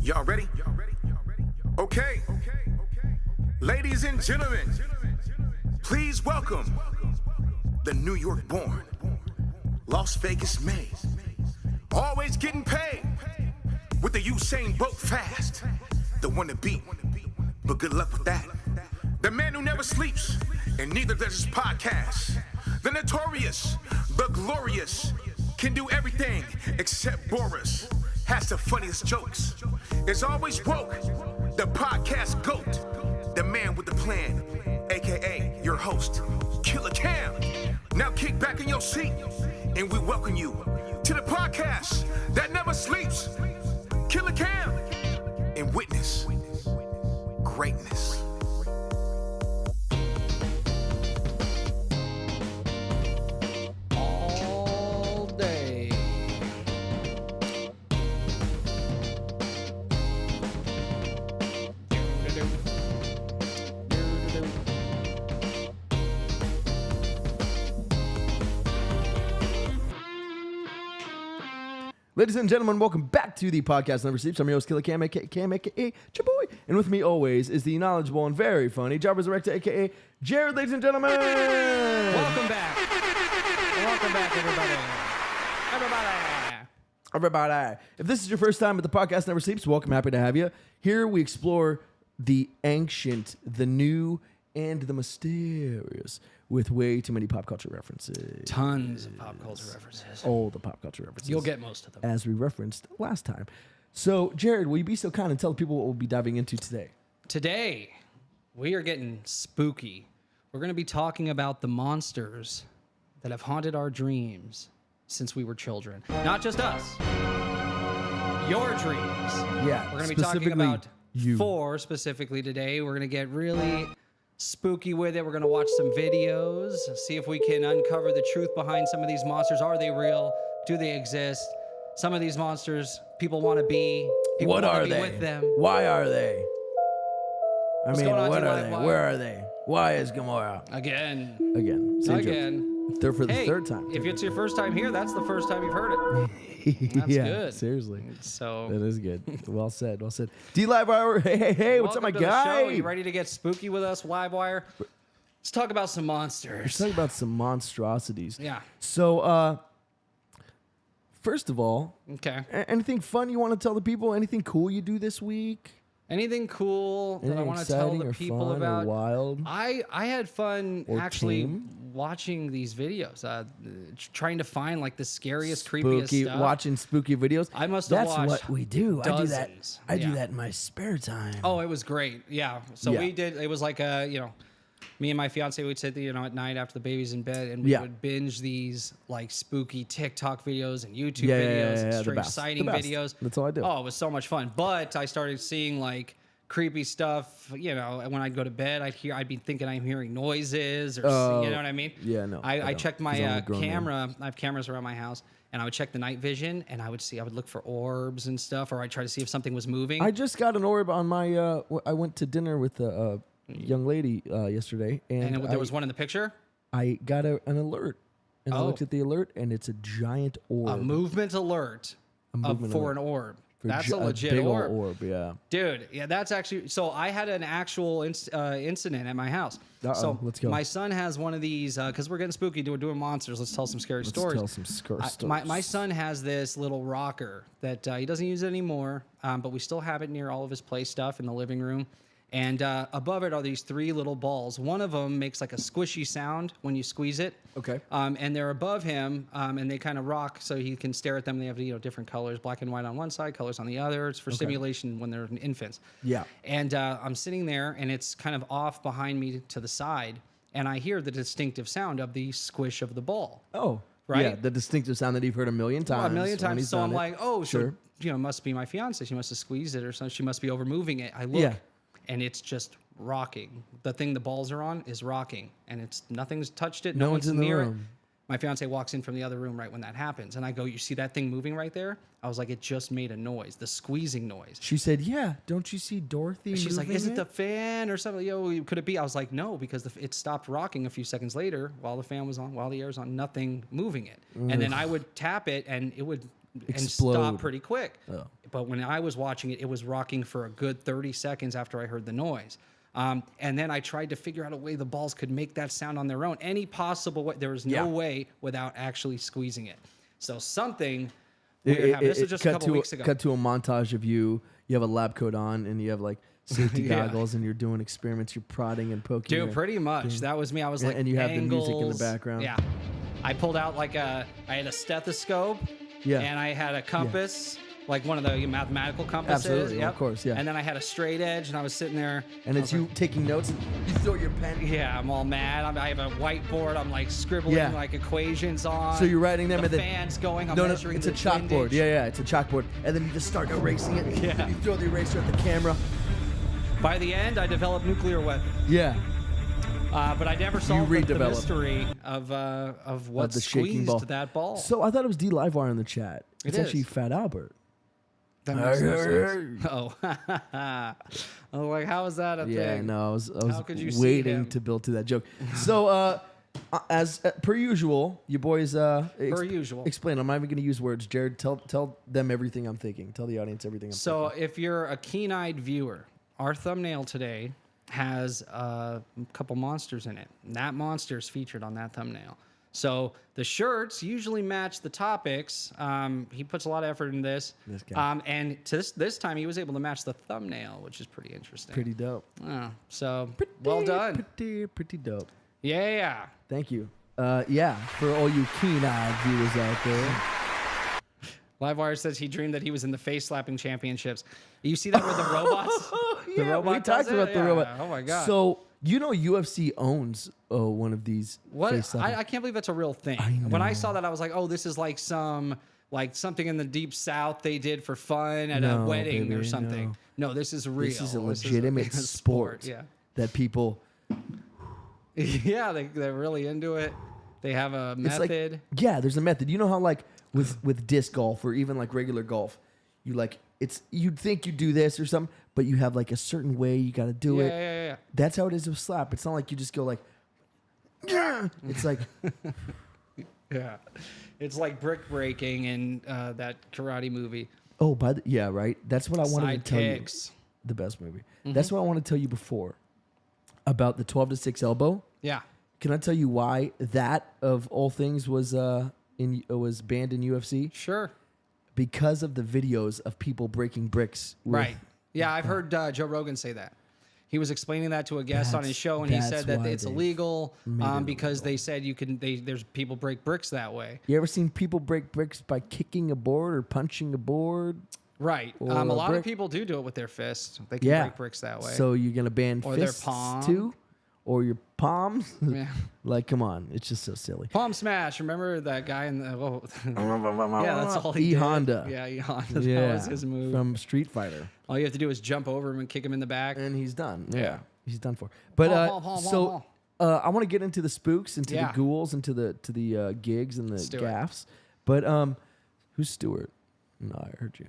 Y'all ready? Okay. Ladies and gentlemen, please welcome the New York born, Las Vegas made, always getting paid, with the Usain Bolt fast, the one to beat, but good luck with that. The man who never sleeps, and neither does his podcast. The notorious, the glorious, can do everything except Boris. Has the funniest jokes. Is always woke. The podcast GOAT. The man with the plan. AKA your host, Killer Cam. Now kick back in your seat and we welcome you to the podcast that never sleeps. Killer Cam. And witness greatness. Ladies and gentlemen, welcome back to the podcast Never Sleeps. I'm your host, Killer Cam, aka Chaboy. And with me always is the knowledgeable and very funny Job Resurrector, aka Jared, ladies and gentlemen. Welcome back. Welcome back, Everybody. If this is your first time at the podcast Never Sleeps, welcome, happy to have you. Here we explore the ancient, the new, and the mysterious with way too many pop culture references. Tons of pop culture references. All the pop culture references. You'll get most of them. As we referenced last time. So, Jared, will you be so kind and tell people what we'll be diving into today? Today, we are getting spooky. We're going to be talking about the monsters that have haunted our dreams since we were children. Not just us. Your dreams. Yeah. We're going to be talking about you. 4 specifically today. We're going to get really spooky with it. We're going to watch some videos, see if we can uncover the truth behind some of these monsters. Are they real? Do they exist? Some of these monsters people want to be. People What want are to be they? with them. Why are they? What's going on, what T-Y? are they? Why? Where are they? Why is Gamora? Again. Same joke. Again. They're for the Hey, third time. if it's your first time here, that's the first time you've heard it. That's yeah, good. seriously. So That is good. Well said. Well said. D-Live Wire. Hey, what's up, my welcome to the guy? show. You ready to get spooky with us, Livewire? Let's talk about some monsters. Let's talk about some monstrosities. Yeah. So, first of all, Okay. anything fun you want to tell the people? Anything cool you do this week? Anything cool that I Anything want to tell exciting the or people fun or about? wild? I had fun Or actually tame? watching these videos, trying to find like the scariest, creepiest Spooky, stuff. watching spooky videos. I must have That's watched what we do. dozens. I do Yeah. that in my spare time. Oh, it was great. Yeah. So Yeah. we did. It was like me and my fiance would sit, at night after the baby's in bed, and we Yeah. would binge these like spooky TikTok videos and YouTube Yeah, videos and the strange best. sighting The best. videos. That's all I do. Oh, it was so much fun. But I started seeing like creepy stuff. And when I'd go to bed, I'd be thinking I'm hearing noises, or you know what I mean? Yeah, no, I I don't, checked 'cause I'm my a grown man. camera. I have cameras around my house. And I would check the night vision, and I would look for orbs and stuff, or I'd try to see if something was moving. I just got an orb on my. I went to dinner with a young lady yesterday, and there was one in the picture. I got an alert, and I Oh. looked at the alert, and it's a giant orb. A movement alert for an orb. For That's a legit big orb. Old orb, yeah. Dude, yeah, that's actually... So I had an actual incident at my house. Uh-oh, So let's go. my son has one of these... Because we're getting spooky, we're doing monsters. Let's tell some scary stories. Tell some scary stories. My son has this little rocker that he doesn't use it anymore, but we still have it near all of his play stuff in the living room. And above it are these 3 little balls. One of them makes like a squishy sound when you squeeze it. Okay. And they're above him, and they kind of rock so he can stare at them. They have different colors, black and white on one side, colors on the other. It's for stimulation when they're infants. Yeah. And I'm sitting there, and it's kind of off behind me to the side, and I hear the distinctive sound of the squish of the ball. Oh, Right? Yeah, the distinctive sound that you've heard a million times. Well, a million when times. he's So done I'm it. like, oh, Sure. so must be my fiance. She must have squeezed it or something. She must be over moving it. I look. Yeah. And it's just rocking. The thing the balls are on is rocking, and nothing's touched it. No No one's one's in the near it. room. My fiance walks in from the other room right when that happens, and I go, "You see that thing moving right there?" I was like, "It just made a noise, the squeezing noise." She said, "Yeah, don't you see Dorothy?" She's like, moving "Is it the fan or something?" Could it be? I was like, "No," because it stopped rocking a few seconds later while the fan was on, while the air's on, nothing moving it. And then I would tap it, and it would and Explode. stop pretty quick. Oh. But when I was watching it, it was rocking for a good 30 seconds after I heard the noise. And then I tried to figure out a way the balls could make that sound on their own. Any possible way. There was no way without actually squeezing it. So something weird happened. This was just a couple weeks ago. Cut to a montage of you. You have a lab coat on, and you have like safety Yeah. goggles, and you're doing experiments. You're prodding and poking. Dude, pretty much. That was me. I was like, and you have angles. the music in the background. Yeah. I pulled out I had a stethoscope. Yeah. And I had a compass, like one of the mathematical compasses. Absolutely, Yep. of course, yeah. And then I had a straight edge, and I was sitting there. And it's you taking notes, and you throw your pen. Yeah, I'm all mad. I have a whiteboard. I'm like scribbling Yeah. like equations on. So you're writing them, the and then fans going. I'm no, measuring it's a the chalkboard. windage. Yeah, it's a chalkboard, and then you just start erasing it. Yeah. You throw the eraser at the camera. By the end, I developed nuclear weapon. Yeah. But I never solved the redeveloped. mystery of what Of the shaking ball. squeezed that ball. So I thought it was D Livewire in the chat. It's It actually is. Fat Albert. That makes no sense. Oh, I was like, how is that a Yeah, thing? no, I was How could you see waiting him? to build to that joke. So, as per usual, you boys, Per usual. explain. I'm not even going to use words. Jared, tell them everything I'm thinking. Tell the audience everything I'm So thinking. if you're a keen-eyed viewer, our thumbnail today has a couple monsters in it. And that monster is featured on that thumbnail. So the shirts usually match the topics. He puts a lot of effort in this. This guy. And to this time, he was able to match the thumbnail, which is pretty interesting. Pretty dope. So well done. Pretty dope. Yeah. Thank you. Yeah, for all you keen-eyed viewers out there. Livewire says he dreamed that he was in the face slapping championships. You see that with the robots? The robot we does talked it? about the Yeah. robot. Oh my god. So you know UFC owns one of these. What? face slapping- I can't believe that's a real thing. I When I know. saw that, I was like, oh, this is like something in the deep south they did for fun at a No, wedding or baby, something. No, this is real. This is a legitimate sport. Yeah. That people. Yeah, they're really into it. They have a It's like, method. yeah, there's a method. You know how like with disc golf or even like regular golf, you'd think you do this or something, but you have like a certain way you got to do it. Yeah. That's how it is with slap. It's not like you just go like, yeah. It's like, Yeah. It's like brick breaking in that karate movie. oh, yeah, right. That's what I wanted to tell you. Sidekicks. The best movie. That's what I want to tell you before about the 12 to 6 elbow. Yeah. Can I tell you why that of all things was banned in UFC? Sure. Because of the videos of people breaking bricks. with- Right. Yeah, I've heard Joe Rogan say that. He was explaining that to a guest on his show, and he That's said that why it's they illegal made it because they said there's people break bricks that way. You ever seen people break bricks by kicking a board or punching a board? Right. Or A a lot of brick. people do it with their fists. They can Yeah. break bricks that way. So you're gonna ban Or their fists palm. too, or your palms? Yeah. Like, come on, it's just so silly. Palm smash. Remember that guy in the? Yeah, that's all he E did. Honda. Yeah, E Honda. Yeah, That was his move. from Street Fighter, All you have to do is jump over him and kick him in the back. and he's done. Yeah. he's done for. But Paul. so I want to get into the spooks, into Yeah. the ghouls, into the gigs and the Let's do it. gaffs. But who's Stuart? No, I heard you.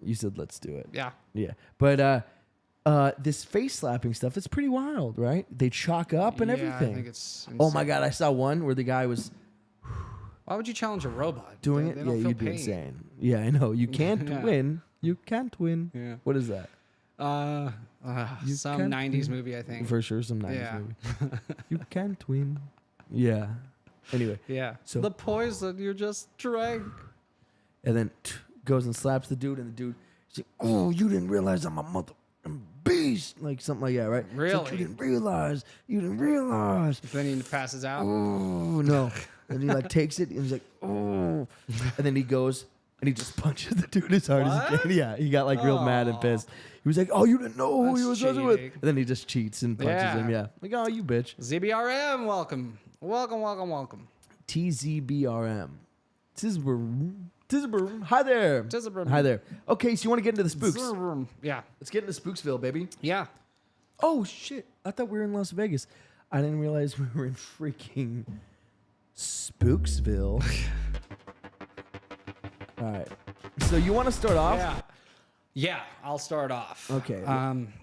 You said let's do it. Yeah. Yeah, but this face slapping stuff, it's pretty wild, right? They chalk up and Yeah, everything. I think it's. Oh my insane. god, I saw one where the guy was Why would you challenge a robot? doing They it. don't Yeah, feel you'd be pain. insane. Yeah, I know. You can't Yeah. win. You can't win. Yeah. What is that? You Some can't 90s win. movie, I think. For sure, some 90s Yeah. movie. You can't win. Yeah. Anyway, Yeah. So- the poison you just drank. and then goes and slaps the dude, and the dude, he's like, "Oh, you didn't realize I'm a mother beast," like something like that, right? It's like, Really? you didn't realize. You didn't realize. Then he passes out. Oh no! And he like takes it, and he's like, "Oh," and then he goes and he just punches the dude as hard as he What? can. Yeah, he got like real mad and Aw. pissed. He was like, "Oh, you didn't know who he That's was messing with," cheating. and then he just cheats and punches Yeah. him. Yeah, like, "Oh, you bitch." ZBRM, welcome. Welcome. TZBRM. Tizbrum. Hi there. Tizbrum. Hi there. Okay, so you want to get into the spooks? Yeah. Let's get into Spooksville, baby. Yeah. Oh shit! I thought we were in Las Vegas. I didn't realize we were in freaking Spooksville. All right. So you want to start off? Yeah. Yeah, I'll start off. Okay.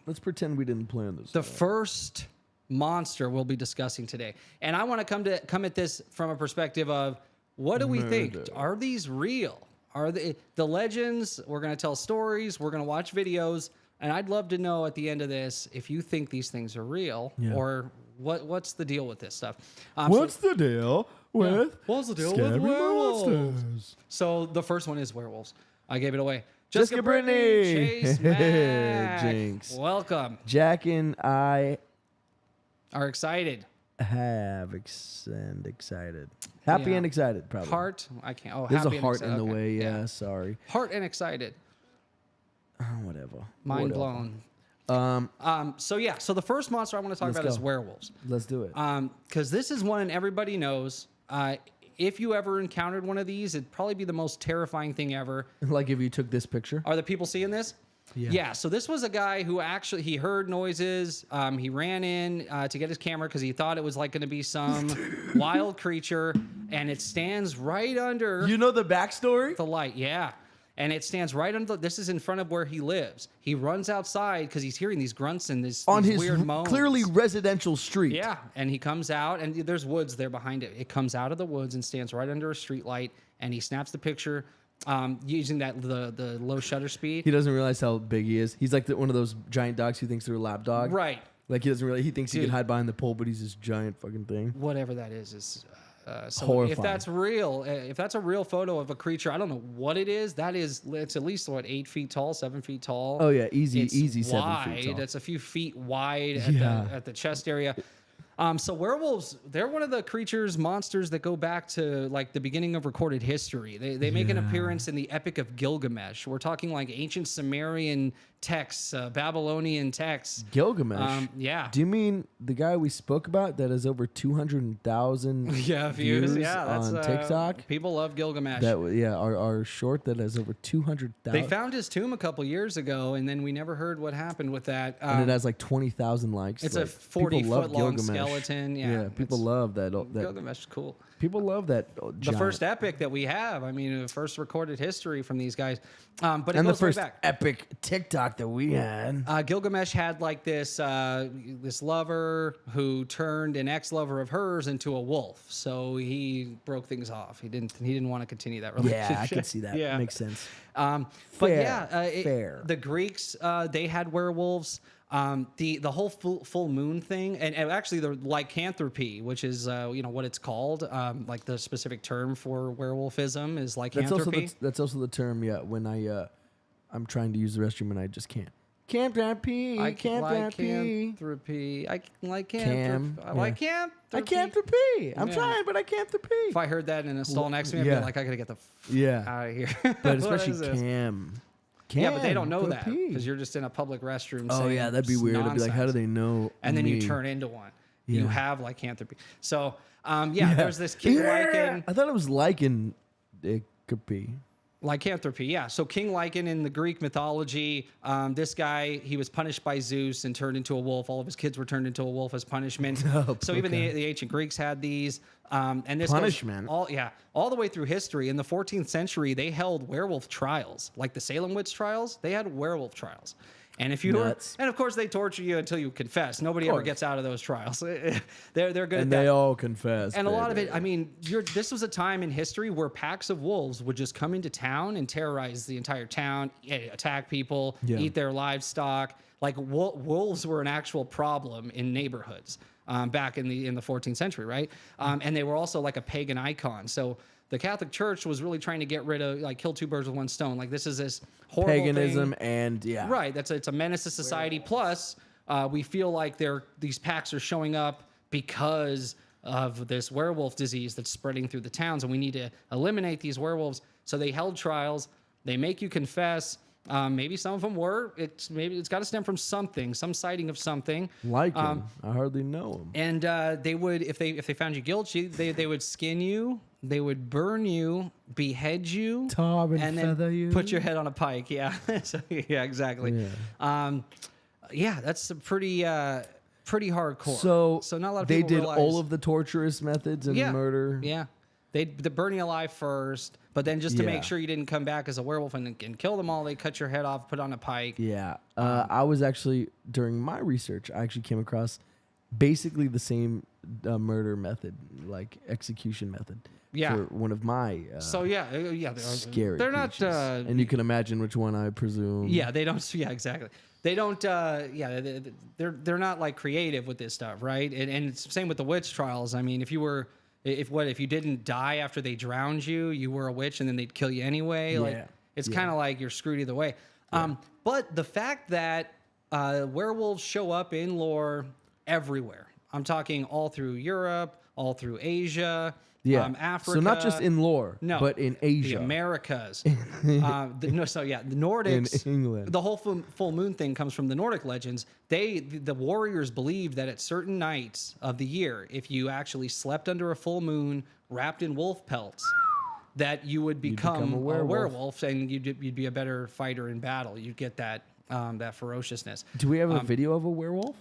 Let's pretend we didn't plan this. The first monster we'll be discussing today. And I want to come at this from a perspective of What do we think? Murder. Are these real? Are they the legends? We're going to tell stories. We're going to watch videos. And I'd love to know at the end of this if you think these things are real or what's the deal with this stuff. What's the deal with What's the deal scary with werewolves? monsters? So the first one is werewolves. I gave it away. Jessica Brittany. Chase Mack. Jinx. Welcome. Jack and I Are excited. have excited. Happy Yeah. and excited, probably. Heart. I can't. Oh, There's happy a and heart excited. in the Okay, way. Yeah, sorry. Heart and excited. Whatever. Mind Whatever. blown. So the first monster I want to talk Let's about is go. werewolves. Let's do it. Because this is one everybody knows. If you ever encountered one of these, it'd probably be the most terrifying thing ever. Like if you took this picture. Are the people seeing this? Yeah. So this was a guy who actually he heard noises. He ran in to get his camera because he thought it was like going to be some wild creature, and it stands right under You know the backstory? the light. Yeah. And it stands right under. This is in front of where he lives. He runs outside because he's hearing these grunts and these On his weird moans. clearly residential street. Yeah, and he comes out, and there's woods there behind it. It comes out of the woods and stands right under a street light, and he snaps the picture using the low shutter speed. He doesn't realize how big he is. He's like one of those giant dogs who thinks they're a lap dog. Right. Like he doesn't really. He thinks he Dude. can hide behind the pole, but he's this giant fucking thing. Whatever that is so Horrifying. if that's real, if that's a real photo of a creature, I don't know what it is. It's at least 8 feet tall, 7 feet tall. Oh yeah, easy, It's easy wide. 7 feet tall. It's a few feet wide Yeah. at the chest area. So werewolves, they're one of the monsters that go back to like the beginning of recorded history. They make an appearance in the Epic of Gilgamesh. We're talking like ancient Sumerian texts, Babylonian texts. Gilgamesh. Yeah. Do you mean the guy we spoke about that has over 200,000 Yeah, views. Yeah, that's on TikTok? People love Gilgamesh. Our short that has over 200,000. They found his tomb a couple years ago, and then we never heard what happened with that. and it has like 20,000 likes. It's like, a 40 people love foot long Gilgamesh. skeleton. Yeah, people love that. Gilgamesh is cool. People love that. The giant. first epic that we have. I mean, the first recorded history from these guys. But it and the goes way first back. epic TikTok that we had. Gilgamesh had like this lover who turned an ex-lover of hers into a wolf. So he broke things off. He didn't want to continue that relationship. Yeah, I can see that. Yeah. Makes sense. But Fair, yeah, fair. The Greeks they had werewolves. The whole full moon thing, and actually the lycanthropy, which is what it's called, like the specific term for werewolfism is lycanthropy. That's also the term. Yeah, when I'm trying to use the restroom and I just can't. Can't pee. Can't pee. Lycanthropy. I like Cam, I like camp. I can't pee. I'm Yeah. trying, but I can't pee. If I heard that in a stall next to me, I'd Yeah. be like, I gotta get the Yeah, out of here. but What especially is this? Cam. Yeah, but they don't Cam, know go that pee. because you're just in a public restroom. Oh saying yeah, that'd be weird. I'd be like, how do nonsense. they know? And then you me? turn into one. You Yeah. have lycanthropy. So there's this king lichen. I thought it was lichen. It could be. Lycanthropy, yeah. So King Lycan in the Greek mythology, this guy, he was punished by Zeus and turned into a wolf. All of his kids were turned into a wolf as punishment. Oh, so even okay. the ancient Greeks had these. And this Punishment? goes all the way through history. In the 14th century, they held werewolf trials, like the Salem witch trials. They had werewolf trials. And if you were, Nuts. and of course they torture you until you confess. Nobody ever course. gets out of those trials. they're good at And that. they all confess. And a lot of baby. it, I mean, this was a time in history where packs of wolves would just come into town and terrorize the entire town, attack people, Yeah. eat their livestock. Like wolves were an actual problem in neighborhoods back in the 14th century, right? And they were also like a pagan icon. So the Catholic Church was really trying to get rid of, like, kill two birds with one stone. Like, this is this horrible paganism thing. and yeah. Right. It's a menace to society. Plus, we feel like these packs are showing up because of this werewolf disease that's spreading through the towns, and we need to eliminate these werewolves. So they held trials. They make you confess. Maybe some of them were. It's got to stem from something, some sighting of something. Like him. I hardly know him. And they would, if they found you guilty, they would skin you, they would burn you, behead you, Tar and then feather you. put your head on a pike. Yeah, so, yeah, exactly. Yeah. That's a pretty hardcore. So not a lot of they people did realize, all of the torturous methods and murder. Yeah, they burn you alive first, but then just to Yeah. make sure you didn't come back as a werewolf and kill them all, they cut your head off, put on a pike. Yeah. I was actually, during my research, I actually came across basically the same murder method, like execution method. Yeah. For one of my So yeah, scary they're not. creatures. And you can imagine which one, I presume. Yeah, they don't. Yeah, exactly. They don't. Yeah, they're not like creative with this stuff, right? And it's the same with the witch trials. I mean, if you didn't die after they drowned you, you were a witch, and then they'd kill you anyway. Yeah. Like it's kind of like you're screwed either way. But the fact that werewolves show up in lore everywhere. I'm talking all through Europe, all through Asia. Yeah. Africa. So not just in lore, No, but in Asia. the Americas. The Nordics. In England. The whole full moon thing comes from the Nordic legends. The warriors believed that at certain nights of the year, if you actually slept under a full moon, wrapped in wolf pelts, that you would become a werewolf, and you'd be a better fighter in battle. You'd get that ferociousness. Do we have a video of a werewolf?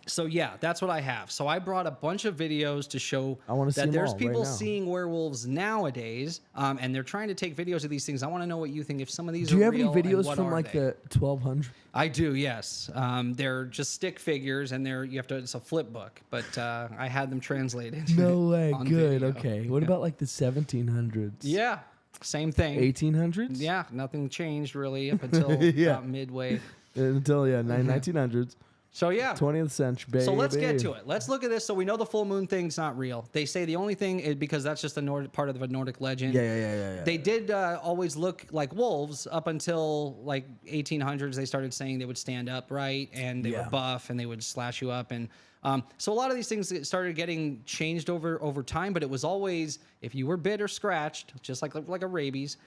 So yeah, that's what I have. So I brought a bunch of videos to show that there's people seeing werewolves nowadays, and they're trying to take videos of these things. I want to know what you think. If some of these do you have real, any videos from like the 1200s? I do, yes. They're just stick figures, and it's a flip book, but I had them translated. No way. Good. Video. Okay. What about like the 1700s? Yeah, same thing. 1800s? Yeah, nothing changed really up until about midway. Until 1900s. So yeah, 20th century, baby. So let's get to it. Let's look at this. So we know the full moon thing's not real. They say the only thing is because that's just a part of a Nordic legend. Yeah. They did always look like wolves up until like 1800s. They started saying they would stand upright and they were buff and they would slash you up. And so a lot of these things started getting changed over time. But it was always if you were bit or scratched, just like a rabies.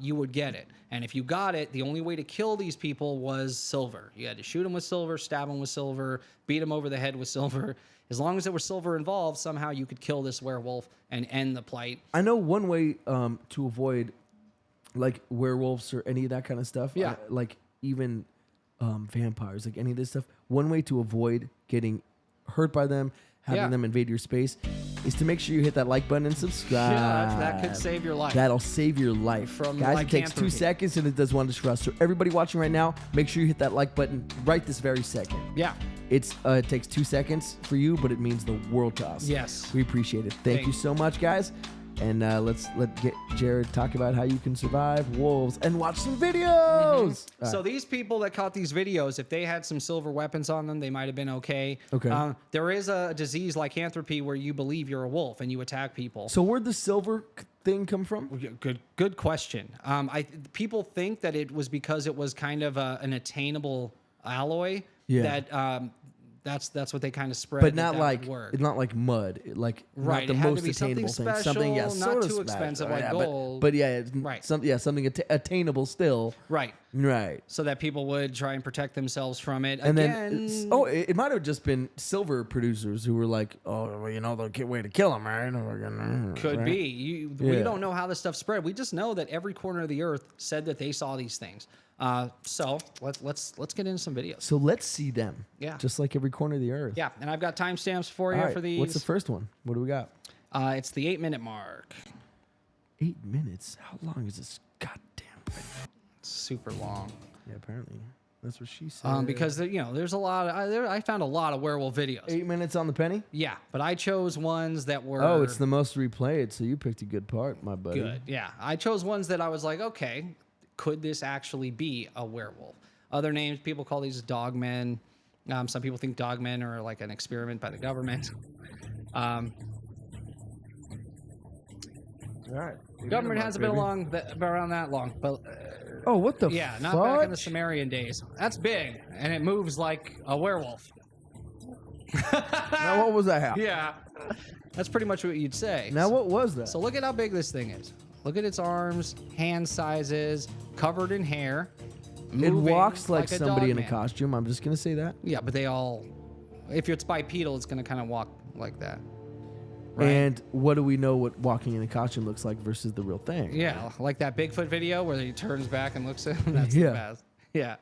You would get it. And if you got it, the only way to kill these people was silver. You had to shoot them with silver, stab them with silver, beat them over the head with silver. As long as there was silver involved, somehow you could kill this werewolf and end the plight. I know one way to avoid like werewolves or any of that kind of stuff. Yeah. Like even vampires, like any of this stuff. One way to avoid getting hurt by them, having them invade your space, is to make sure you hit that like button and subscribe. Yeah, that could save your life. That'll save your life. From Guys, it takes 2 seconds and it does wonders for us. So everybody watching right now, make sure you hit that like button right this very second. Yeah. It takes 2 seconds for you, but it means the world to us. Yes. We appreciate it. Thank you so much, guys. And let's get Jared talk about how you can survive wolves and watch some videos. So these people that caught these videos, if they had some silver weapons on them, they might have been okay. Okay. There is a disease lycanthropy where you believe you're a wolf and you attack people. So where'd the silver thing come from? Good question. People think that it was because it was kind of an attainable alloy. Yeah. That that's what they kind of spread. But not word. not like mud. Like Right, not it the had to most be something attainable thing. special, Something not sort of too expensive like gold. But yeah, it's Right. something attainable still. Right. Right. So that people would try and protect themselves from it. And Again, then, it might have just been silver producers who were like, oh, well, the way to kill them, right? could right? be. We don't know how this stuff spread. We just know that every corner of the earth said that they saw these things. So let's get into some videos. So let's see them. Yeah. Just like every corner of the earth. Yeah, and I've got timestamps for you All right, for these. What's the first one? What do we got? It's the 8-minute mark. 8 minutes? How long is this goddamn video? It's super long. Yeah, apparently. That's what she said. Because there's a lot. I found a lot of werewolf videos. 8 minutes on the penny? Yeah, but I chose ones that were. Oh, it's the most replayed, so you picked a good part, my buddy. good. Yeah, I chose ones that I was like, okay, could this actually be a werewolf? Other names, people call these dogmen. Some people think dogmen are like an experiment by the government. All right. Government hasn't been around that long, but Oh, what the yeah, not fuck? back in the Sumerian days. That's big, and it moves like a werewolf. Now, what was that? Yeah, that's pretty much what you'd say. Now, what was that? So look at how big this thing is. Look at its arms, hand sizes, covered in hair. It moving walks like a somebody in a dog man. costume. I'm just going to say that. Yeah, but they all, if it's bipedal, it's going to kind of walk like that. Right. And what do we know what walking in a costume looks like versus the real thing? Yeah, like that Bigfoot video where he turns back and looks at him. That's Yeah. the best. Yeah.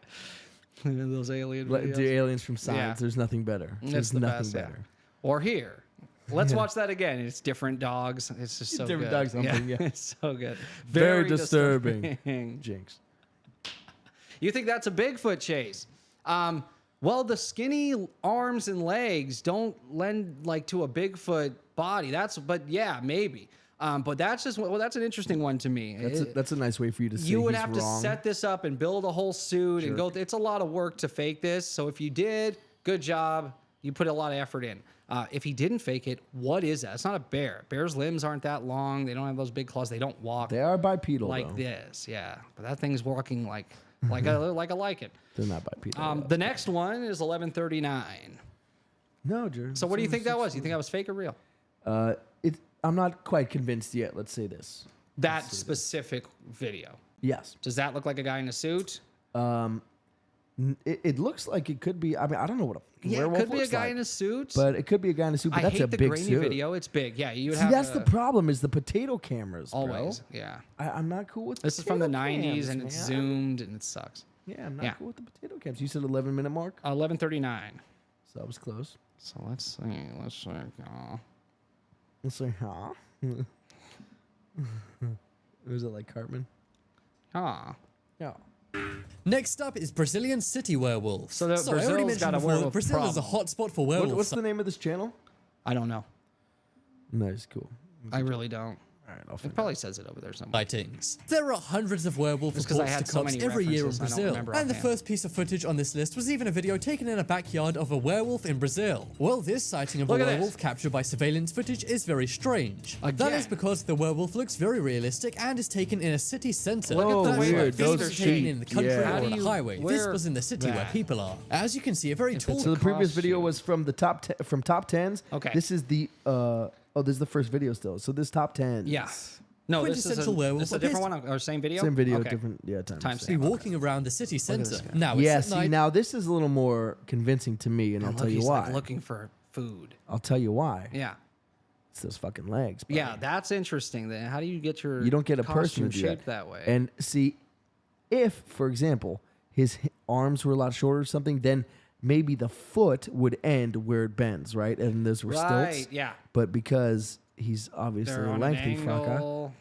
Those alien Like, videos. the aliens from science. Yeah. There's nothing better. That's There's the nothing best. better. Yeah. Or here. Let's watch that again. It's different dogs. It's just so Different good. dogs humping, yeah. It's so good. Very disturbing. Jinx. You think that's a Bigfoot chase? Well, the skinny arms and legs don't lend like to a Bigfoot body. But yeah, maybe. But that's just that's an interesting one to me. That's a nice way for you to say You would he's have wrong. to set this up and build a whole suit and go. It's a lot of work to fake this. So if you did, good job. You put a lot of effort in. If he didn't fake it, what is that? It's not a bear. Bears' limbs aren't that long. They don't have those big claws. They don't walk They are bipedal like though. this. Yeah, but that thing's walking like a lichen. They're not bipedal. The next one is 1139. No, Jared. So what do you think that was? You think that was fake or real? I'm not quite convinced yet. Let's say this. That specific video. Yes. Does that look like a guy in a suit? It looks like it could be. I mean, I don't know what a Yeah, it werewolf could be a looks guy like, in a suit. but it could be a guy in a suit. But I that's hate a the big grainy suit. video. It's big. Yeah, you would See, have. that's the problem. Is the potato cameras, bro. Always. Yeah. I'm not cool with. This is from the potato 90s cams, and it's man. zoomed and it sucks. Yeah, I'm not Yeah. cool with the potato cams. You said 11-minute mark, 1139. so that was close. So let's see. Let's see. Let's say, huh? Was it like Cartman? Ah. Yeah. Next up is Brazilian city werewolves. So the- I already Brazil's mentioned got a before, werewolf Brazil is a problem. hotspot for werewolves. What's the name of this channel? I don't know. Nice, cool. I really don't. All right, I'll It find probably says it over there somewhere. sightings. There are hundreds of werewolf Just 'cause I reports to had so cops many every year in references, I don't Brazil. remember And the offhand. first piece of footage on this list was even a video taken in a backyard of a werewolf in Brazil. Well, this sighting of Look a at this. werewolf captured by surveillance footage is very strange. That Again. is because the werewolf looks very realistic and is taken in a city center. Look at the That's way right, the this feet was are taken shaped. in the country Yeah. How or do on a you highway. This wear was in the city where that? people are. As you can see, a very tall. So the previous video costume. was from the top from top tens. Okay. This is the this is the first video still. So this top 10. Yeah. No, this is Quintessential werewolf this is a different appears- one or same video? Same video, Okay. different time. Time Be stamp. walking around the city center. this guy. Now, it's Yeah, at see night. now this is a little more convincing to me, and I'll Look, tell you he's why. like looking for food. I'll tell you why. Yeah. It's those fucking legs. buddy. Yeah, that's interesting. Then how do you get your You don't get a person costume to do shaped that way? And see, if for example his arms were a lot shorter or something, then maybe the foot would end where it bends, right? And those were right, stilts. yeah. But because he's obviously They're a on an lengthy fucker. angle.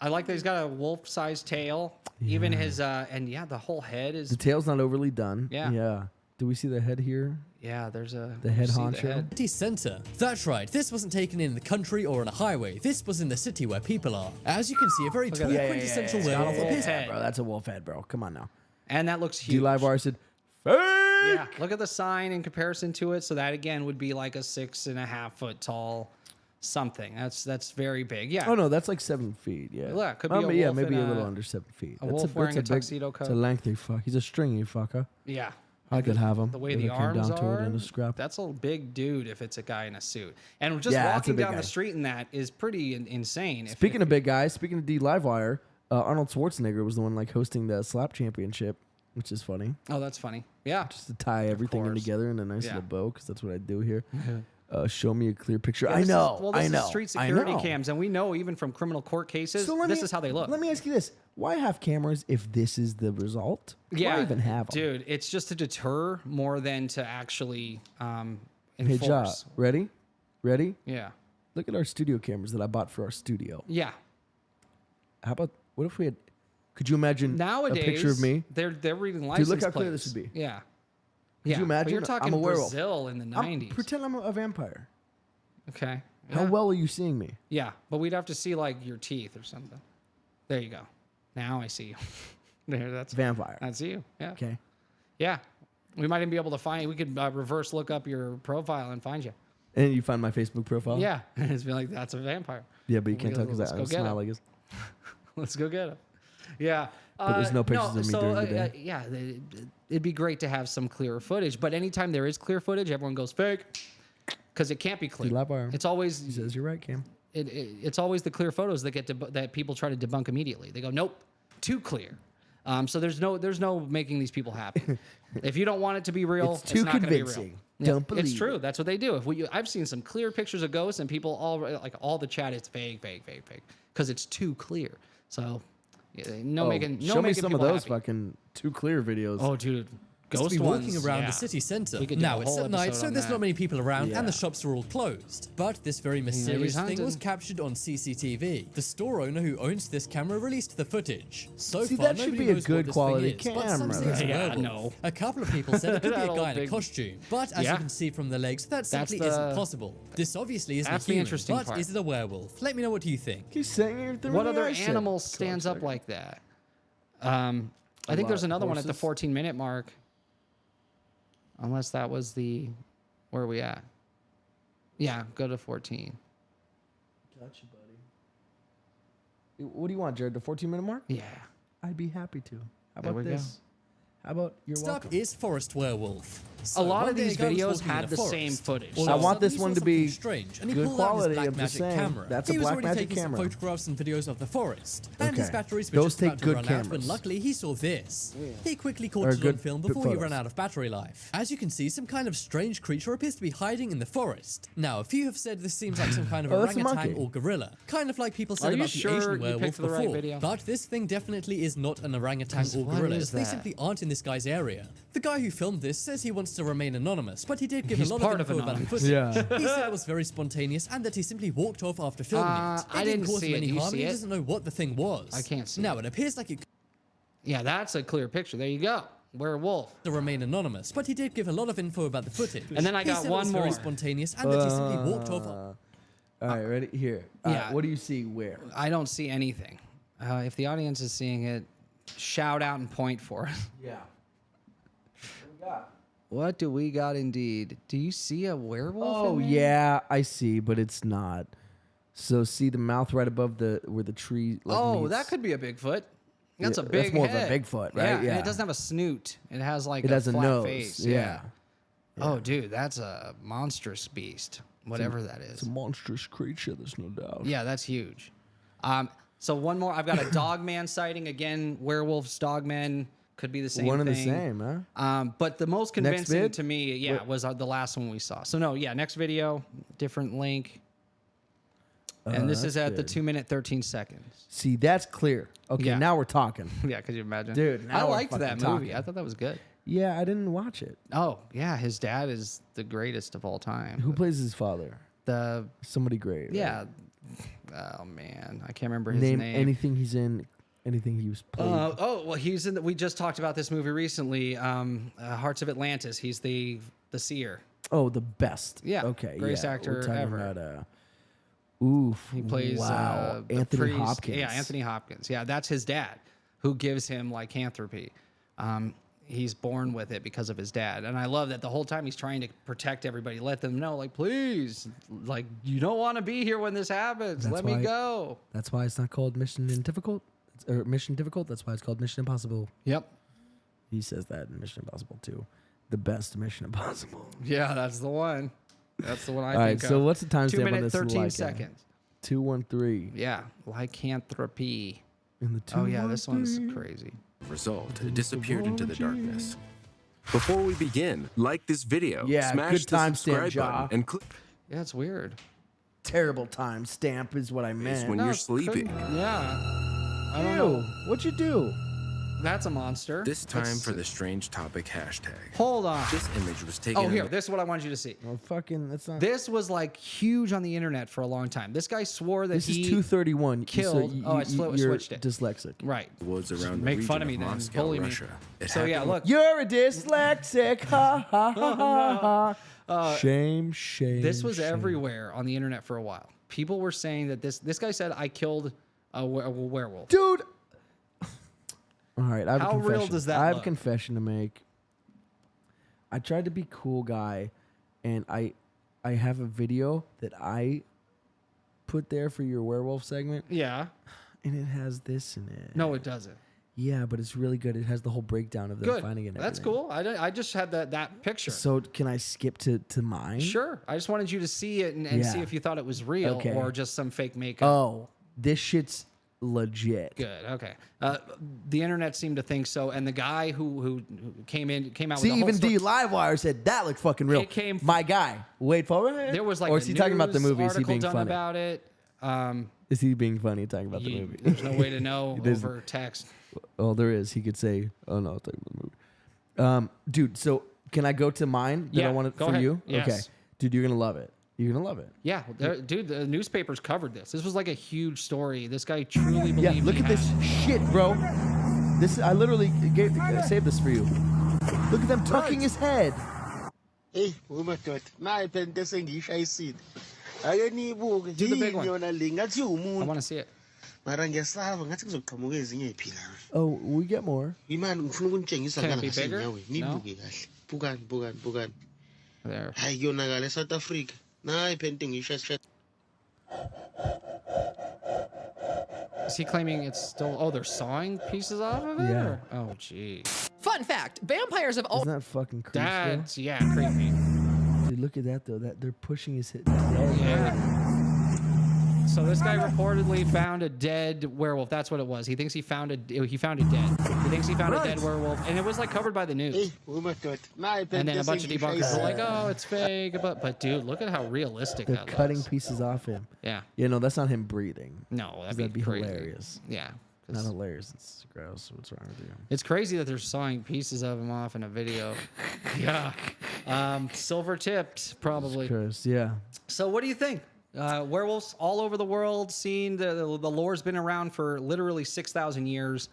I like that he's got a wolf-sized tail. Even his and yeah, the whole head is The tail's not overly done. Yeah. Yeah. Do we see the head here? yeah. There's a The head see honcho? City center. That's right. This wasn't taken in the country or on a highway. This was in the city where people are. As you can see, a very tall that. quintessential It's got a werewolf wolf appears. head. Bro, that's a wolf head, bro. Come on now. And that looks D huge. Live R said, fake. Yeah, look at the sign in comparison to it. So that again would be like a 6.5 foot tall something. That's very big. Yeah. Oh no, that's like 7 feet. Yeah. Look, could be a yeah, wolf maybe in a little a- under 7 feet. a wolf wearing a tuxedo It's a coat. lengthy fuck. He's a stringy fucker. Yeah. I could have him. The way if the it came arms down to are, it in a scrap. that's a big dude if it's a guy in a suit. And just Yeah, that's a walking big down guy. the street in that is pretty insane. Speaking of big guys, speaking of D Livewire, Arnold Schwarzenegger was the one like hosting the slap championship, which is funny. Oh, that's funny. Yeah. Just to tie everything in course. together in a nice Yeah. little bow, because that's what I do here. Show me a clear picture. Yeah, I this know. Is, well, I this know. is street I security know. cams, and we know even from criminal court cases, So this is how they look. Let me ask you this: why have cameras if this is the result? yeah, Why even have them? dude, it's just to deter more than to actually Hey, Ja, enforce. ready? Ready? Yeah. Look at our studio cameras that I bought for our studio. Yeah. How about what if we had? Could you imagine Nowadays, a picture of me? They're reading license look how clear plates. this would be. Yeah. Could yeah. you imagine? But you're talking I'm a werewolf. Brazil in the 90s. Pretend I'm a vampire. Okay. How Yeah. well are you seeing me? Yeah, but we'd have to see like your teeth or something. There you go. Now I see you. There, that's Vampire. That's you. Yeah. Okay. Yeah. We might even be able to find. We could reverse look up your profile and find you. And you find my Facebook profile? Yeah, it's be like that's a vampire. Yeah, but you can't tell because Let's I go get smile him. like this. Let's go get him. Yeah. But there's no pictures of me during the day. Yeah, it'd be great to have some clearer footage. But anytime there is clear footage, everyone goes fake because it can't be clear. Live wire. It's He always says you're right, Cam. it's always the clear photos that get that people try to debunk immediately. They go, nope, too clear. So there's no making these people happy. If you don't want it to be real, It's too not gonna be real. convincing. Yeah, Don't believe it's true. it. That's what they do. I've seen some clear pictures of ghosts, and people all the chat is fake, because it's too clear. So no making Show me making some of people those happy. fucking too clear videos. Oh, dude, Ghost to be walking ones, around yeah. the city centre. We could do Now a it's whole at night, episode so on there's that. not many people around, Yeah. and the shops are all closed. But this very mysterious thing was hunting. captured on CCTV. The store owner who owns this camera released the footage. So See, far, that should nobody be a knows good what this quality thing is, but some camera. say it's a Yeah, werewolf. no. A couple of people said it could be That a old guy in a big- costume, but as Yeah. you can see from the legs, that simply isn't possible. This obviously isn't That's a the human, interesting but part. is it a werewolf? Let me know what you think. He's saying everything. What other I said. animal stands up like that? I think there's lot. another one at the Horses? 14-minute mark. Unless that was the... Where are we at? Yeah, go to 14. Gotcha, buddy. What do you want, Jared? The 14-minute mark? Yeah. I'd be happy to. How There about we go. this? How about you're Next welcome? up is Forest Werewolf. A So, lot one of day these a guy was videos walking in had a the same forest. footage. All I of a want sudden, this he one saw to be something strange, and he good pulled out his quality black of the magic same. camera. That's he a was black already magic taking some camera. photographs and videos of the forest, and his Okay. batteries were Those just about take to good run out. When cameras. luckily he saw this. He quickly caught Or it on good- film good before he photos. ran out of battery life. As you can see, some kind of strange creature appears to be hiding in the forest. Now, a few have said this seems like some kind of Oh, that's a orangutan monkey. or gorilla, kind of like people Are said you about sure the Asian you werewolf picked the right before. video? But this thing definitely is not an orangutan or What gorilla, is as they that? simply aren't in this guy's area. The guy who filmed this says he wants to remain anonymous, but he did give He's a lot part of of info about the Anonymous. footage. Yeah. He said it was very spontaneous and that he simply walked off after filming it. I It didn't didn't cause see him it. any Do you harm, see and he it? doesn't know what the thing was. I can't see Now, it. it appears like it Yeah, that's a clear picture. There you go. Werewolf. to remain anonymous, but he did give a lot of info about the footage. And then I He got said it one was very more. spontaneous and that he simply walked off. All right, ready? Here. All right, Yeah. what do you see where? I don't see anything. If the audience is seeing it, shout out and point for it. Yeah. What we got? What do we got indeed? Do you see a werewolf? Oh, in there? yeah, I see, but it's not. So see the mouth right above the where the tree. Like, Oh, meets? that could be a Bigfoot. That's Yeah, a big that's more of a head. Bigfoot, right? Yeah, and Yeah. it doesn't have a snoot. It has like It has a flat nose. face. Yeah. Oh, dude, that's a monstrous beast. Whatever that It's is. a monstrous creature. There's no doubt. Yeah, that's huge. So one more. I've got a dogman sighting again. Werewolves, dogmen could be the same One and the thing. same, huh? But the most convincing vid? to me, yeah, What- was the last one we saw. So no, yeah, next video, different link. And this is that's at the good. 2 minute 13 seconds. See, that's clear. Okay, Yeah. now we're talking. Yeah, could you imagine? Dude, now I we're liked that fucking movie. talking. I thought that was good. Yeah, I didn't watch it. Oh, yeah, his dad is the greatest of all time. Who plays his father? The Somebody great. right? yeah. Oh man, I can't remember his Name name. anything he's in. Anything he was playing. Well, he's in. We just talked about this movie recently. Hearts of Atlantis. He's the seer. Oh, the best. Yeah, Okay. greatest yeah. actor We're talking ever. About, oof. He plays wow. the Anthony priest. Hopkins. Yeah, Anthony Hopkins. Yeah, that's his dad, who gives him lycanthropy. He's born with it because of his dad, and I love that the whole time he's trying to protect everybody, let them know, like, please, like, you don't want to be here when this happens. That's Let me why- go. That's why it's not called Mission Difficult. Or Mission Difficult. That's why it's called Mission Impossible. Yep. He says that in Mission Impossible too. The best Mission Impossible. Yeah, that's the one. That's the one I All right. think So of. what's the timestamp 2 on minute this? 13 seconds. 213. Yeah, lycanthropy. In the Oh yeah, this one's 213. crazy. Result, it disappeared into the darkness. Before we begin, like this video, Yeah, smash good the timestamp, subscribe Ja. button, and click Yeah, it's weird. Terrible time stamp is what I meant. when No, you're it sleeping. couldn't- Yeah. I don't know. Ew, what'd you do? That's a monster. This time That's- for the strange topic hashtag. Hold on. This image was taken. Oh, here. in- This is what I wanted you to see. Oh, fucking, that's not. This was like huge on the internet for a long time. This guy swore that This is he 231. killed- oh, I you're switched it. dyslexic. right. the woods around the Make region fun of me of then. Moscow, Bully me. Russia. It So yeah, happened- look. You're a dyslexic. Ha ha ha ha ha. Shame, shame. This was shame. everywhere on the internet for a while. People were saying that this guy said I killed a werewolf. Dude. All right, I have How a real confession. does that I have look? a confession to make. I tried to be cool guy, and I have a video that I put there for your werewolf segment, Yeah. and it has this in it. No, it doesn't. Yeah, but it's really good. It has the whole breakdown of them Good. finding it. and That's everything. cool. I just had that picture. So can I skip to mine? Sure. I just wanted you to see it and see Yeah. if you thought it was real Okay. or just some fake makeup. Oh, this shit's legit. Good. Okay. The internet seemed to think so, and the guy who came out See, with the whole even story, D Livewire said that looked fucking real. It came My guy. Wait for it. there was like or a is he talking about the news movie? Is he article being done funny? about it. Is he being funny talking about the movie? There's no way to know There's- over text. Oh, there is. He could say, "Oh no, I'm talking about the movie." Dude, so can I go to mine that I wanted go for ahead. you? Yes. Okay. Dude, you're going to love it. You're going to love it. Yeah, dude, the newspapers covered this. This was like a huge story. This guy truly believed. Yeah, look at this shit, bro. I literally saved this for you. Look at them tucking his head. Hey, umadoda naye phela into esengiyishayisile ake niyibuke Do the big one. yona le ngathi I umuntu want to see it. mara ngiyasaba ngathi kuzoqhamuka ezinye iphila Oh, we get more. imani ngifuna ukunitshengisa Can it ngala be bigger? ngasenyaweni nibuke kahle bukani There. hayi kuyonakala eSouth Africa naye phela into engiyishayisile. Is he claiming it's still? Oh, they're sawing pieces off of it. Yeah. Or? Oh, gee. Fun fact, vampires have Isn't that fucking creepy? That's creepy. Dude, look at that though. That they're pushing his head. Yeah. So this guy reportedly found a dead werewolf. That's what it was. He thinks he found it dead. He thinks he found a dead werewolf, and it was like covered by the news. Hey, umadoda naye phela And then into a bunch of debunkers were like, esengiyishayisile. "Oh, it's fake." But dude, look at how realistic They're that cutting looks. pieces off him. Yeah. Yeah, no, that's not him breathing. No, That'd be crazy. hilarious. Yeah. 'Cause Not hilarious. It's gross. What's wrong with you? It's crazy that they're sawing pieces of him off in a video. Yeah. Silver tipped, probably. Gross. Yeah. So what do you think? Werewolves all over the world, seen the lore's been around for literally 6,000 years.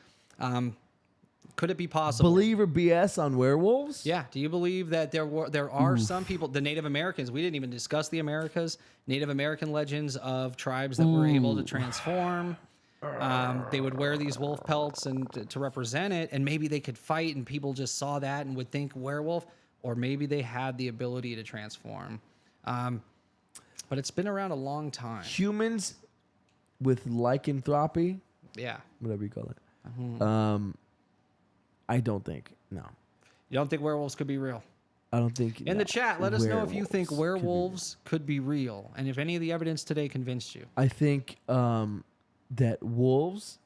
Could it be possible? Believe or BS on werewolves? Yeah. Do you believe that there are some people, the Native Americans, we didn't even discuss the Americas, Native American legends of tribes that were able to transform. They would wear these wolf pelts and to represent it, and maybe they could fight, and people just saw that and would think werewolf, or maybe they had the ability to transform. But it's been around a long time. Humans with lycanthropy, Yeah. whatever you call it. Mm-hmm. I don't think. No. You don't think werewolves could be real? I don't think. In the chat, let us know if you think could be werewolves could be real, and if any of the evidence today convinced you. I think that wolves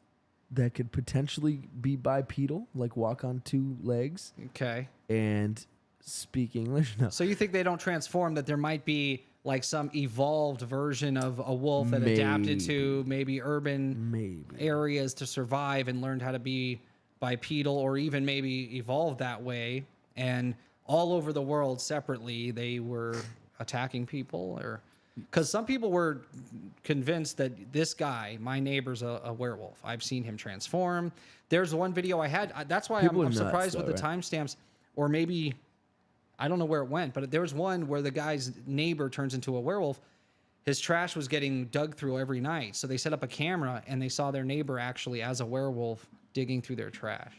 that could potentially be bipedal, like walk on two legs Okay. and speak English. No. So you think they don't transform, that there might be like some evolved version of a wolf that adapted to maybe urban Maybe. areas to survive and learned how to be bipedal, or even maybe evolved that way, and all over the world separately they were attacking people? Or because some people were convinced that this guy, my neighbor's a werewolf. I've seen him transform. There's one video I had. That's why People are I'm nuts, surprised with though, the right? timestamps, or maybe I don't know where it went, but there was one where the guy's neighbor turns into a werewolf. His trash was getting dug through every night. So they set up a camera and they saw their neighbor actually as a werewolf digging through their trash.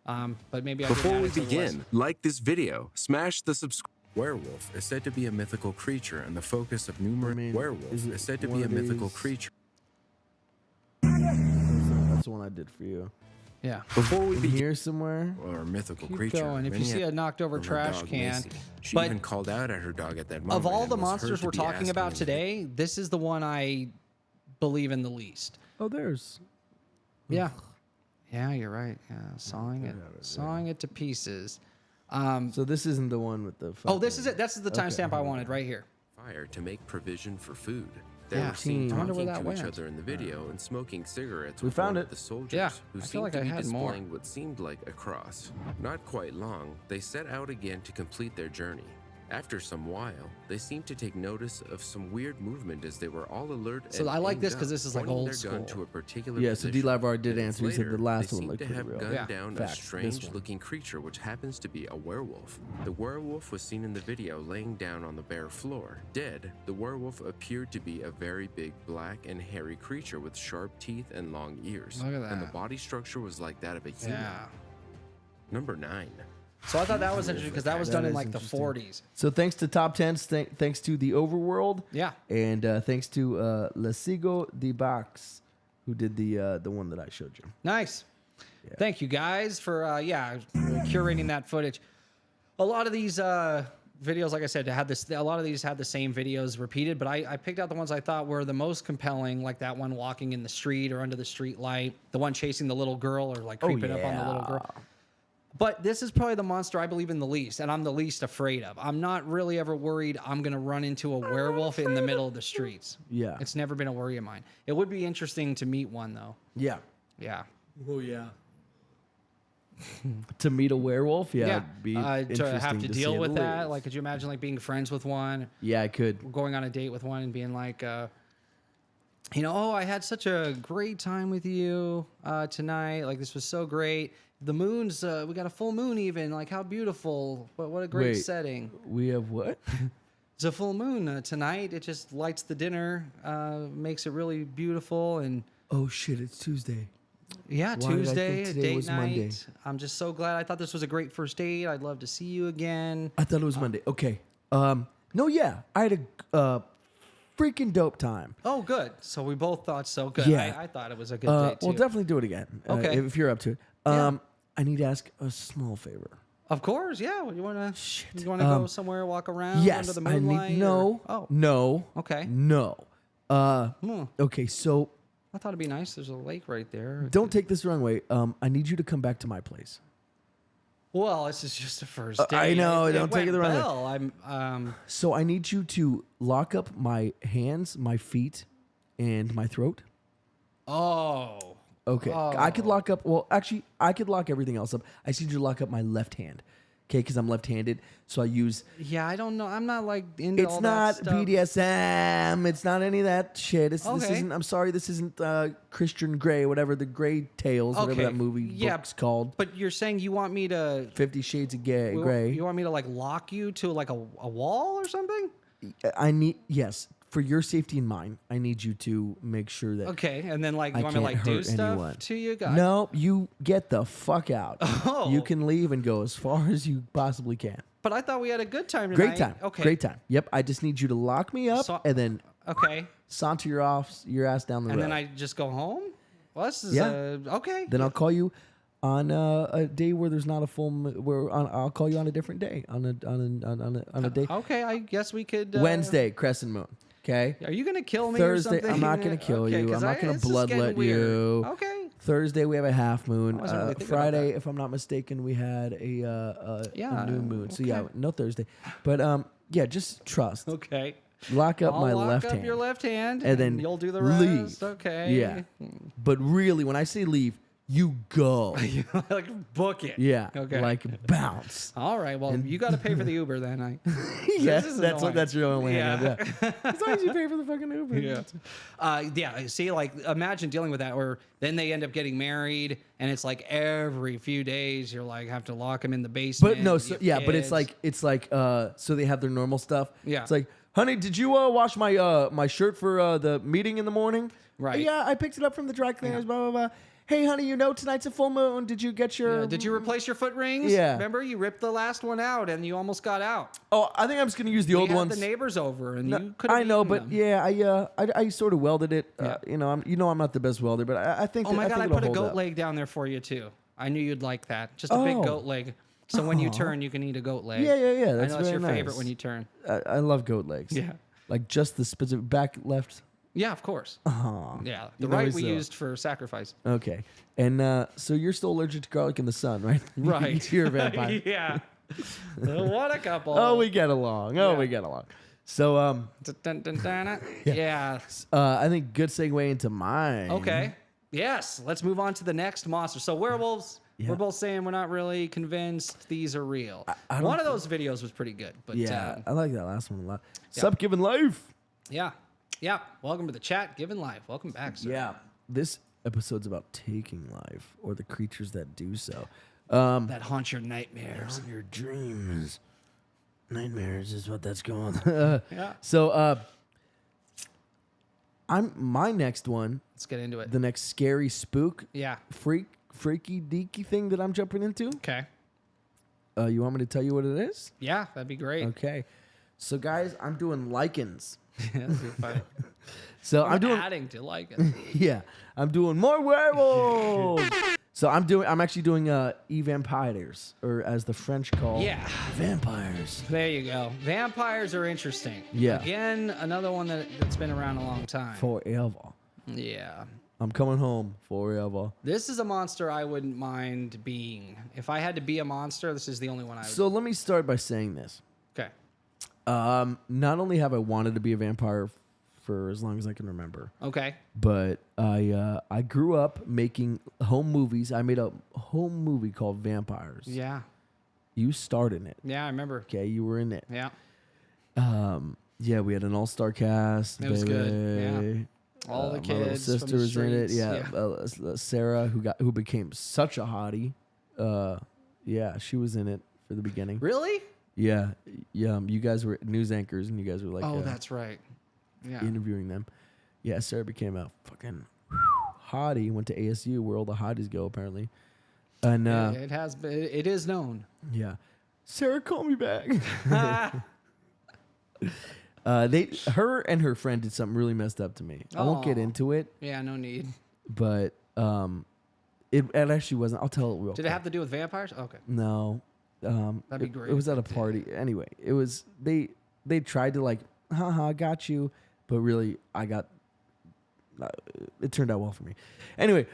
But maybe I Before didn't we add it to the list. begin, like this video, smash the subscribe. Werewolf is said to be a mythical creature and the focus of numerous. I mean, Werewolf is it is said to one be a of mythical these- creature. That's the one I did for you. Yeah. Before we In begin, here somewhere. or a mythical Keep creature. going. If you many see have a knocked over from her trash dog, can. Macy. She But even called out at her dog at that moment. of all and the was heard monsters to we're be talking asking about him today, this is the one I believe in the least. Oh, there's. Yeah. Yeah, you're right. Yeah, sawing it to pieces. So this isn't the one with the. Oh, this is it. This is the Okay, timestamp I hold on. wanted right here. fire to make provision for food. They Yeah. were seen I wonder where talking that to each went. other in the video and smoking cigarettes We with found one it. of the soldiers Yeah, who I feel seemed like to I be had more. displaying what seemed like a cross. Not quite long, they set out again to complete their journey. After some while, they seemed to take notice of some weird movement as they were all alert. So and I like aimed this 'cause up, this is, like, pointing old their gun school. to a particular Yeah, so position. D-Livar did Minutes answer. He said the later, last they one seemed looked to pretty have real. gunned Yeah. down Facts. a This strange one. looking creature which happens to be a werewolf. The werewolf was seen in the video laying down on the bare floor. Dead, the werewolf appeared to be a very big black and hairy creature with sharp teeth and long ears. Look at And the that. body structure was like that of a human. Yeah. Number 9. So I thought that was interesting because that was That done in is like the interesting. 40s. So thanks to Top Tens, thanks to the Overworld, Yeah. and thanks to Le Sigo de Box, who did the one that I showed you. Nice. Thank you guys for curating that footage. A lot of these videos, like I said, a lot of these had the same videos repeated, but I picked out the ones I thought were the most compelling, like that one walking in the street or under the street light, the one chasing the little girl or like creeping up on the little girl. But this is probably the monster I believe in the least, and I'm the least afraid of. I'm not really ever worried I'm going to run into a werewolf in the middle of the streets. Yeah. It's never been a worry of mine. It would be interesting to meet one, though. Yeah. Yeah. Oh yeah. To meet a werewolf, yeah, it'd be to have interesting to to deal say with the that. least. Like, could you imagine like being friends with one, Yeah, I could. going on a date with one, and being like, oh, I had such a great time with you tonight. Like, this was so great. The moon's, we got a full moon even. Like, how beautiful. What a great Wait. setting. We have what? It's a full moon tonight. It just lights the dinner, makes it really beautiful. And Oh shit! It's Tuesday. yeah, Why did I think Tuesday, today date was night. Monday? I'm just so glad. I thought this was a great first date. I'd love to see you again. I thought it was Monday. Okay. No, yeah, I had a freaking dope time. Oh, good. So we both thought so. Good. Yeah. I thought it was a good date too. We'll definitely do it again. Okay. If you're up to it. Yeah. I need to ask a small favor. Of course, yeah. You wanna go somewhere, walk around Yes, under the I moonlight? need no. Oh, No. okay. No. Okay, so I thought it'd be nice. There's a lake right there. don't take this the wrong way. I need you to come back to my place. Well, this is just a first date. I know, It don't take went it the wrong way. well. I'm So I need you to lock up my hands, my feet, and my throat. Oh. Okay. I could lock up. Well, actually, I could lock everything else up. I just need you to lock up my left hand. Okay, because I'm left-handed, so I use. Yeah, I don't know. I'm not like into It's all not that stuff. BDSM. It's not any of that shit. This Okay. isn't. I'm sorry. This isn't Christian Grey, whatever the Grey Tales, whatever Okay. that movie Yeah, book's called. But you're saying you want me to 50 Shades of Grey. You want me to like lock you to like a wall or something? I need for your safety and mine. I need you to make sure that. Okay, and then like I you want me to can't like do hurt stuff anyone. to you guys? No, you get the fuck out. Oh. You can leave and go as far as you possibly can. But I thought we had a good time tonight. Great time. Okay. Great time. Yep. I just need you to lock me up So- and then Okay. saunter your ass down the And road. then I just go home? Well, this is Yeah. okay. Then I'll call you on a day where there's not a full. I'll call you on a different day on a day. Okay, I guess we could Wednesday, crescent moon. Okay. Are you gonna kill me or Thursday, something? I'm not gonna kill Okay, you. 'cause I'm not gonna this is getting bloodlet weird. you. Okay. Thursday we have a half moon. wasn't really thinking about Friday, that. if I'm not mistaken, we had a new moon. So yeah, okay. no Thursday. But yeah, just trust. Okay. Lock up I'll my lock left up hand. your left hand, and then you'll do the rest. leave. Okay. Yeah. But really, when I say leave, you go. Like book it. Yeah. Okay. Like bounce. All right. Well, you got to pay for the Uber then. Yeah, is that's annoying. that's your only Yeah. hang up. Yeah. As long as you pay for the fucking Uber. Yeah. See, like, imagine dealing with that, or then they end up getting married, and it's like every few days you're like have to lock them in the basement. But no, you so, have yeah, but it's kids. like so they have their normal stuff. Yeah. It's like, honey, did you wash my my shirt for the meeting in the morning? Right. Yeah, I picked it up from the dry cleaners. Blah blah blah. Hey, honey, you know tonight's a full moon. Did you get your? Did you replace your foot rings? Yeah. Remember, you ripped the last one out, and you almost got out. Oh, I think I'm just gonna use the We old had ones. the neighbors over, and No, you could. I know, but them. yeah, I sort of welded it. Yeah. I'm not the best welder, but I think. Oh my I god! think I it'll put a hold goat up. leg down there for you too. I knew you'd like that. Just a big Oh. goat leg. So when you turn, you can eat a goat leg. Yeah. I That's know it's very your nice. favorite when you turn. I love goat legs. Yeah. Like just the specific back left. Yeah, of course. Yeah, the You know right he's we so- used for sacrifice. Okay. And so you're still allergic to garlic in the sun, right? Right. You're a vampire. Yeah. What a couple. Oh, we get along. Oh, Yeah. we get along. So Dun, dun, dun. Yeah. I think good segue into mine. Okay. Yes. Let's move on to the next monster. So werewolves. Yeah. We're both saying we're not really convinced these are real. I don't One of those videos was pretty good, but Yeah, I like that last one a lot. yeah. Sup, giving life. yeah. Welcome to the chat, Given Life. Welcome back, sir. Yeah. This episode's about taking life or the creatures that do so. That haunt your nightmares. Your dreams. Nightmares is what that's called. Yeah. So I'm my next one, Let's get into it. the next scary spook Yeah. freaky deaky thing that I'm jumping into. Okay. You want me to tell you what it is? Yeah, that'd be great. Okay. So guys, I'm doing lichens. That'd be funny. So I'm doing adding to like it. yeah, I'm doing more werewolves. So I'm actually doing e-vampires, or as the French call Yeah. vampires. There you go. Vampires are interesting. Yeah. Again, another one that's been around a long time. Forever. Yeah. I'm coming home forever. This is a monster I wouldn't mind being. If I had to be a monster, this is the only one I would. So let me start by saying this. Okay. Not only have I wanted to be a vampire for as long as I can remember. Okay. But I grew up making home movies. I made a home movie called Vampires. Yeah. You starred in it. Yeah, I remember. Okay, you were in it. Yeah. Yeah, we had an all-star cast. It was good. baby. Yeah. All the My little kids. from sister the was in it. streets. Yeah, Sarah, who became such a hottie. Yeah, she was in it for the beginning. Really? Yeah. You guys were news anchors, and you guys were like, Oh, that's right. Yeah. interviewing them. Yeah, Sarah became a fucking hottie. Went to ASU, where all the hotties go, apparently. And It is known. yeah, Sarah, call me back. Her and her friend did something really messed up to me. I won't get Aw. into it, Yeah, no need. but it actually wasn't. I'll tell it real Did quick. it have to do with vampires? Okay. No. That'd be It great. was at a party. Anyway, it was they tried to like, haha, got you, but really I got. It turned out well for me. Anyway,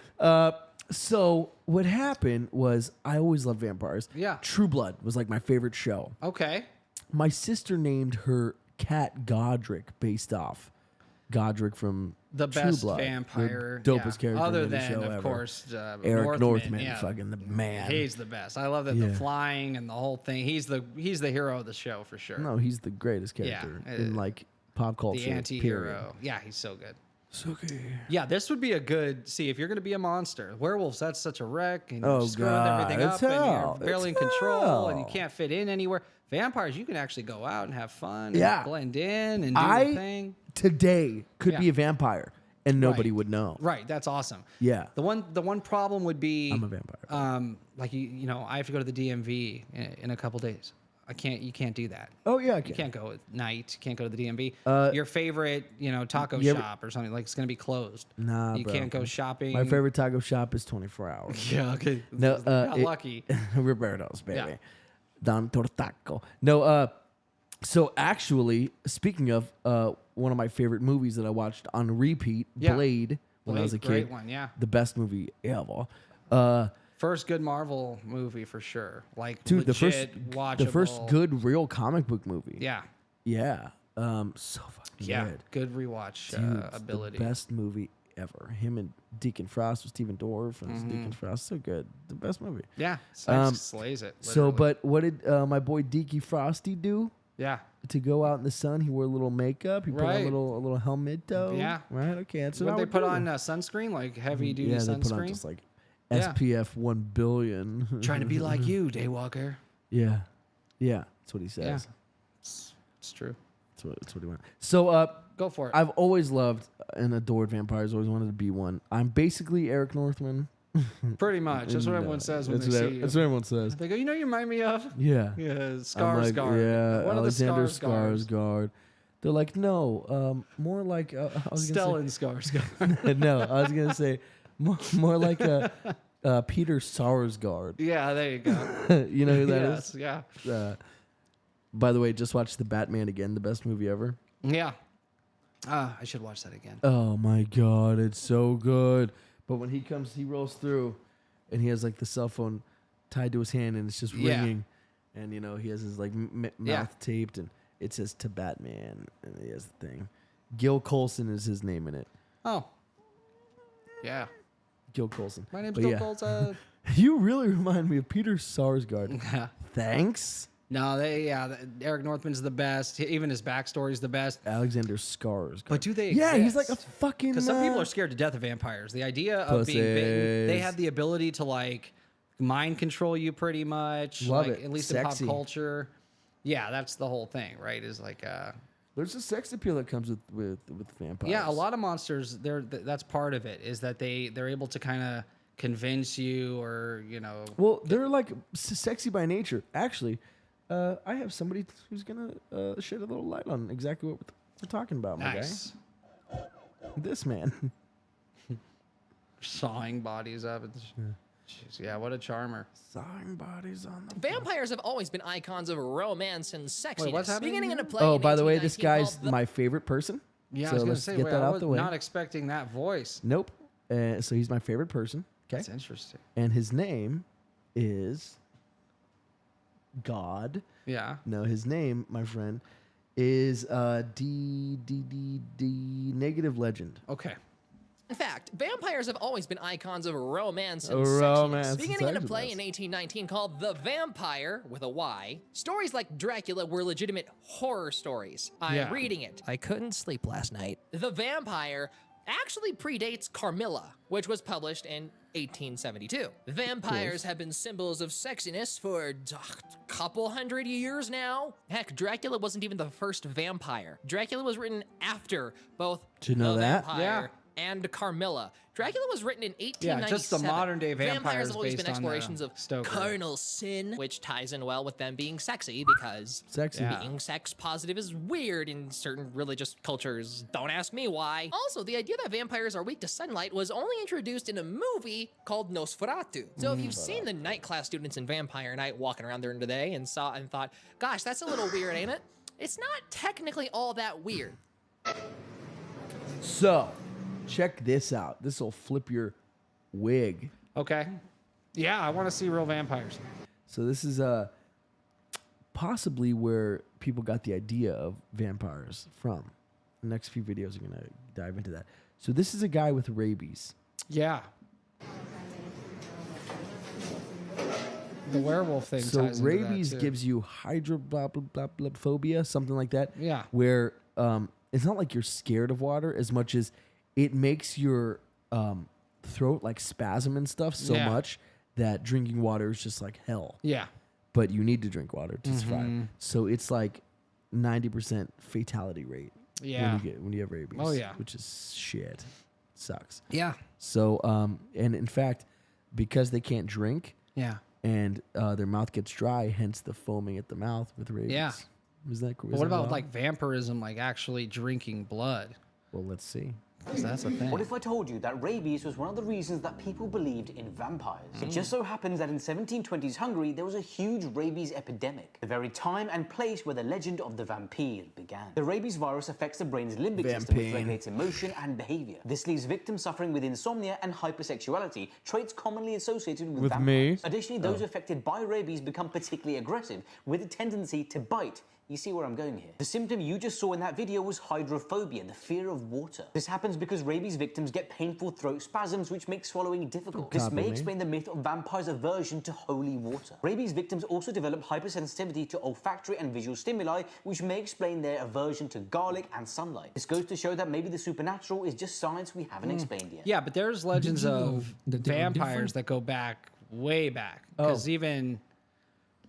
so what happened was I always loved vampires. Yeah. True Blood was like my favorite show. Okay. My sister named her cat Godric based off Godric from The True best Blood, vampire. the dopest character Other in any than, show of ever. course, Eric Northman, Yeah. fucking the man. He's the best. I love that Yeah. the flying and the whole thing. He's the hero of the show for sure. No, he's the greatest Yeah, character in like pop culture. the anti-hero. Yeah, he's so good. So good. Yeah, this would be a good. See, if you're going to be a monster, werewolves, that's such a wreck, and Oh, you're screwing God, everything up, it's and hell. you're barely in It's control, and you hell. can't fit in anywhere. Vampires, you can actually go out and have fun, Yeah. and blend in, and do your thing. Today could be Yeah. a vampire and nobody Right. would know. Right, that's awesome. Yeah. The one problem would be I'm a vampire. like you know, I have to go to the DMV in a couple days. You can't do that. Oh yeah, You can't go at night. You can't go to the DMV. Uh, Your favorite, taco you ever- shop or something like it's gonna be closed. Nah, you bro. can't go shopping. My favorite taco shop is 24 hours. Yeah, okay. No, Got lucky. Roberto's, baby. Yeah. Don Tortaco. No, so actually, speaking of one of my favorite movies that I watched on repeat, Yeah. Blade, when I was a kid. Great one, yeah. The best movie ever. First good Marvel movie for sure. Like Dude, the legit, the first watchable. good real comic book movie. Yeah. Yeah. So fucking Yeah. good. Good rewatch Dude, it's ability. The best movie ever. Him and Deacon Frost with Stephen Dorff and Mm-hmm. Deacon Frost. So good. The best movie. Yeah. Slays it. So, literally. but what did my boy Deaky Frosty do yeah. to go out in the sun? He wore a little makeup. He put on Right. a little helmet though. Yeah. Right. Okay. That's what Would I they would put do. on sunscreen, like heavy duty Yeah, sunscreen? they put on just like Yeah. SPF 1 billion. Trying to be like you, Daywalker. Yeah. Yeah. That's what he says. Yeah. It's true. That's what he wants. So, Go for it. I've always loved and adored vampires. Always wanted to be one. I'm basically Eric Northman. Pretty much. That's what And, everyone says when that's they what see you. That's what everyone says. They go, you remind me of? Yeah. Yeah, I'm Skarsgård. like, yeah, One Alexander of the Skarsgårds. Skarsgård. They're like, no, more like I was gonna Stellan Skarsgård. say, no, I was gonna say more like Peter Sarsgaard. Yeah, there you go. You know who that is? Yes, yeah. By the way, just watched The Batman again, the best movie ever. Yeah. I should watch that again. Oh my god, it's so good. But when he rolls through, and he has like the cell phone tied to his hand, and it's just Yeah. ringing, and he has his like mouth Yeah. taped, and it says to Batman, and he has the thing. Gil Colson is his name in it. Oh. Yeah. Gil Colson. My name's But Bill yeah. Colson. You really remind me of Peter Sarsgaard. Yeah. Thanks. No, Eric Northman's the best. Even his backstory's the best. Alexander Skarsgård. But do they Yeah, he's like exist? a fucking. Because some people are scared to death of vampires. The idea of being bitten, they Pussies. have the ability to like mind control you pretty much. Love like, it. At least Sexy. in pop culture. Yeah, that's the whole thing, right? Is like There's a sex appeal that comes with vampires. yeah, a lot of monsters. That's part of it. Is that they're able to kind of convince you, or Well, they're like sexy by nature. Actually, I have somebody who's gonna shed a little light on exactly what we're talking about, my nice guy. This man. sawing bodies up. Jeez, yeah, what a charmer. Sawing bodies on the. Vampires have always been icons of romance and sexiness. what's happening Beginning in here? a play Oh, in by the way, this 1819 guy's called The- my favorite person. Yeah, so I was gonna let's say, get wait, that I out was the way. not expecting that voice. Nope. So he's my favorite person. Okay. That's interesting. And his name is God. Yeah. No, his name, my friend, is negative legend. Okay. In fact, vampires have always been icons of romance and Romance sexiness. and Beginning in a sexiness. play in 1819 called The Vampire, with a Y, stories like Dracula were legitimate horror stories. I'm reading it. I couldn't sleep last night. The Vampire actually predates Carmilla, which was published in 1872. Vampires have been symbols of sexiness for a couple hundred years now. Heck, Dracula wasn't even the first vampire. Dracula was written after both Did you know The that? Vampire and Carmilla. Dracula was written in 1897. Yeah, just the modern day vampires have always based been on the explorations of Stoker. carnal sin, which ties in well with them being sexy because Sexy. Yeah. being sex positive is weird in certain religious cultures. Don't ask me why. Also, the idea that vampires are weak to sunlight was only introduced in a movie called Nosferatu. So if you've seen the night class students in Vampire Night walking around during the day and saw and thought, gosh, that's a little weird, ain't it? It's not technically all that weird. So, check this out. This will flip your wig. Okay. Yeah, I want to see real vampires. So this is possibly where people got the idea of vampires from. The next few videos are gonna dive into that. So this is a guy with rabies. Yeah. The werewolf thing. So ties into rabies that too. gives you hydrophobia, something like that. Yeah. Where it's not like you're scared of water as much as it makes your throat like spasm and stuff so Yeah. much that drinking water is just like hell. Yeah. But you need to drink water to Mm-hmm. survive. So it's like 90% fatality rate Yeah. when you have rabies. Oh, yeah. Which is shit. Sucks. Yeah. So and in fact, because they can't drink Yeah. and their mouth gets dry, hence the foaming at the mouth with rabies. Yeah. Is that cool? But what about like vampirism, like actually drinking blood? Well, let's see. 'Cause that's a thing. What if I told you that rabies was one of the reasons that people believed in vampires? It just so happens that in 1720s Hungary, there was a huge rabies epidemic, the very time and place where the legend of the vampire began. The rabies virus affects the brain's limbic system, which Vampire. regulates emotion and behavior. This leaves victims suffering with insomnia and hypersexuality, traits commonly associated with me? vampires. Additionally, those affected by rabies become particularly aggressive, with a tendency to bite. You see where I'm going here? The symptom you just saw in that video was hydrophobia, the fear of water. This happens because rabies victims get painful throat spasms, which make swallowing difficult. This Copy may me. explain the myth of vampires' aversion to holy water. Rabies victims also develop hypersensitivity to olfactory and visual stimuli, which may explain their aversion to garlic and sunlight. This goes to show that maybe the supernatural is just science we haven't explained yet. Yeah, but there's legends you know of that there are vampires different- that go back way back. Because even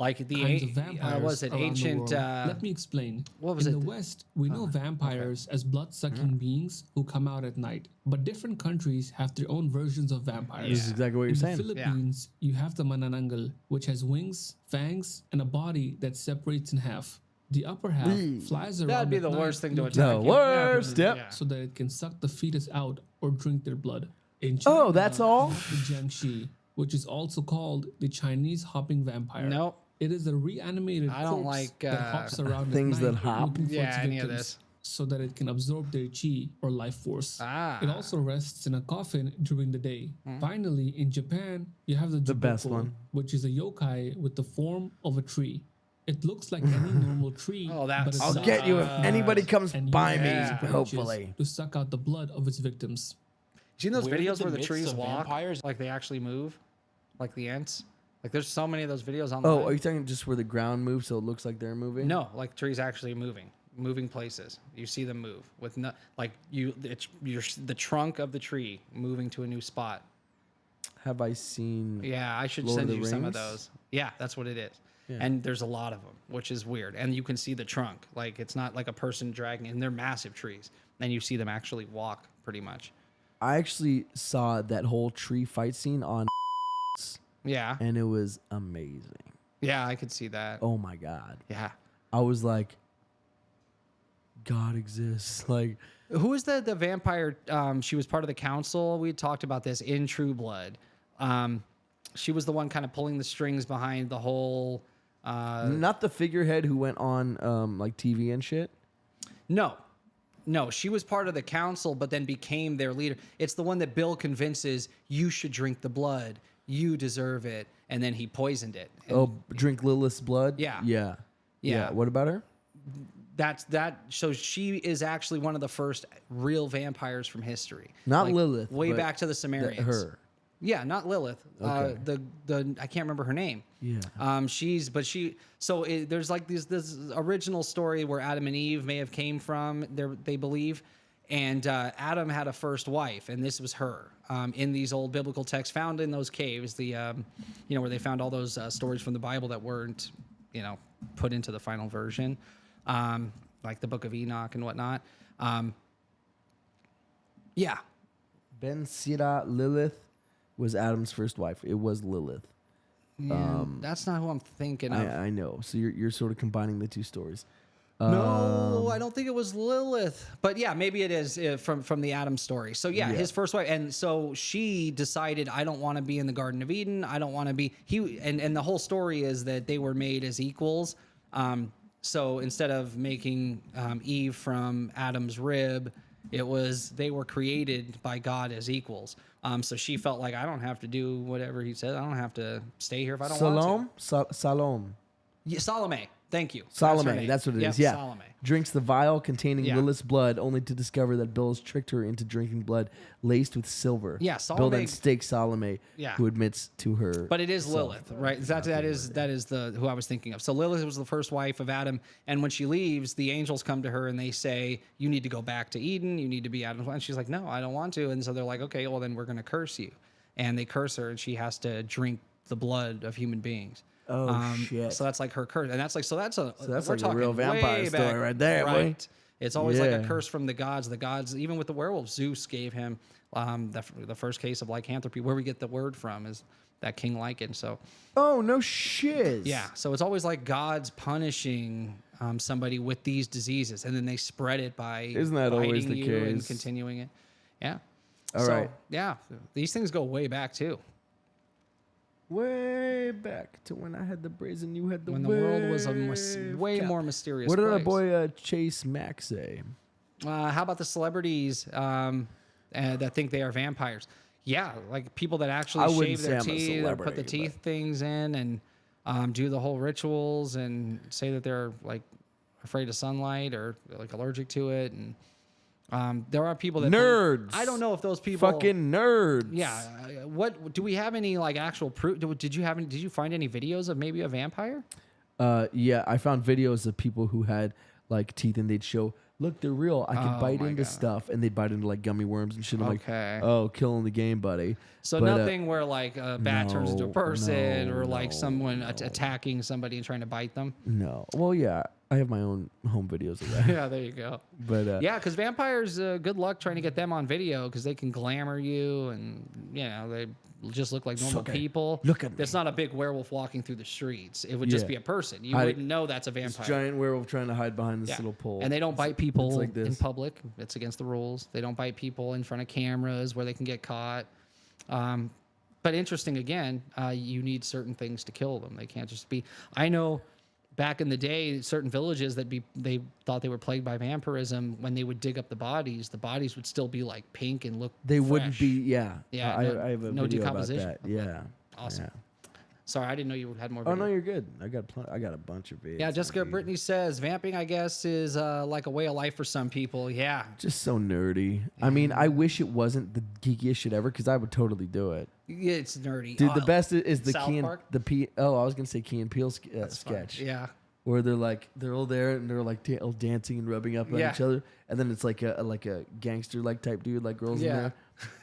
like the kinds of vampires was it around the ancient? world. Let me explain. what was In it? the West, we know vampires as blood-sucking beings who come out at night. But different countries have their own versions of vampires. This is exactly what you're In the saying. Philippines, you have the manananggal, which has wings, fangs, and a body that separates in half. The upper half flies around. That'd be at the night worst thing to looking attack. The you. worst. Yeah, Yep. so that it can suck the fetus out or drink their blood. In Oh, China, that's all? you have the Jiangxi, which is also called the Chinese hopping vampire. Nope. It is a reanimated I don't corpse like, that hops around things at that night hop. looking for Yeah, its any of victims this. so that it can absorb their chi or life force. Ah. It also rests in a coffin during the day. Finally, in Japan, you have the best Juboko, one. which is a yokai with the form of a tree. It looks like any normal tree. Oh, that's- but it I'll sucks. get you if anybody comes And by uses me, Yeah. branches hopefully. to suck out the blood of its victims. Seen those Where did videos the where the myths trees of walk? vampires- Like they actually move? Like the ants? Like there's so many of those videos online. Oh, are you talking just where the ground moves so it looks like they're moving? No, like trees actually moving places. You see them move with no, like it's the trunk of the tree moving to a new spot. Have I seen? Yeah, I should Lord of send the you some of Rings? those. Yeah, that's what it is. And there's a lot of them, which is weird. And you can see the trunk. Like it's not like a person dragging, and they're massive trees. And you see them actually walk pretty much. I actually saw that whole tree fight scene on, Yeah. and it was amazing. Yeah, I could see that. Oh my god! Yeah. I was like, God exists. Like, Who is the vampire? She was part of the council. We had talked about this in True Blood. She was the one kind of pulling the strings behind the whole. not the figurehead who went on like TV and shit. No, she was part of the council, but then became their leader. It's the one that Bill convinces you should drink the blood. You deserve it, and then he poisoned it. And Oh, drink Lilith's blood. Yeah. Yeah. Yeah. What about her? So she is actually one of the first real vampires from history. Not Like, Lilith, way but back to the Sumerians. her. Yeah, not Lilith. Okay. The I can't remember her name. Yeah. There's like this original story where Adam and Eve may have came from. They believe, and Adam had a first wife, and this was her. In these old biblical texts found in those caves, where they found all those stories from the Bible that weren't, put into the final version, like the Book of Enoch and whatnot. Yeah. Ben Sira Lilith was Adam's first wife. It was Lilith. Yeah, that's not who I'm thinking of. I know. So you're sort of combining the two stories. No, I don't think it was Lilith. But yeah, maybe it is from the Adam story. So yeah, his first wife. And so she decided, I don't want to be in the Garden of Eden. I don't want to be... And the whole story is that they were made as equals. So instead of making Eve from Adam's rib, they were created by God as equals. So she felt like, I don't have to do whatever he said. I don't have to stay here if I don't want to. Salome. Yeah, Salome. Thank you. Salome, that's what it is. Yeah. Salome. Drinks the vial containing Lilith's blood, only to discover that Bill has tricked her into drinking blood laced with silver. Yeah, Bill Salome. then stakes Salome, who admits to her. But it is Lilith, right? That is the who I was thinking of. So Lilith was the first wife of Adam, and when she leaves, the angels come to her and they say, "You need to go back to Eden. You need to be Adam's wife." And she's like, "No, I don't want to." And so they're like, "Okay, well then we're going to curse you," and they curse her, and she has to drink the blood of human beings. Oh shit! So that's like her curse, and that's we're like a talking real vampire way story back, right there, boy. It's always like a curse from the gods. The gods, even with the werewolves, Zeus gave him the first case of lycanthropy. Where we get the word from is that King Lycan. So, oh no shit! Yeah, so it's always like gods punishing somebody with these diseases, and then they spread it by isn't that always the case and continuing it? Yeah. All right. Yeah, these things go way back too. Way back to when I had the brazen, you had the when the world was a way more mysterious. What did our place. boy Chase Mack say? How about the celebrities that think they are vampires? Yeah, like people that actually shave their teeth, or put the teeth things in, and do the whole rituals, and say that they're like afraid of sunlight or like allergic to it, and there are people that nerds. I don't know if those people fucking nerds. Yeah. What do we have any like actual proof? Did you find any videos of maybe a vampire? Yeah, I found videos of people who had like teeth, and they'd show, look, they're real. I can bite into stuff, and they'd bite into like gummy worms and shit. I'm like, oh, killing the game, buddy. So nothing where like a bat turns into a person, or like someone attacking somebody and trying to bite them. No. Well, yeah, I have my own home videos of that. Yeah, there you go. But yeah, because vampires, good luck trying to get them on video, because they can glamour you, and they just look like normal people. Look at me. It's not a big werewolf walking through the streets. It would just be a person. You wouldn't know that's a vampire. This giant werewolf trying to hide behind this little pole. And they don't bite people like in public. It's against the rules. They don't bite people in front of cameras where they can get caught. But interesting, again, you need certain things to kill them. They can't just be... I know back in the day, certain villages they thought they were plagued by vampirism. When they would dig up the bodies would still be like pink and look They fresh. wouldn't be, yeah. Yeah, I have a no video decomposition. about that. Yeah. Awesome. Yeah. Sorry, I didn't know you had more. Oh no, you're good. I got a bunch of videos. Yeah, Jessica Brittany says vamping, I guess, is like a way of life for some people. Yeah. Just so nerdy. I mean, I wish it wasn't the geekiest shit ever, because I would totally do it. Yeah, it's nerdy. Dude, the best is the South Key and Park? Oh, I was gonna say Key and Peele sketch. Fun. Yeah. Where they're all there and they're like all dancing and rubbing up on each other, and then it's like a gangster like type dude, like girls in there,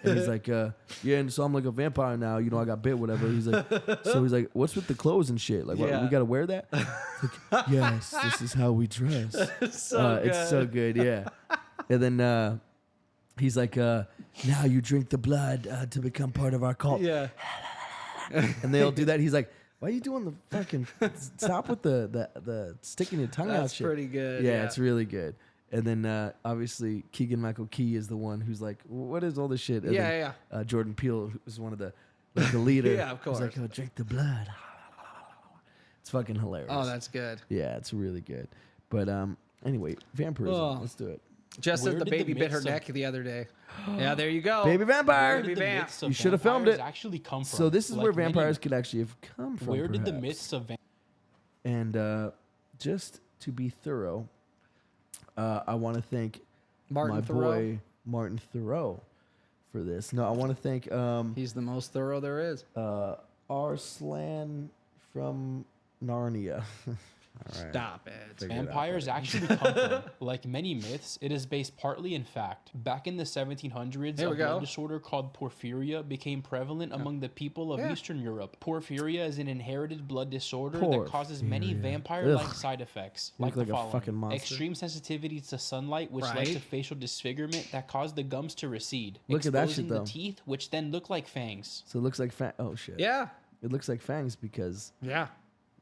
and he's like, yeah, and so I'm like a vampire now, I got bit, whatever. He's like, what's with the clothes and shit? Like, what, we gotta wear that? It's like, yes, this is how we dress. It's so good, yeah. And then he's like, now you drink the blood to become part of our cult. Yeah. And they all do that. He's like, why are you doing the fucking stop with the sticking your tongue out shit? That's pretty good. Yeah, it's really good. And then obviously Keegan-Michael Key is the one who's like, what is all this shit? And then, Jordan Peele is one of the leader. Yeah, of course. He's like, oh, drink the blood. It's fucking hilarious. Oh, that's good. Yeah, it's really good. But anyway, vampirism. Let's do it. Just as the baby bit her neck the other day. Yeah, there you go. Baby vampire. Baby vamp. You should have filmed it. Actually come from? So this is where vampires could actually have come from. Where did the perhaps. myths of And just to be thorough, I want to thank Martin my Thoreau. boy Martin Thoreau for this. No, I want to thank He's the most thorough there is. Arslan from Narnia. All right. Stop it. Figure it out, Vampires buddy. actually come from, like many myths, it is based partly in fact. Back in the 1700s, There a we go. blood disorder called porphyria became prevalent among the people of Eastern Europe. Porphyria is an inherited blood disorder that causes many Porphyria. vampire-like Ugh. side effects, You like look the like a following. fucking monster. Extreme sensitivity to sunlight, which led Right. to facial disfigurement that caused the gums to recede. Look at that exposing shit, though. the teeth, which then look like fangs. So it looks like oh shit. Yeah. It looks like fangs because Yeah.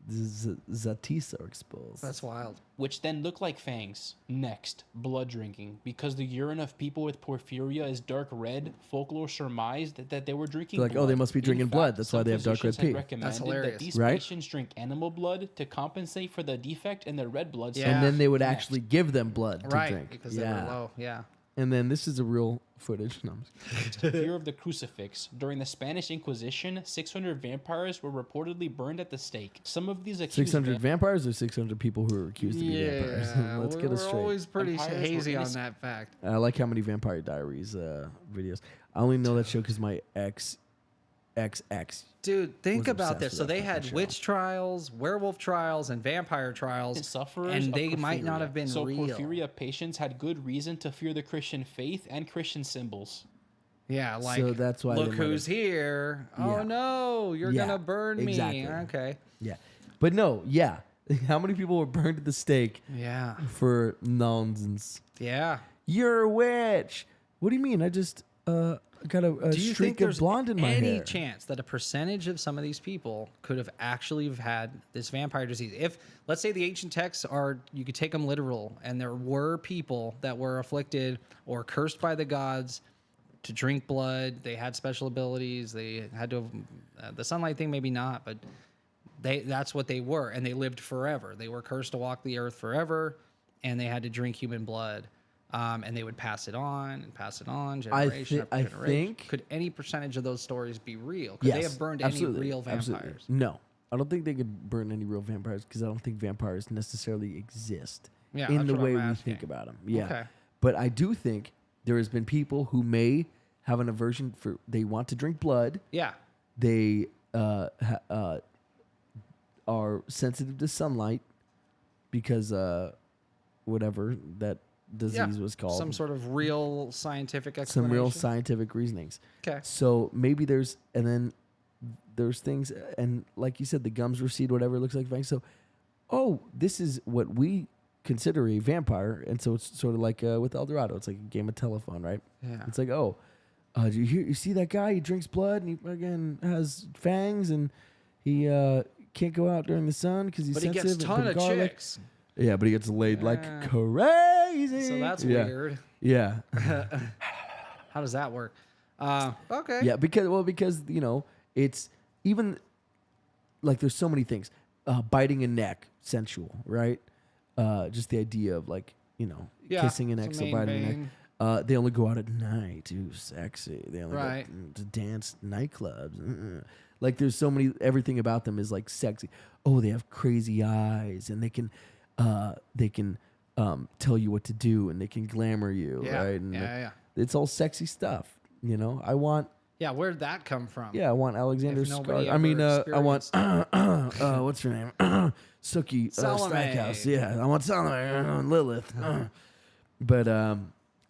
the zatis are exposed. That's wild. Which then look like fangs. Next, blood drinking. Because the urine of people with porphyria is dark red, folklore surmised that they were drinking They're like, blood. oh, they must be In drinking fact, blood. That's why some they have dark red physicians had pee. recommended That's hilarious. that these Right? patients drink animal blood to compensate for the defect in their red blood cells. Yeah. And then they would Next. actually give them blood to Right. drink. Because they were low. Yeah. And then this is a real footage. No, I'm just kidding. Fear of the crucifix. During the Spanish Inquisition, 600 vampires were reportedly burned at the stake. Some of these accused 600 vampires or 600 people who are accused to be vampires? Let's get it we're straight. always pretty Vampires were hazy on innocent. that fact. I like how many Vampire Diaries videos. I only know that show because my ex Dude, think was about obsessed this. with So that they fucking had show. witch trials, werewolf trials, and vampire trials. And sufferers and of they might not porphyria. have been so real. porphyria patients had good reason to fear the Christian faith and Christian symbols. Yeah, like So that's why they look might who's here. Oh Yeah. no, you're Yeah, gonna burn me. exactly. Okay. Yeah. But no, yeah. How many people were burned at the stake Yeah. for nonsense? Yeah. You're a witch. What do you mean? I just got a Do you think streak of there's blonde in my any hair. chance that a percentage of some of these people could have actually have had this vampire disease? If, let's say, the ancient texts are, you could take them literal, and there were people that were afflicted or cursed by the gods to drink blood. They had special abilities. They had to have the sunlight thing, maybe not, but that's what they were, and they lived forever. They were cursed to walk the earth forever, and they had to drink human blood. And they would pass it on and pass it on, generation I after generation. think- Could any percentage of those stories be real? Could Yes, they have burned absolutely, any real vampires? absolutely. No. I don't think they could burn any real vampires because I don't think vampires necessarily exist Yeah, in that's the what way I'm we asking. think about them. Yeah. Okay. But I do think there has been people who may have an aversion for, they want to drink blood. Yeah. They are sensitive to sunlight because whatever that disease was called. Some sort of real scientific Some explanation. real scientific reasonings. Okay. So maybe there's, and then there's things, and like you said, the gums recede, whatever it looks like. So, oh, this is what we consider a vampire. And so it's sort of like with El Dorado, it's like a game of telephone, right? Yeah. It's like, oh, do you see that guy? He drinks blood and he again has fangs and he can't go out during the sun because he's But he sensitive. gets a and ton of garlic. chicks. Yeah, but he gets laid like crazy. So that's Yeah. weird. Yeah. How does that work? Okay. Yeah, because you know, it's even like there's so many things. Biting a neck, sensual, right? Just the idea of like, you know, Yeah, kissing an it's a neck, so main biting a vein. neck. They only go out at night. Ooh, sexy. They only Right. go to dance nightclubs. Like there's so many. Everything about them is like sexy. Oh, they have crazy eyes, and they can tell you what to do, and they can glamour you, Yeah, right? And yeah. it's all sexy stuff. You know, I want. Yeah, where'd that come from? Yeah, I want Alexander If nobody Skarsgård. I mean, ever I want what's her name? Sookie Salome. Stackhouse. Yeah, I want Salome, Lilith. But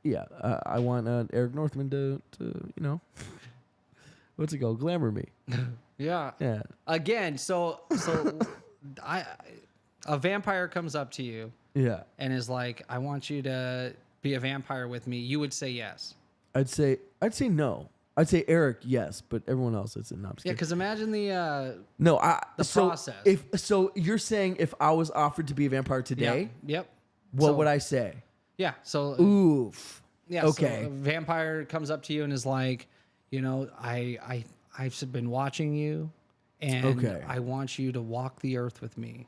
yeah, I want Eric Northman to you know, what's it called? Glamour me. Yeah. Yeah. Again, so a vampire comes up to you Yeah. and is like, "I want you to be a vampire with me." You would say yes. I'd say no. I'd say Eric, yes, but everyone else, it's an Yeah, obstacle. because imagine the No, the so process. So you're saying if I was offered to be a vampire today, Yep. what So- would I say? Yeah. So Oof. yeah. Okay. So a vampire comes up to you and is like, you know, I've been watching you, and Okay. I want you to walk the earth with me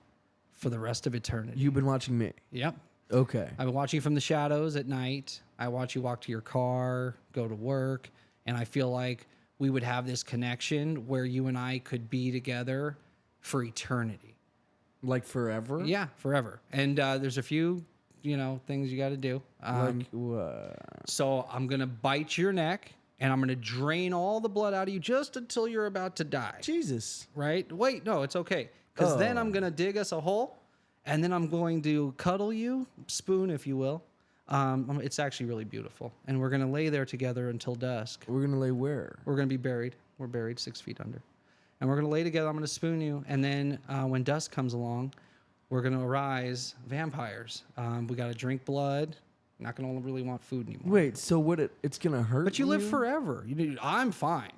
for the rest of eternity. You've been watching me. Yep. Okay. I've been watching you from the shadows at night. I watch you walk to your car, go to work, and I feel like we would have this connection where you and I could be together for eternity. Like forever? Yeah, forever. And there's a few things you got to do. Like what? So I'm gonna bite your neck, and I'm gonna drain all the blood out of you just until you're about to die. Jesus. Right? Wait, no, it's okay. Because then I'm gonna dig us a hole, and then I'm going to cuddle you, spoon, if you will. It's actually really beautiful, and we're gonna lay there together until dusk. We're gonna lay where? We're gonna be buried. We're buried 6 feet under, and we're gonna lay together. I'm gonna spoon you, and then when dusk comes along, we're gonna arise vampires. We gotta drink blood. Not gonna really want food anymore. Wait, so what? It's gonna hurt. But you live forever. I'm fine.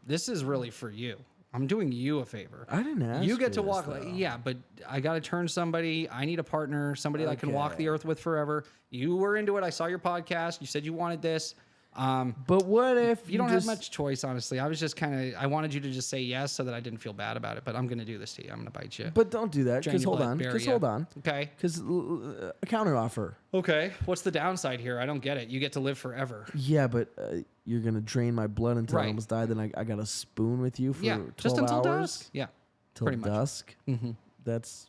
This is really for you. I'm doing you a favor. I didn't ask. You get for to this, walk. though. Yeah, but I got to turn somebody. I need a partner, somebody that I can walk the earth with forever. You were into it. I saw your podcast. You said you wanted this. But what if you don't have much choice? Honestly, I was just I wanted you to just say yes so that I didn't feel bad about it. But I'm gonna do this to you. I'm gonna bite you. But don't do that. Drain Because your hold blood, on. bury Because ya. hold on. Okay. Because a counter offer. Okay. What's the downside here? I don't get it. You get to live forever. Yeah, but you're gonna drain my blood until I Right. almost die. Then I got to spoon with you for 12 just until hours. dusk. Yeah. Till pretty much. dusk. Mm-hmm. That's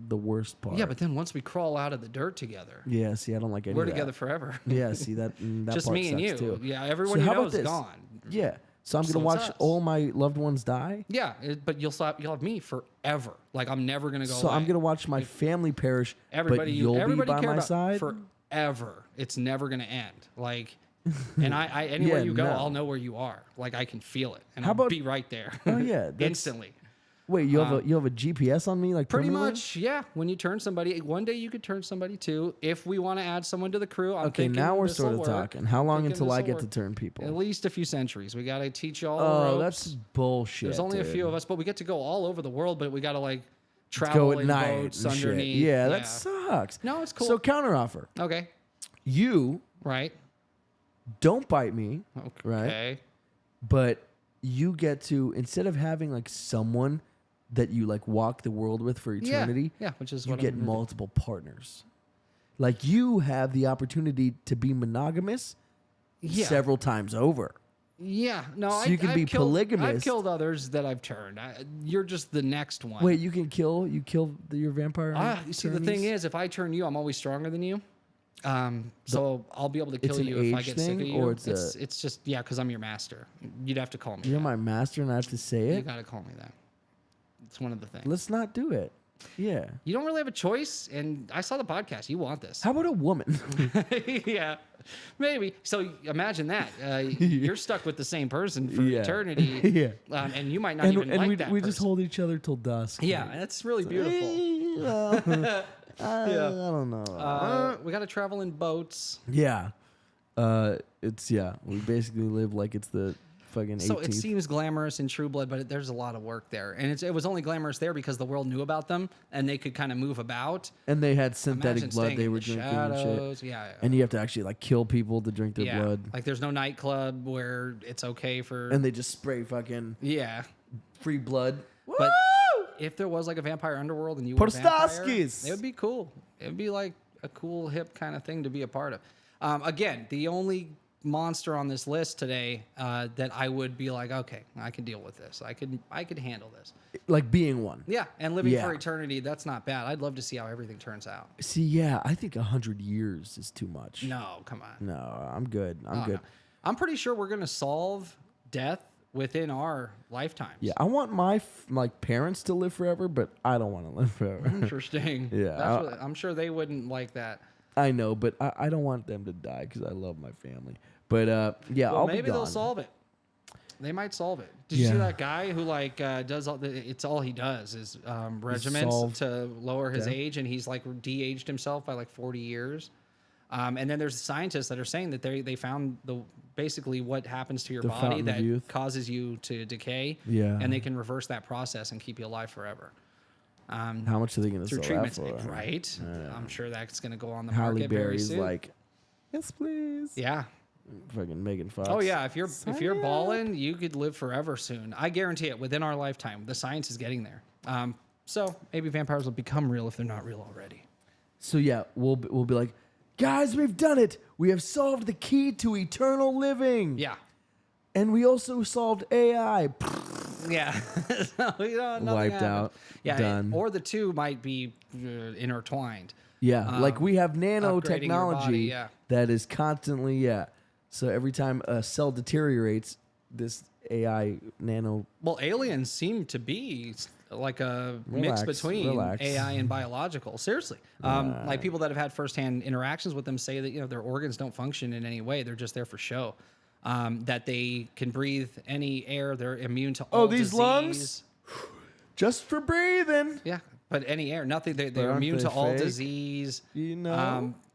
the worst part. Yeah, but then once we crawl out of the dirt together, yeah. See, I don't like any we're of that. together forever. Yeah. See that. That Just part me and you. sucks Too. Yeah, everyone So you how know about is this? gone. Yeah. So I'm So gonna it's watch us. all my loved ones die. Yeah, but you'll have me forever. Like I'm never gonna go. So away. I'm gonna watch my family perish. Everybody, but you'll everybody be by care my about side forever. It's never gonna end. Like, and I anywhere Yeah, you go, no. I'll know where you are. Like I can feel it, and How I'll about- be right there. Oh yeah. that's- instantly. Wait, you have a GPS on me, like Pretty permanently? much, yeah. When you turn somebody, one day you could turn somebody too. If we want to add someone to the crew, I'm Okay, thinking now we're this'll sort of work. talking. How long Thinking until I this'll get to work. turn people? At least a few centuries. We got to teach you all the Oh, ropes. that's bullshit. There's only a dude. few of us, but we get to go all over the world. But we got to like Go travel at in night boats and shit. underneath. Yeah, that sucks. No, it's cool. So counter offer. Okay. You Right. don't bite me, Okay. right? But you get to, instead of having like someone that you like walk the world with for eternity, Yeah, which is you what get I'm gonna do. multiple partners. Like you have the opportunity to be monogamous Yeah. several times over. Yeah. No, So you can I've be killed, I've polygamous. killed others that I've turned. You're just the next one. Wait, you kill your vampire? You see, the thing is, if I turn you, I'm always stronger than you. So I'll be able to it's kill an you if I age get sick of thing, you. or it's it's just because I'm your master. You'd have to call me. You're that. my master, and I have to say You it. gotta call me that. It's one of the things. Let's not do it. Yeah. You don't really have a choice, and I saw the podcast. You want this? How about a woman? Yeah, maybe. So imagine that you're stuck with the same person for eternity. Yeah. And you might not and even like we, that. we person. just hold each other till dusk. Yeah, that's really beautiful. Well, I don't know. We got to travel in boats. Yeah. We basically live like it's the fucking 18th. So it seems glamorous in True Blood, but there's a lot of work there. And it was only glamorous there because the world knew about them and they could kind of move about. And they had synthetic Imagine blood staying they in were the drinking shadows. and shit. Yeah. And you have to actually like kill people to drink their blood. Like there's no nightclub where it's okay for. And they just spray fucking free blood. But if there was like a vampire underworld and you were a vampire, Prostaskis! it would be cool. It would be like a cool, hip kind of thing to be a part of. Again, the only monster on this list today that I would be like, okay, I can deal with this. I could handle this. Like being one. Yeah, and living for eternity, that's not bad. I'd love to see how everything turns out. See, yeah, I think 100 years is too much. No, come on. No, I'm good. I'm good. No. I'm pretty sure we're gonna solve death within our lifetimes. Yeah, I want my parents to live forever, but I don't want to live forever. Interesting. Yeah, I'm sure they wouldn't like that. I know, but I don't want them to die because I love my family. But yeah, Well, I'll maybe be gone. they'll solve it. They might solve it. Did you see that guy who does all? It's all he does is regiments solve to lower his death? age, and he's like de-aged himself by like 40 years. And then there's scientists that are saying that they found basically what happens to your The body fountain of that youth. causes you to decay. Yeah. And they can reverse that process and keep you alive forever. How much are they going to Through sell that treatments, for? right? I'm sure that's going to go on the Halle market very Berry's soon. like, yes, please. Yeah. Fucking Megan Fox. Oh yeah, if you're balling, you could live forever soon. I guarantee it. Within our lifetime, the science is getting there. So maybe vampires will become real if they're not real already. So yeah, we'll be like, guys, we've done it. We have solved the key to eternal living. Yeah. And we also solved AI. Yeah. So, nothing Wiped happened. out. Yeah. Done. Or the two might be intertwined. Yeah, like we have upgrading your body, nanotechnology yeah. that is constantly, So every time a cell deteriorates, this AI nano. Well, aliens seem to be like a mix between AI and biological. Seriously. Like people that have had firsthand interactions with them say that, their organs don't function in any way. They're just there for show. That they can breathe any air. They're immune to all these disease. lungs? Just for breathing. Yeah, but any air, nothing. They're aren't immune they to all fake? disease.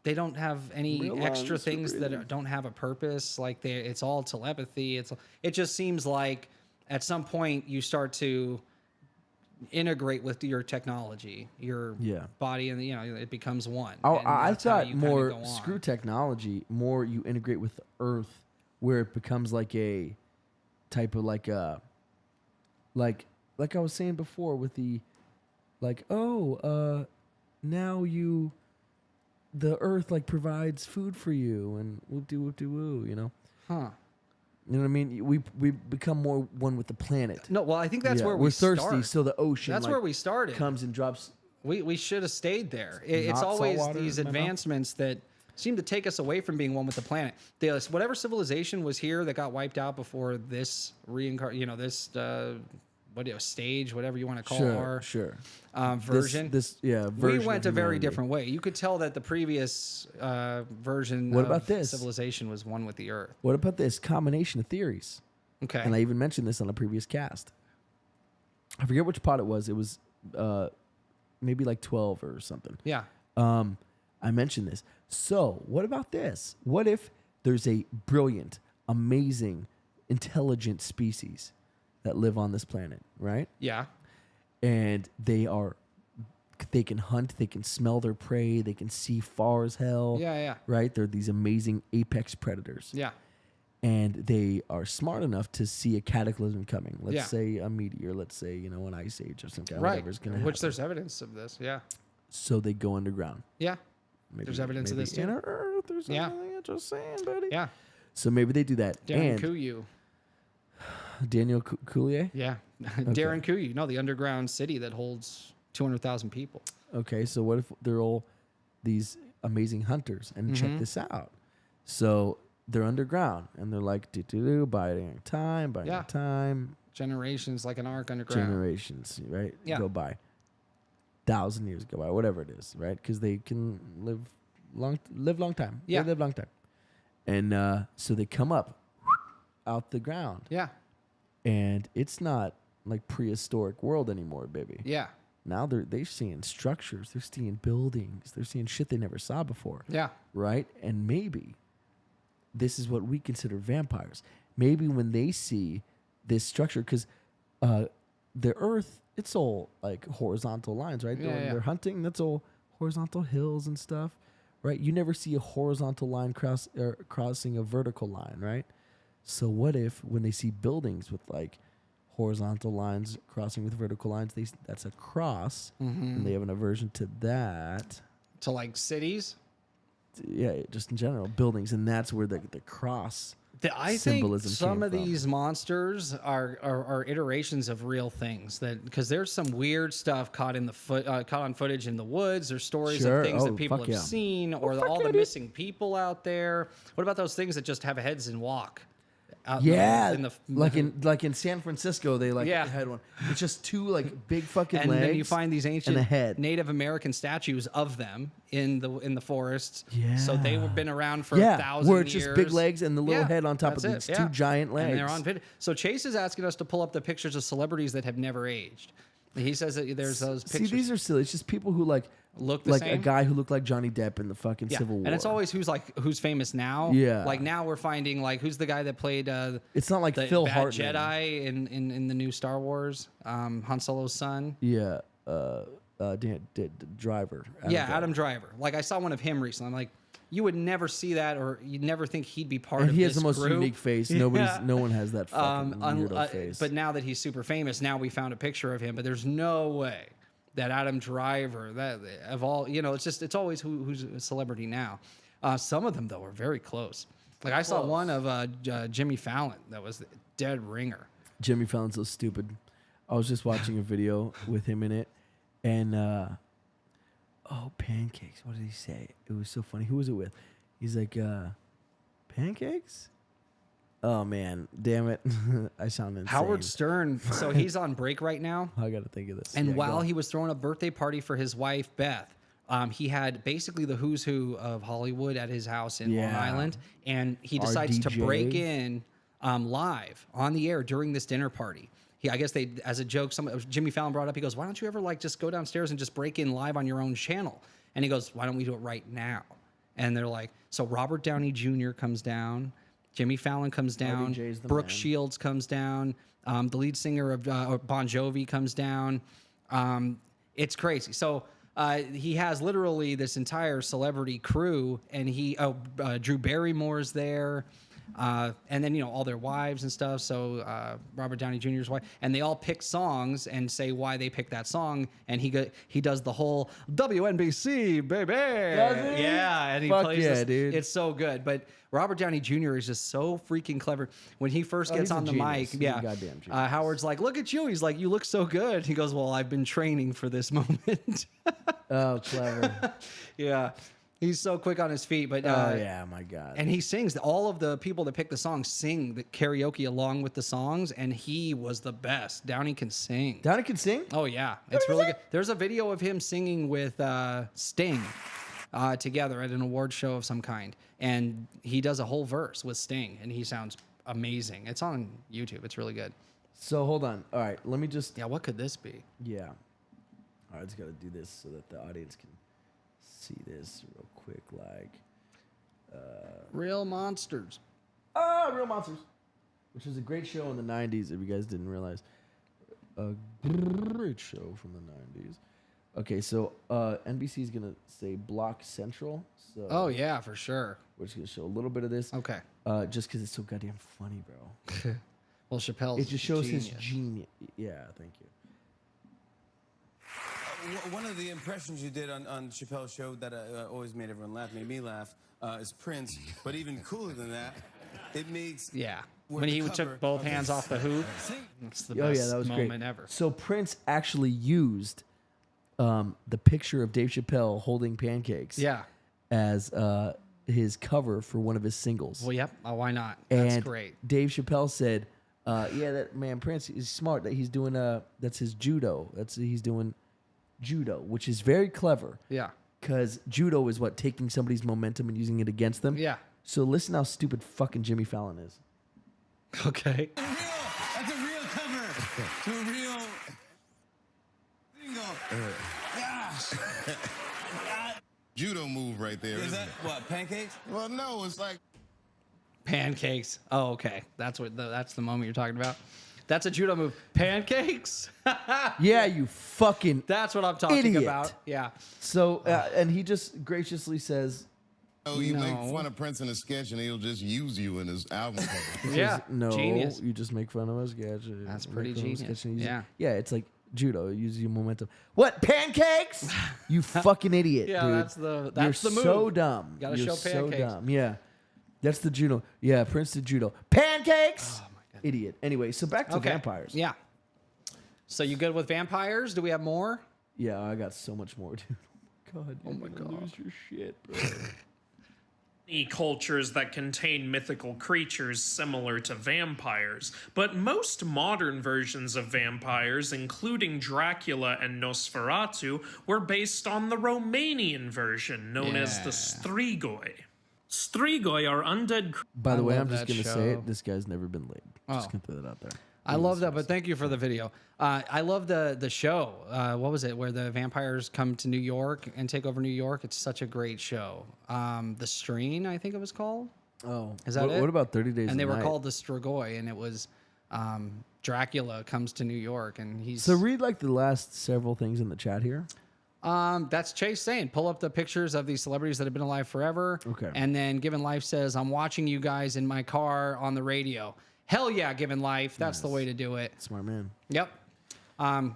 They don't have any Real extra lungs for things that breathing. don't have a purpose. Like it's all telepathy. It just seems like at some point you start to integrate with your technology, your body, and it becomes one. Oh, And I that's how thought you kinda more go on. screw technology, more you integrate with the Earth, where it becomes like a type of like I was saying before with the now the Earth like provides food for you and whoop de woo, Huh. You know what I mean? We become more one with the planet. No, well, I think that's where we're we thirsty, start. so the ocean. That's where we started. Comes and drops. We should have stayed there. It's Not always saltwater these in my mouth? advancements that seem to take us away from being one with the planet. Whatever civilization was here that got wiped out before this stage, whatever you want to call our version. Version we went a of very humanity. different way. You could tell that the previous version What of about this? civilization was one with the Earth. What about this combination of theories? Okay. And I even mentioned this on a previous cast. I forget which pod it was. It was maybe like 12 or something. Yeah. I mentioned this. So, what about this? What if there's a brilliant, amazing, intelligent species that live on this planet, right? Yeah. And they can hunt, they can smell their prey, they can see far as hell. Yeah. Right? They're these amazing apex predators. Yeah. And they are smart enough to see a cataclysm coming. Let's Yeah. say a meteor. Let's say, an ice age or something. Right. Whatever's going to happen. Which there's evidence of this. Yeah. So they go underground. Yeah. Maybe, There's evidence of maybe this too. in our Earth or something. Yeah. Just saying, buddy. Yeah. So maybe they do that. Darren and Kuyu. Daniel Coulier? Yeah. Darren Kuyu. The underground city that holds 200,000 people. Okay, so what if they're all these amazing hunters? And check this out. So they're underground and they're like, biding time. Generations like an arc underground. Generations, right? Yeah. Go by. 1,000 years go by, whatever it is, right? Because they can live long time. Yeah. They live long time. And so they come up out the ground. Yeah. And it's not like prehistoric world anymore, baby. Yeah. Now they're seeing structures, they're seeing buildings, they're seeing shit they never saw before. Yeah. Right? And maybe this is what we consider vampires. Maybe when they see this structure, because the Earth, it's all like horizontal lines, right? Yeah, When yeah. they're hunting, that's all horizontal hills and stuff, right? You never see a horizontal line crossing a vertical line, right? So what if when they see buildings with like horizontal lines crossing with vertical lines, that's a cross, and they have an aversion to that. To like cities? Yeah, just in general, buildings, and that's where the cross I think symbolism some came of from. these monsters are iterations of real things because there's some weird stuff caught on footage in the woods. There's stories Sure. of things Oh, that people fuck have yeah. seen, or all the missing people out there. What about those things that just have heads and walk? Out Yeah, in the like in San Francisco, they had one. It's just two like big fucking and legs. then you find these ancient and a head. Native American statues of them in the forests. Yeah. So they've been around for 1,000 where it's years. just big legs and the little Yeah, head on top of that's these it, two giant legs. And they're on video. So Chase is asking us to pull up the pictures of celebrities that have never aged. He says that there's those pictures. See, these are silly. It's just people who look the like same. a guy who looked like Johnny Depp in the fucking Civil War. And it's always who's famous now. Yeah. Like now we're finding who's the guy that played It's not like the Phil bad Hartman. Jedi in the new Star Wars, Han Solo's son. Yeah, Driver. Adam Driver. Like I saw one of him recently. I'm like, you would never see that, or you'd never think he'd be part And of he this has the most group. unique face. No one has that fucking weirdo face. But now that he's super famous, now we found a picture of him. But there's no way that Adam Driver, that of all, it's always who's a celebrity now. Some of them though are very close. Like I saw one of Jimmy Fallon that was dead ringer. Jimmy Fallon's so stupid. I was just watching a video with him in it, and Pancakes. What did he say? It was so funny. Who was it with? He's like, Pancakes? Oh man, damn it! I sound insane. Howard Stern. So he's on break right now. I got to think of this. And Yeah, while go. he was throwing a birthday party for his wife Beth, he had basically the who's who of Hollywood at his house in Long Yeah. Island, and he decides to RDJ. break in live on the air during this dinner party. I guess they, as a joke, Jimmy Fallon brought up. He goes, "Why don't you ever like just go downstairs and just break in live on your own channel?" And he goes, "Why don't we do it right now?" And they're like, so Robert Downey Jr. comes down, Jimmy Fallon comes down, RDJ's the Brooke man. Shields comes down, the lead singer of Bon Jovi comes down. It's crazy. So he has literally this entire celebrity crew, and Drew Barrymore's there. And then, all their wives and stuff. So Robert Downey Jr.'s wife, and they all pick songs and say why they picked that song. And he does the whole WNBC, baby. Does he? Yeah, and he Fuck plays yeah, this. dude. It's so good. But Robert Downey Jr. is just so freaking clever. When he first gets he's a on the genius. mic, He's a yeah, goddamn genius. Howard's like, "Look at you." He's like, "You look so good." He goes, "Well, I've been training for this moment." Oh, clever. Yeah. He's so quick on his feet, but Oh yeah, my God. and he sings. All of the people that pick the songs sing the karaoke along with the songs, and he was the best. Downey can sing. Downey can sing? Oh yeah, it's really good. There's a video of him singing with Sting together at an award show of some kind, and he does a whole verse with Sting, and he sounds amazing. It's on YouTube. It's really good. So hold on. All right, let me just. Yeah, what could this be? Yeah. All right, I just got to do this so that the audience can see this real quick. Like, Real Monsters. Real Monsters, which was a great show in the '90s. If you guys didn't realize, a great show from the '90s. Okay, so NBC is gonna say Block Central. So Oh yeah, for sure. we're just gonna show a little bit of this. Okay. Just because it's so goddamn funny, bro. Well, Chappelle's It just shows genius. his genius. Yeah, thank you. One of the impressions you did on Chappelle's show that always made everyone laugh, made me laugh, is Prince. But even cooler than that, it makes Yeah. When When the he cover took both of hands his- off the hoop. That's the Oh best yeah, that was moment great. ever. So Prince actually used the picture of Dave Chappelle holding pancakes. Yeah. As his cover for one of his singles. Well, yep. Oh, why not? That's And great. Dave Chappelle said, "Yeah, that man Prince is smart. That he's doing that's his judo. He's doing judo, which is very clever. Yeah. Because judo is what taking somebody's momentum and using it against them. Yeah. So listen how stupid fucking Jimmy Fallon is. Okay. That's a real cover to a real single. Gosh. Judo move right there. Is isn't that it? what, Pancakes? Well, no, it's like Pancakes. Oh, okay. That's the moment you're talking about. That's a judo move. Pancakes. Yeah, you fucking. That's what I'm talking idiot. about. Yeah. So and he just graciously says, oh, you make No. fun of Prince in a sketch and he'll just use you in his album cover. Yeah. "No, Genius. you just make fun of us." Yeah, That's pretty genius. Yeah. Yeah, it's like judo. It uses your momentum. What, pancakes? You fucking idiot, Yeah, dude. that's the You're move. so dumb. Gotta You're show so pancakes. dumb. Yeah, that's the judo. Yeah, Prince did judo. Pancakes. Oh my god. Idiot. Anyway, so back to Okay. vampires. Yeah. So you good with vampires? Do we have more? Yeah, I got so much more, dude. Oh my god. Lose your shit, bro. Many cultures that contain mythical creatures similar to vampires, but most modern versions of vampires, including Dracula and Nosferatu, were based on the Romanian version known as the Strigoi. Strigoi are undead. By the I way, love I'm just that gonna say show. it. This guy's never been laid. Just gonna throw that out there. I love that, but thank you for the video. I love the show. What was it? Where the vampires come to New York and take over New York. It's such a great show. The Strain, I think it was called. Oh, Is that it? What about 30 Days? And they a were Night? called the Strigoi, and it was Dracula comes to New York, and he's. So read like the last several things in the chat here. That's Chase saying, pull up the pictures of these celebrities that have been alive forever. Okay. And then Given Life says, I'm watching you guys in my car on the radio. Hell yeah, Given Life. That's the way to do it. Smart man. Yep.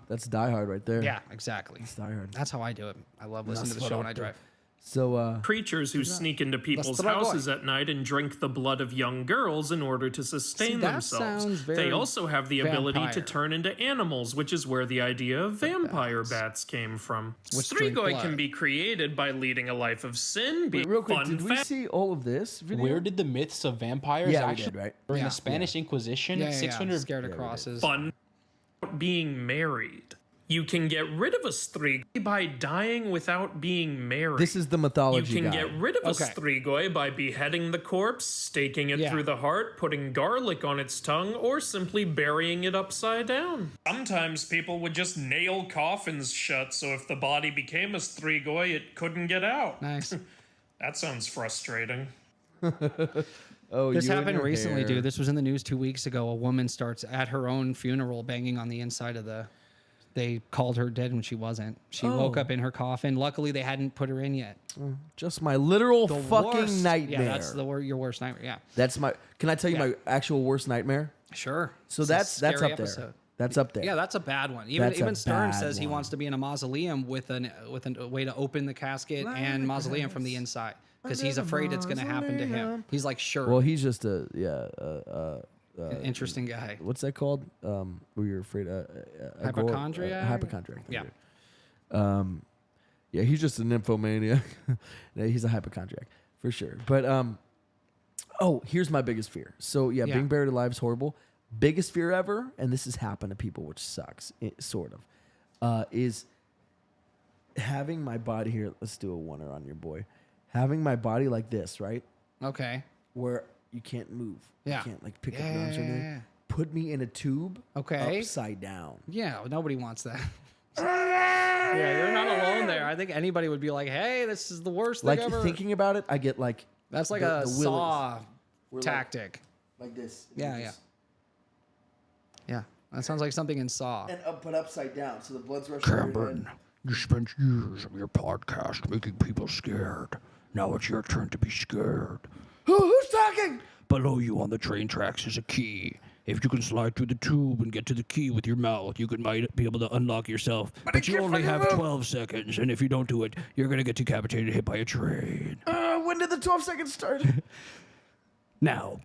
That's Die Hard right there. Yeah, exactly. It's Die Hard. That's how I do it. I love listening to the That's show what when I I'll do. drive. So creatures who sneak into people's houses at night and drink the blood of young girls in order to sustain themselves. They also have the ability to turn into animals, which is where the idea of vampire bats came from. Strigoi can be created by leading a life of sin. real quick, did we see all of this video? Where did the myths of vampires Yeah, we actually did, right? during the Spanish Inquisition? 600 scared of crosses. Fun being married. You can get rid of a strigoi by dying without being married. This is the mythology You can guy. get rid of a strigoi by beheading the corpse, staking it through the heart, putting garlic on its tongue, or simply burying it upside down. Sometimes people would just nail coffins shut, so if the body became a strigoi, it couldn't get out. Nice. That sounds frustrating. This happened recently, dude. This was in the news 2 weeks ago. A woman starts at her own funeral banging on the inside of the... They called her dead when she wasn't. She woke up in her coffin. Luckily, they hadn't put her in yet. Just my literal fucking worst. nightmare. Yeah, that's your worst nightmare. Yeah. That's my. Can I tell you my actual worst nightmare? Sure. So It's a that's up scary there. episode. That's up there. Yeah, that's a bad one. Even Stern says he wants to be in a mausoleum with a way to open the casket and mausoleum from the inside because he's afraid it's going to happen to him. He's like, sure. Well, he's just an interesting guy. What's that called? Where you're afraid Hypochondriac? Hypochondriac. Yeah. Yeah, he's just a nymphomaniac. Yeah, he's a hypochondriac for sure. But here's my biggest fear. So being buried alive is horrible. Biggest fear ever, and this has happened to people, which sucks, sort of, is having my body here. Let's do a oneer on your boy. Having my body like this, right? Okay. Where you can't move. Yeah. You can't like pick up your arms or anything. Put me in a tube. Okay. Upside down. Yeah, nobody wants that. Yeah, you're not alone there. I think anybody would be like, "Hey, this is the worst thing Like ever." thinking about it, I get like that's like the a willies. Saw We're tactic. Like this. Yeah. That sounds like something in Saw. And but upside down, so the blood's rushing. Cameron, you spent years of your podcast making people scared. Now it's your turn to be scared. Who's talking? Below you on the train tracks is a key. If you can slide through the tube and get to the key with your mouth, you might be able to unlock yourself. But you only have 12 seconds, and if you don't do it, you're going to get decapitated and hit by a train. When did the 12 seconds start? Now.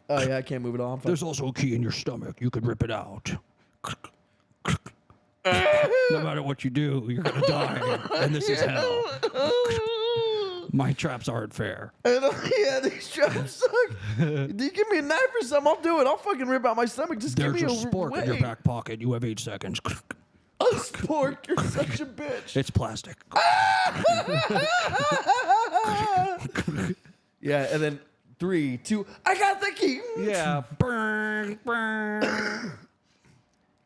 Oh, yeah, I can't move it off. There's also a key in your stomach. You can rip it out. No matter what you do, you're going to die. And this is hell. My traps aren't fair. Yeah, these traps suck. You give me a knife or something, I'll do it. I'll fucking rip out my stomach. Just There's give a me a spork way. in your back pocket. You have 8 seconds. A spork? You're such a bitch. It's plastic. Yeah, and then 3, 2, I got the key. Yeah. Burn.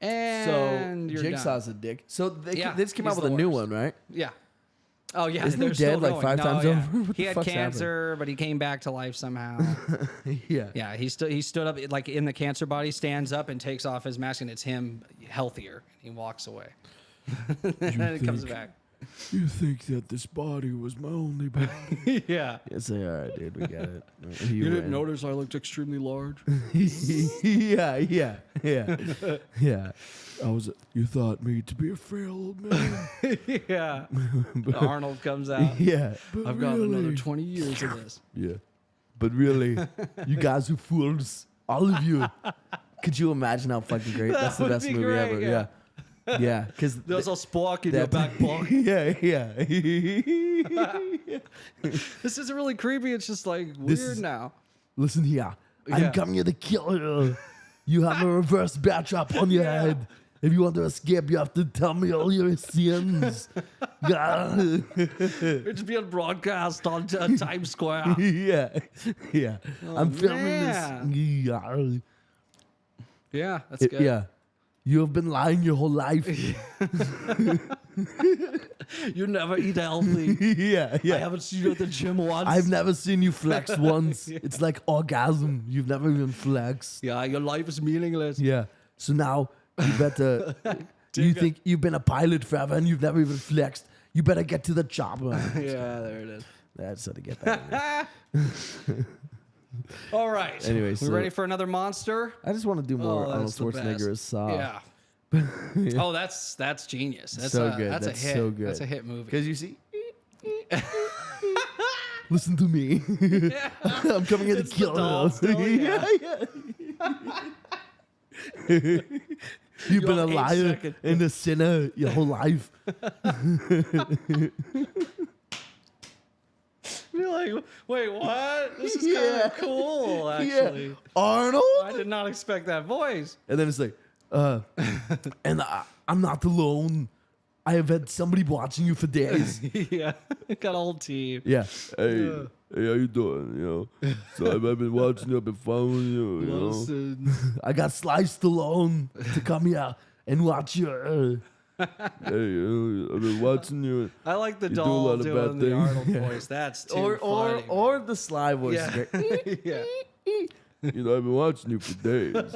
And So you're Jigsaw's done. a dick. So they Yeah, just came out he's with a the new worst. one, right? Yeah. Oh yeah, Isn't he they're still dead like going. 5 No, times yeah. over? What He the had fuck's cancer, but he came back to life somehow. Yeah. Yeah, he stood up like in the cancer body, stands up and takes off his mask, and it's him healthier. He walks away. And then it comes back. You think that this body was my only body? Yeah. It's like, all right, dude, we got it. You didn't notice I looked extremely large? Yeah. You thought me to be a frail old man? Yeah. Arnold comes out. Yeah. I've got another 20 years of this. Yeah. But really, you guys are fools. All of you. Could you imagine how fucking great? That's the would best be movie great, ever. yeah. Yeah. Because There's a spark in your back pocket. Yeah. This isn't really creepy. It's just like weird now. Listen here. Yeah. I'm coming here to kill you. You have a reverse bat trap on your head. If you want to escape, you have to tell me all your sins. It's being broadcast on Times Square. Yeah. Oh, I'm filming man. this. Yeah, that's good. Yeah. You have been lying your whole life. You never eat healthy. Yeah. I haven't seen you at the gym once. I've never seen you flex once. It's like orgasm. You've never even flexed. Yeah, your life is meaningless. Yeah. So now you better. You think you've been a pilot forever and you've never even flexed. You better get to the chopper. Yeah, there it is. That's how to get that. All right. Anyway, we so- ready for another monster? I just want to do more Oh, Arnold that's the Schwarzenegger best. as Saw. Yeah. Oh, that's genius. That's so a, good. That's a hit. So good. That's a hit movie. Because you see, listen to me. I'm coming here to kill us. You've been a liar and a sinner your whole life. Be like, wait, what? This is kind of cool, actually. Yeah. Arnold? I did not expect that voice. And then it's like, and I'm not alone. I have had somebody watching you for days. Yeah, got a whole team. Yeah. Hey, how you doing? You know, so I've been watching you, I've been following you. You know, I got Sly Stallone to come here and watch you. Hey, you know, I've been watching you. I like the You doll do a lot of doing bad the things. Arnold voice. That's too funny. Or the Sly voice. Yeah. Yeah. You know, I've been watching you for days.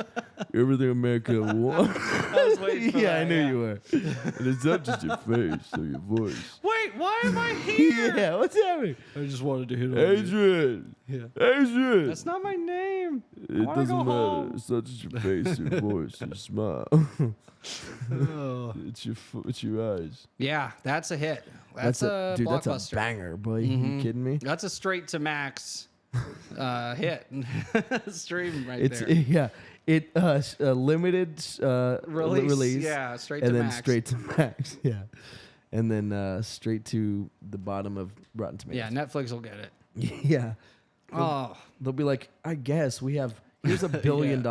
Everything America wants. I was waiting for Yeah, that, I knew yeah. you were. And it's not just your face or your voice. Wait, why am I here? Yeah, what's happening? I just wanted to hit on Adrian. Yeah. Adrian. That's not my name. I It wanna doesn't go matter. home. It's not just your face, your voice, your smile. Oh. It's your eyes. Yeah, that's a hit. That's a dude. blockbuster. That's a banger, boy. Mhm. You kidding me? That's a straight to max hit. Stream right It's there. yeah. It limited release. Yeah, straight and to then max. straight to max. Yeah, and then straight to the bottom of Rotten Tomatoes. Yeah, Netflix will get it. Yeah. Oh. They'll be like, I guess we have. Here's $1 billion.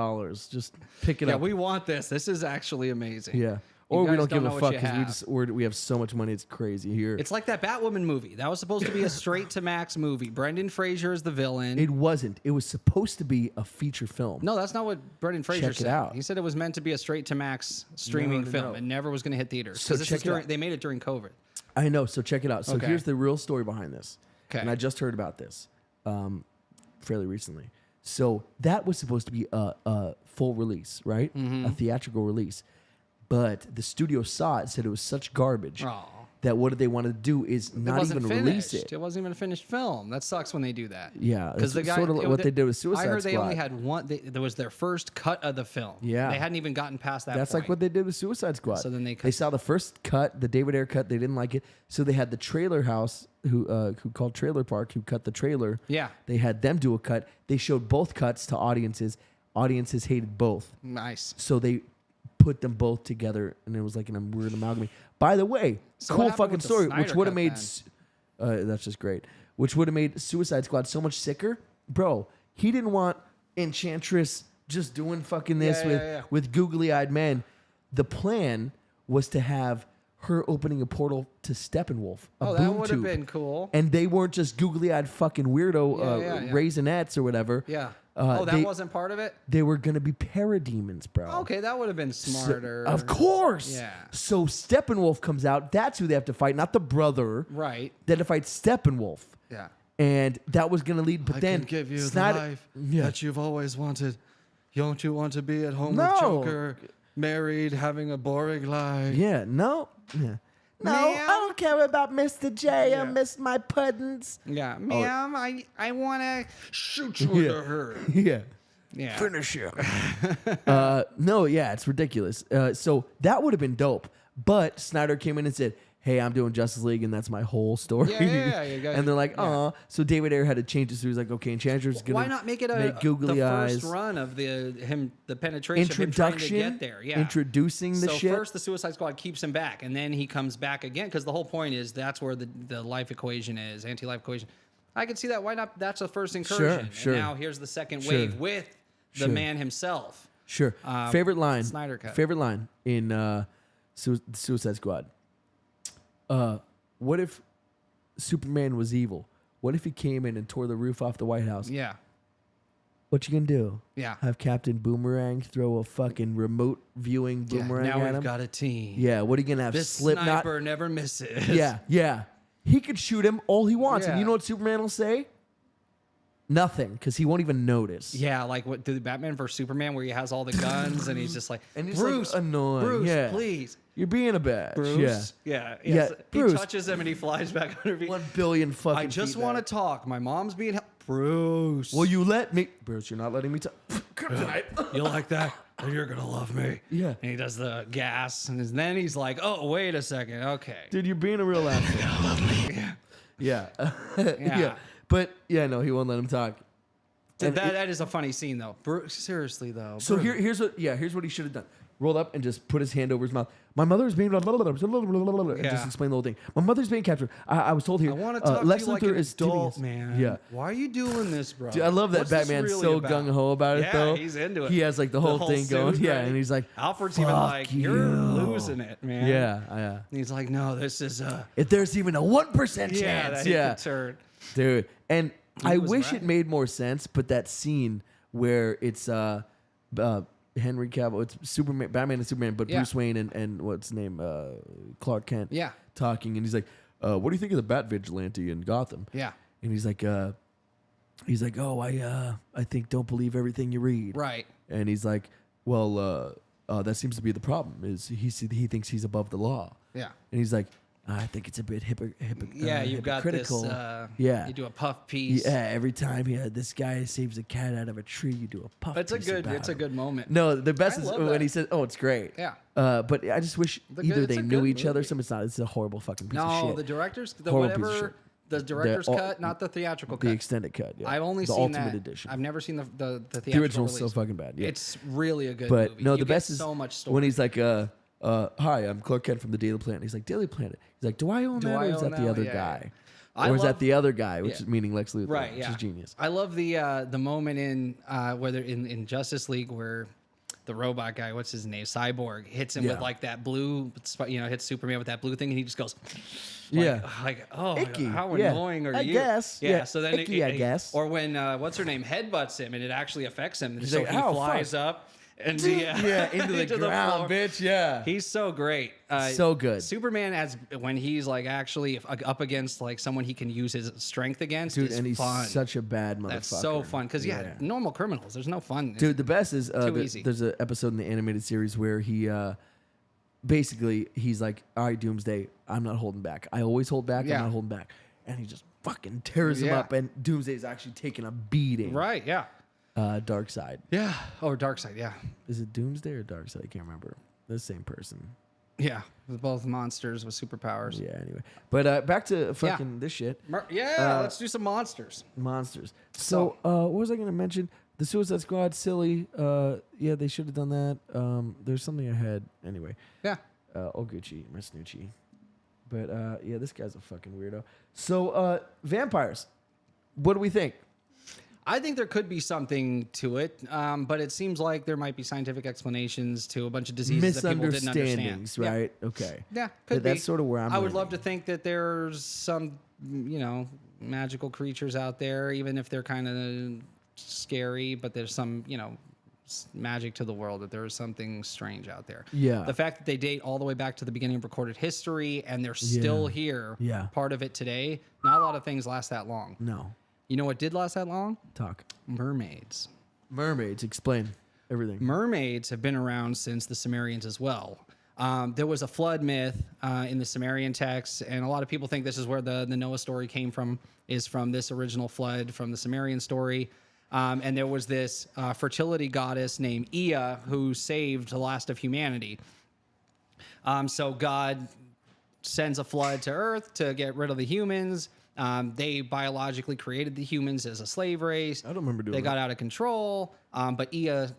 Just pick it Yeah, up. we want this. This is actually amazing. Yeah. You Or we guys don't give know a what fuck you because have. we have so much money. It's crazy here. It's like that Batwoman movie. That was supposed to be a straight to max movie. Brendan Fraser is the villain. It wasn't. It was supposed to be a feature film. No, that's not what Brendan Fraser Check it said. out. He said it was meant to be a straight to max streaming No. film. It never was going to hit theaters. So Because check it out. they made it during COVID. I know. So check it out. So Okay. here's the real story behind this. Okay. And I just heard about this fairly recently. So that was supposed to be a full release, right? Mm-hmm. A theatrical release. But the studio saw it, said it was such garbage Aw. that what they wanted to do is It not wasn't even finished. release it. It wasn't even a finished film. That sucks when they do that. Yeah, because that's the guy sort of what they did with Suicide I heard they only Squad. had one. There was their first cut of the film. Yeah. they hadn't even gotten past that. That's point. like what they did with Suicide Squad. So then they saw the first cut, the David Ayer cut. They didn't like it, so they had the trailer house who called Trailer Park, who cut the trailer. Yeah. They had them do a cut. They showed both cuts to audiences. Audiences hated both. Nice. So they put them both together, and it was like a weird amalgam. By the way, So cool what happened fucking with the story, Snyder which would have cut made. That's just great. Which would have made Suicide Squad so much sicker, bro. He didn't want Enchantress just doing fucking this with googly-eyed men. The plan was to have her opening a portal to Steppenwolf. A Oh, that boom would have tube. been cool. And they weren't just googly-eyed fucking weirdo Yeah. raisinets or whatever. Yeah. That they, wasn't part of it. They were gonna be parademons, bro. Okay, that would have been smarter. Of course. Yeah. So Steppenwolf comes out. That's who they have to fight, not the brother. Right. They had to fight Steppenwolf. Yeah. And that was gonna lead. But then give you Snyder- the life Yeah. that you've always wanted. Don't you want to be at home No. with Joker, married, having a boring life? Yeah. No. Yeah. No, I don't care about Mr. J. I miss my puddings. Yeah, Oh. ma'am, I want to shoot you Yeah. in the head. Yeah. Yeah. Finish him. No, yeah, it's ridiculous. So that would have been dope. But Snyder came in and said, hey, I'm doing Justice League, and that's my whole story. Yeah, you guys- and they're like, oh. So David Ayer had to change it. So he was like, okay, Enchantress is going to Why not make it make googly the eyes. first run of the penetration of him trying to get there? Yeah, Introducing the so shit. first the Suicide Squad keeps him back, and then he comes back again because the whole point is that's where the life equation is, anti-life equation. I can see that. Why not? That's the first incursion. Sure. And now here's the second Sure. wave with the Sure. man himself. Sure. Favorite line. Snyder cut. Favorite line in Suicide Squad. What if Superman was evil? What if he came in and tore the roof off the White House? Yeah. What you gonna do? Yeah. Have Captain Boomerang throw a fucking remote viewing boomerang now at we've him? got a team. Yeah. What are you gonna have? This Slipknot? sniper never misses. Yeah. He could shoot him all he wants, and Yeah. you know what Superman will say? Nothing, because he won't even notice. Yeah, like what the Batman vs Superman, where he has all the guns and he's just like, And he's Bruce, like annoying. Bruce, Yeah. please, You're being a bitch. Bruce. Yeah. Yeah. He Bruce. touches him and he flies back under feet. 1 billion fucking. I just feet want to back. talk. My mom's being Bruce. Will you let me? Bruce, you're not letting me talk. You like that? you're gonna love me. Yeah. And he does the gas, and then he's like, oh, wait a second. Okay. Dude, you're being a real asshole. You're gonna love me. Yeah. Yeah. Yeah. But yeah, no, he won't let him talk. And That is a funny scene, though. Seriously, though. so here's what he should have done. Rolled up and just put his hand over his mouth. My mother's being and just explain the whole thing. My mother's being captured. I was told here. I want to talk Lex to you like Luthor an is adult, genius. man. Yeah. Why are you doing this, bro? Dude, I love that What's this Batman's really so about? gung ho about it, though. Yeah, he's into it. He has like the whole thing going. suit, Yeah, right? and he's like, Alfred's even like, you're losing it, man. Yeah, yeah. And he's like, no, this is if there's even a 1% chance, that he could turn. Dude. And I was wish right. it made more sense, but that scene where it's Henry Cavill, it's Superman, Batman and Superman, but Yeah. Bruce Wayne and what's his name, Clark Kent, Yeah. talking, and he's like, "What do you think of the Bat Vigilante in Gotham?" Yeah. And he's like, "Oh, I think don't believe everything you read." Right. And he's like, "Well, that seems to be the problem. Is he thinks he's above the law?" Yeah. And he's like, I think it's a bit Yeah, you've got this. hypocritical. Yeah. You do a puff piece. Yeah, every time this guy saves a cat out of a tree, you do a puff. It's a piece good. about It's a him. good moment. No, the best I is love when that. he says, "Oh, it's great." Yeah. But I just wish either it's they a knew good each other. movie. Some it's not. It's a horrible fucking piece of No, shit. the director's Horrible piece of shit. the director's The- cut, not the theatrical The cut. extended cut. Yeah. I've only the seen ultimate that. edition. I've never seen the theatrical The original's so release. fucking bad. Yeah. It's really a good but movie. no, You the get best is so much story. when he's like, "Hi, I'm Clark Kent from the Daily Planet." He's like, "Daily Planet." He's like, "Do I own Do that, I or is own that the that? other Yeah, guy, I or is love- that the other guy?" Which Yeah. is meaning Lex Luthor, Right, which yeah. is genius. I love the moment in whether in Justice League where the robot guy, what's his name, Cyborg, hits him Yeah. with like that blue, hits Superman with that blue thing, and he just goes, Yeah. oh, Icky. how Yeah. annoying are I you? guess. Yeah. Yeah. So then, Icky, I guess. Or when what's her name headbutts him, and it actually affects him, He's so like, he "Ow, flies fuck." up. And Yeah, into the ground, floor. bitch. Yeah. He's so great. So good. Superman, as when he's like actually up against like someone he can use his strength against, Dude, is and he's fun. such a bad motherfucker. That's so fun because normal criminals. There's no fun. Dude, the best is Too easy. there's an episode in the animated series where he basically he's like, "All right, Doomsday, I'm not holding back. I always hold back. Yeah. I'm not holding back," and he just fucking tears him Yeah. up, and Doomsday's actually taking a beating. Right? Yeah. Dark Side. Yeah. Or Dark Side. Yeah. Is it Doomsday or Dark Side? I can't remember. The same person. Yeah. With both monsters with superpowers. Yeah. Anyway, but back to fucking this shit. Let's do some monsters. Monsters. So, what was I going to mention? The Suicide Squad, silly. Yeah, they should have done that. There's something ahead. Anyway. Yeah. Oguchi, Masnucci. But, yeah, this guy's a fucking weirdo. So, vampires. What do we think? I think there could be something to it, but it seems like there might be scientific explanations to a bunch of diseases that people didn't understand. Misunderstandings, right? Okay. Yeah, could be. That's sort of where I'm I would leaning. love to think that there's some, magical creatures out there, even if they're kind of scary, but there's some, magic to the world, that there is something strange out there. Yeah. The fact that they date all the way back to the beginning of recorded history and they're still here, Yeah. part of it today, not a lot of things last that long. No. You know what did last that long? Talk. Mermaids. Mermaids. Explain everything. Mermaids have been around since the Sumerians as well. There was a flood myth in the Sumerian texts, and a lot of people think this is where the Noah story came from, is from this original flood from the Sumerian story. And there was this fertility goddess named Ahhh who saved the last of humanity. So God sends a flood to Earth to get rid of the humans. They biologically created the humans as a slave race. I don't remember doing They that. got out of control. But Ahhh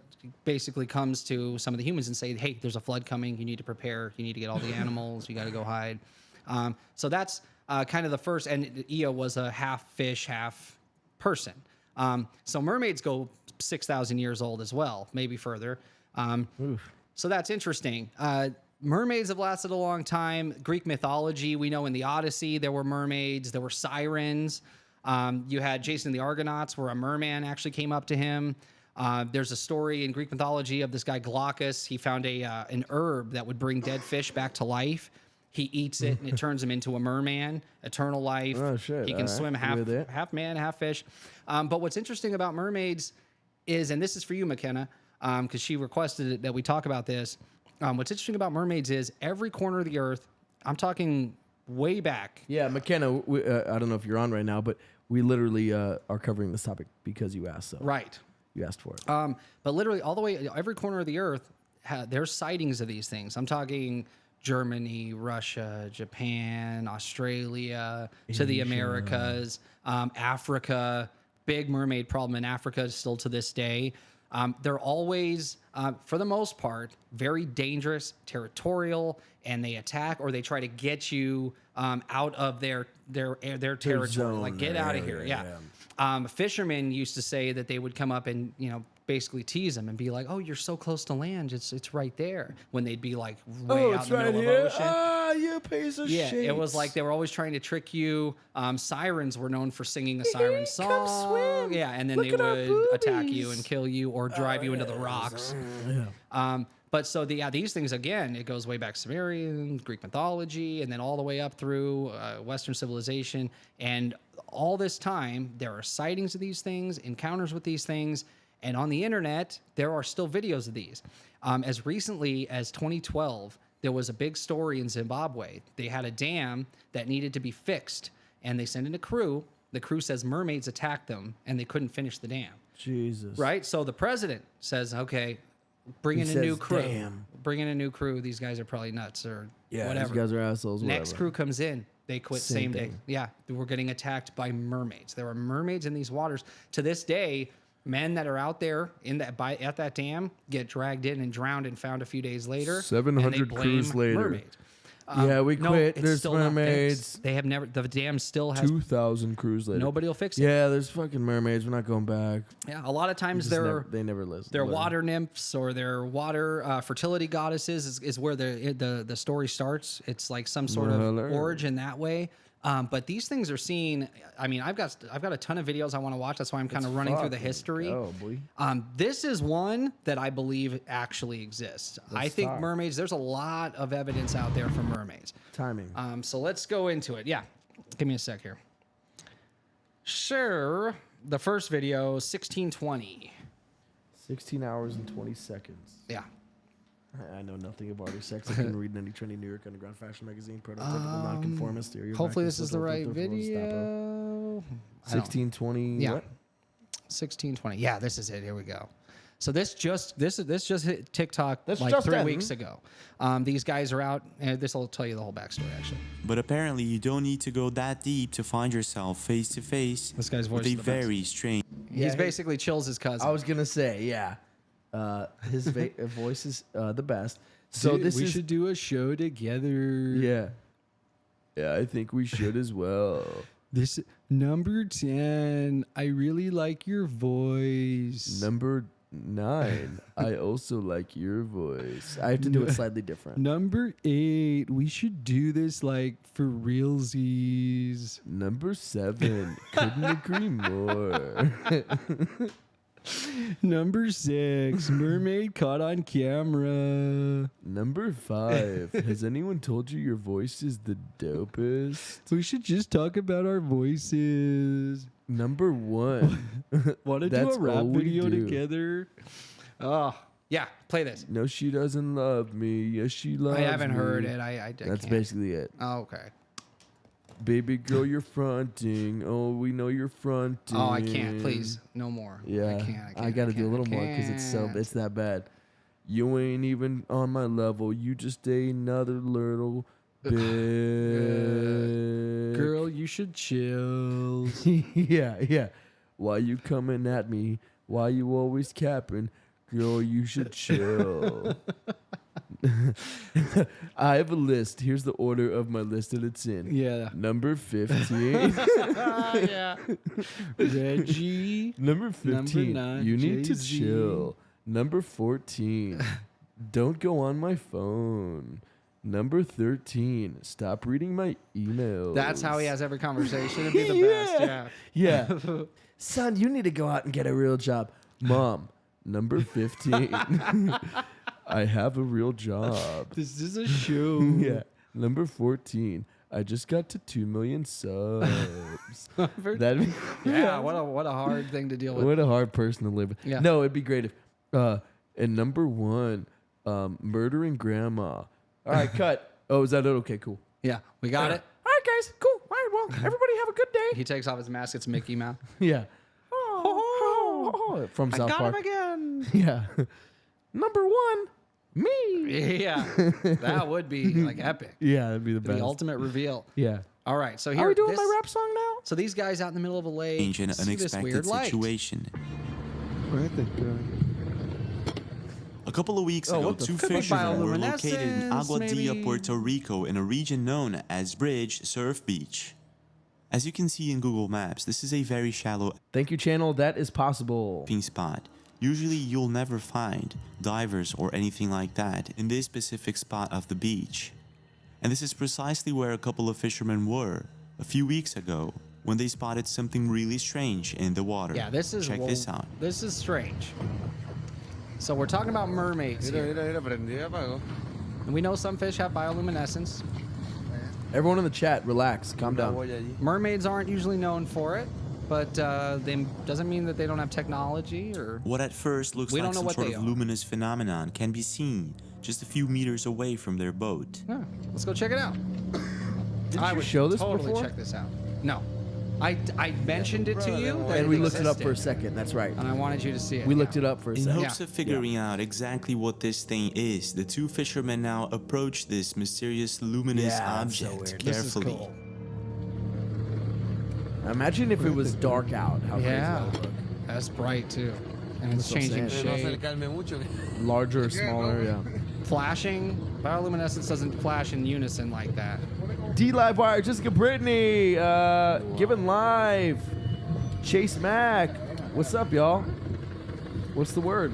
basically comes to some of the humans and say, hey, there's a flood coming. You need to prepare. You need to get all the animals. You got to go hide. So that's kind of the first. And Ahhh was a half fish, half person. So mermaids go 6,000 years old as well, maybe further. So that's interesting. Mermaids have lasted a long time. Greek mythology, we know in the Odyssey, there were mermaids, there were sirens. You had Jason and the Argonauts, where a merman actually came up to him. There's a story in Greek mythology of this guy Glaucus. He found an herb that would bring dead fish back to life. He eats it and it turns him into a merman, eternal life. Oh, shit. He can All right. swim half man, half fish. But what's interesting about mermaids is, and this is for you, McKenna, because she requested that we talk about this. What's interesting about mermaids is every corner of the earth, I'm talking way back. Yeah, McKenna, I don't know if you're on right now, but we literally are covering this topic because you asked. So Right. You asked for it. But literally all the way, every corner of the earth, there's sightings of these things. I'm talking Germany, Russia, Japan, Australia, to the Americas, Africa. Big mermaid problem in Africa still to this day. They're always, for the most part, very dangerous, territorial, and they attack or they try to get you out of their territory. zone, Like, get out of here. Yeah. Fishermen used to say that they would come up and, basically tease them and be like, "Oh, you're so close to land. It's right there." When they'd be like way out in the middle of the ocean. Ah, you piece of shit. Yeah, it was like they were always trying to trick you. Sirens were known for singing a siren song. Come swim. Yeah, and then Look they at our would attack you boobies. and kill you or drive you into the rocks. But so these things, again, it goes way back Sumerian, Greek mythology, and then all the way up through Western civilization. And all this time, there are sightings of these things, encounters with these things. And on the internet, there are still videos of these. As recently as 2012, there was a big story in Zimbabwe. They had a dam that needed to be fixed, and they sent in a crew. The crew says mermaids attacked them, and they couldn't finish the dam. Jesus. Right? So the president says, okay, bring in a new crew. Damn. Bring in a new crew. These guys are probably nuts or whatever. These guys are assholes. Next whatever. crew comes in. They quit same day. thing. Yeah, we're getting attacked by mermaids. There are mermaids in these waters. To this day, men that are out there at that dam get dragged in and drowned and found a few days later. 700 crews later. Mermaids. Yeah, we no, quit. it's There's still not mermaids. fixed. They have never. The dam still has. 2,000 crews later. Nobody will fix it. Yeah, there's fucking mermaids. We're not going back. Yeah, a lot of times They never listen. they're water nymphs or they're water fertility goddesses is where the story starts. It's like some sort of origin that way. But these things are seen. I mean, I've got a ton of videos I want to watch. That's why I'm kind of running through the history. Oh boy. This is one that I believe actually exists. I think mermaids. There's a lot of evidence out there for mermaids. Timing. So let's go into it. Yeah, give me a sec here. Sure. The first video, 1620. 16 hours and 20 seconds. Yeah. I know nothing about her sex. I couldn't read any trendy New York Underground fashion magazine. Prototypical nonconformist. Hopefully this is the right video. 1620. Yeah. What? 1620. Yeah, this is it. Here we go. So this just hit TikTok That's like just 3 in. weeks ago. These guys are out, and this will tell you the whole backstory actually. But apparently, you don't need to go that deep to find yourself face to face This guy's voice with a is the best. very strange. He's basically Chills' his cousin. I was gonna say, yeah. His voice is the best. So Dude, we should do a show together. Yeah. Yeah, I think we should as well. This number 10. I really like your voice. Number 9. I also like your voice. I have to do it slightly different. Number 8. We should do this like for realsies. Number 7. Couldn't agree more. Number 6. Mermaid caught on camera. Number 5. Has anyone told you your voice is the dopest? We should just talk about our voices. Number 1. Want to do a rap video together? Oh, yeah. Play this. No, she doesn't love me. Yes, she loves me. I haven't heard it. I That's can't. basically it. Oh, okay. Baby girl, you're fronting. Oh, we know you're fronting. Oh, I can't. Please, no more. Yeah, I can't. I gotta do a little more because it's that bad. You ain't even on my level. You just another little bitch. Girl, you should chill. yeah. Why you coming at me? Why you always capping? Girl, you should chill. I have a list. Here's the order of my list that it's in. Yeah. Number 15. Yeah. Reggie. Number 15. Number 9, you need to Jay-Z. chill. Number 14. Don't go on my phone. Number 13. Stop reading my emails. That's how he has every conversation. It'd be the best. Yeah. Yeah. Son, you need to go out and get a real job. Mom. Number 15. I have a real job. This is a show. Yeah. Number 14. I just got to 2 million subs. Yeah, what a hard thing to deal with. What a hard person to live with. Yeah. No, it'd be great if and number 1, murdering grandma. All right, cut. Oh, is that it? Okay, cool. Yeah, we got it. All right, guys, cool. All right, well, everybody have a good day. He takes off his mask. It's Mickey Mouse. Yeah. Oh, from I South got Park. him again. Yeah. Number one, me. Yeah, that would be like epic. Yeah, that'd be the best. The ultimate reveal. Yeah. All right, so Are here we doing this, my rap song now? So these guys out in the middle of a lake Change an see this weird unexpected light. situation. A couple of weeks ago, what the two fuck? fishermen were located in Bioluminescence, Aguadilla, maybe? Puerto Rico, in a region known as Bridge Surf Beach. As you can see in Google Maps, this is a very shallow Thank you, channel. That is possible. spot. Usually you'll never find divers or anything like that in this specific spot of the beach. And this is precisely where a couple of fishermen were a few weeks ago when they spotted something really strange in the water. Yeah, this is Check this out. This is strange. So we're talking about mermaids here. And we know some fish have bioluminescence. Everyone in the chat, relax, calm down. Mermaids aren't usually known for it, but they doesn't mean that they don't have technology or. What at first looks We like don't know some what sort they of are. luminous phenomenon can be seen just a few meters away from their boat. Yeah, let's go check it out. Did I you would show this totally before? check this out. No, I mentioned it to you, that And we it looked it up for a existed, second. That's right. and I wanted you to see it. We yeah. looked it up for a In second. hopes of figuring out exactly what this thing is, the two fishermen now approach this mysterious luminous Yeah, that's so object weird. This is carefully. cool. Imagine if it was dark out. How crazy Yeah, that would look. that's bright too, and it's That's what I'm changing saying. shape. Larger or smaller, yeah. Flashing, bioluminescence doesn't flash in unison like that. D Live Wire, Jessica Brittany, Given Live, Chase Mack. What's up, y'all? What's the word?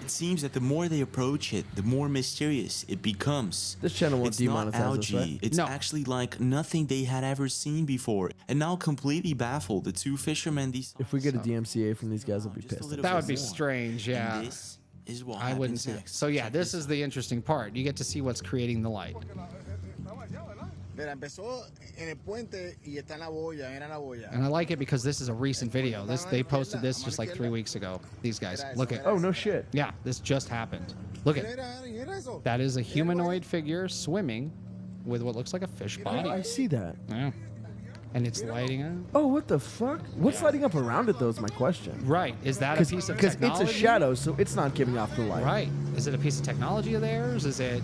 It seems that the more they approach it, the more mysterious it becomes. This channel won't It's not demonetize us, algae. right? It's No. actually like nothing they had ever seen before. And now completely baffled, the two fishermen If we get a DMCA from these guys, I'll be Just a pissed. little That bit would be more. strange, yeah. And this is what I wouldn't happens see it. next. So yeah, Check this is the interesting part. You get to see what's creating the light. Mira, empezó en el puente y está en la boya, era la boya. And I like it because this is a recent video. They posted this just like 3 weeks ago. These guys, look at. Oh, no shit. Yeah, this just happened. Look at. That is a humanoid figure swimming with what looks like a fish body. I see that. Yeah. And it's lighting up. Oh, what the fuck? What's lighting up around it, though, is my question. Right. Is that a piece of Because technology? it's a shadow, so it's not giving off the light. Right. Is it a piece of technology of theirs? Is it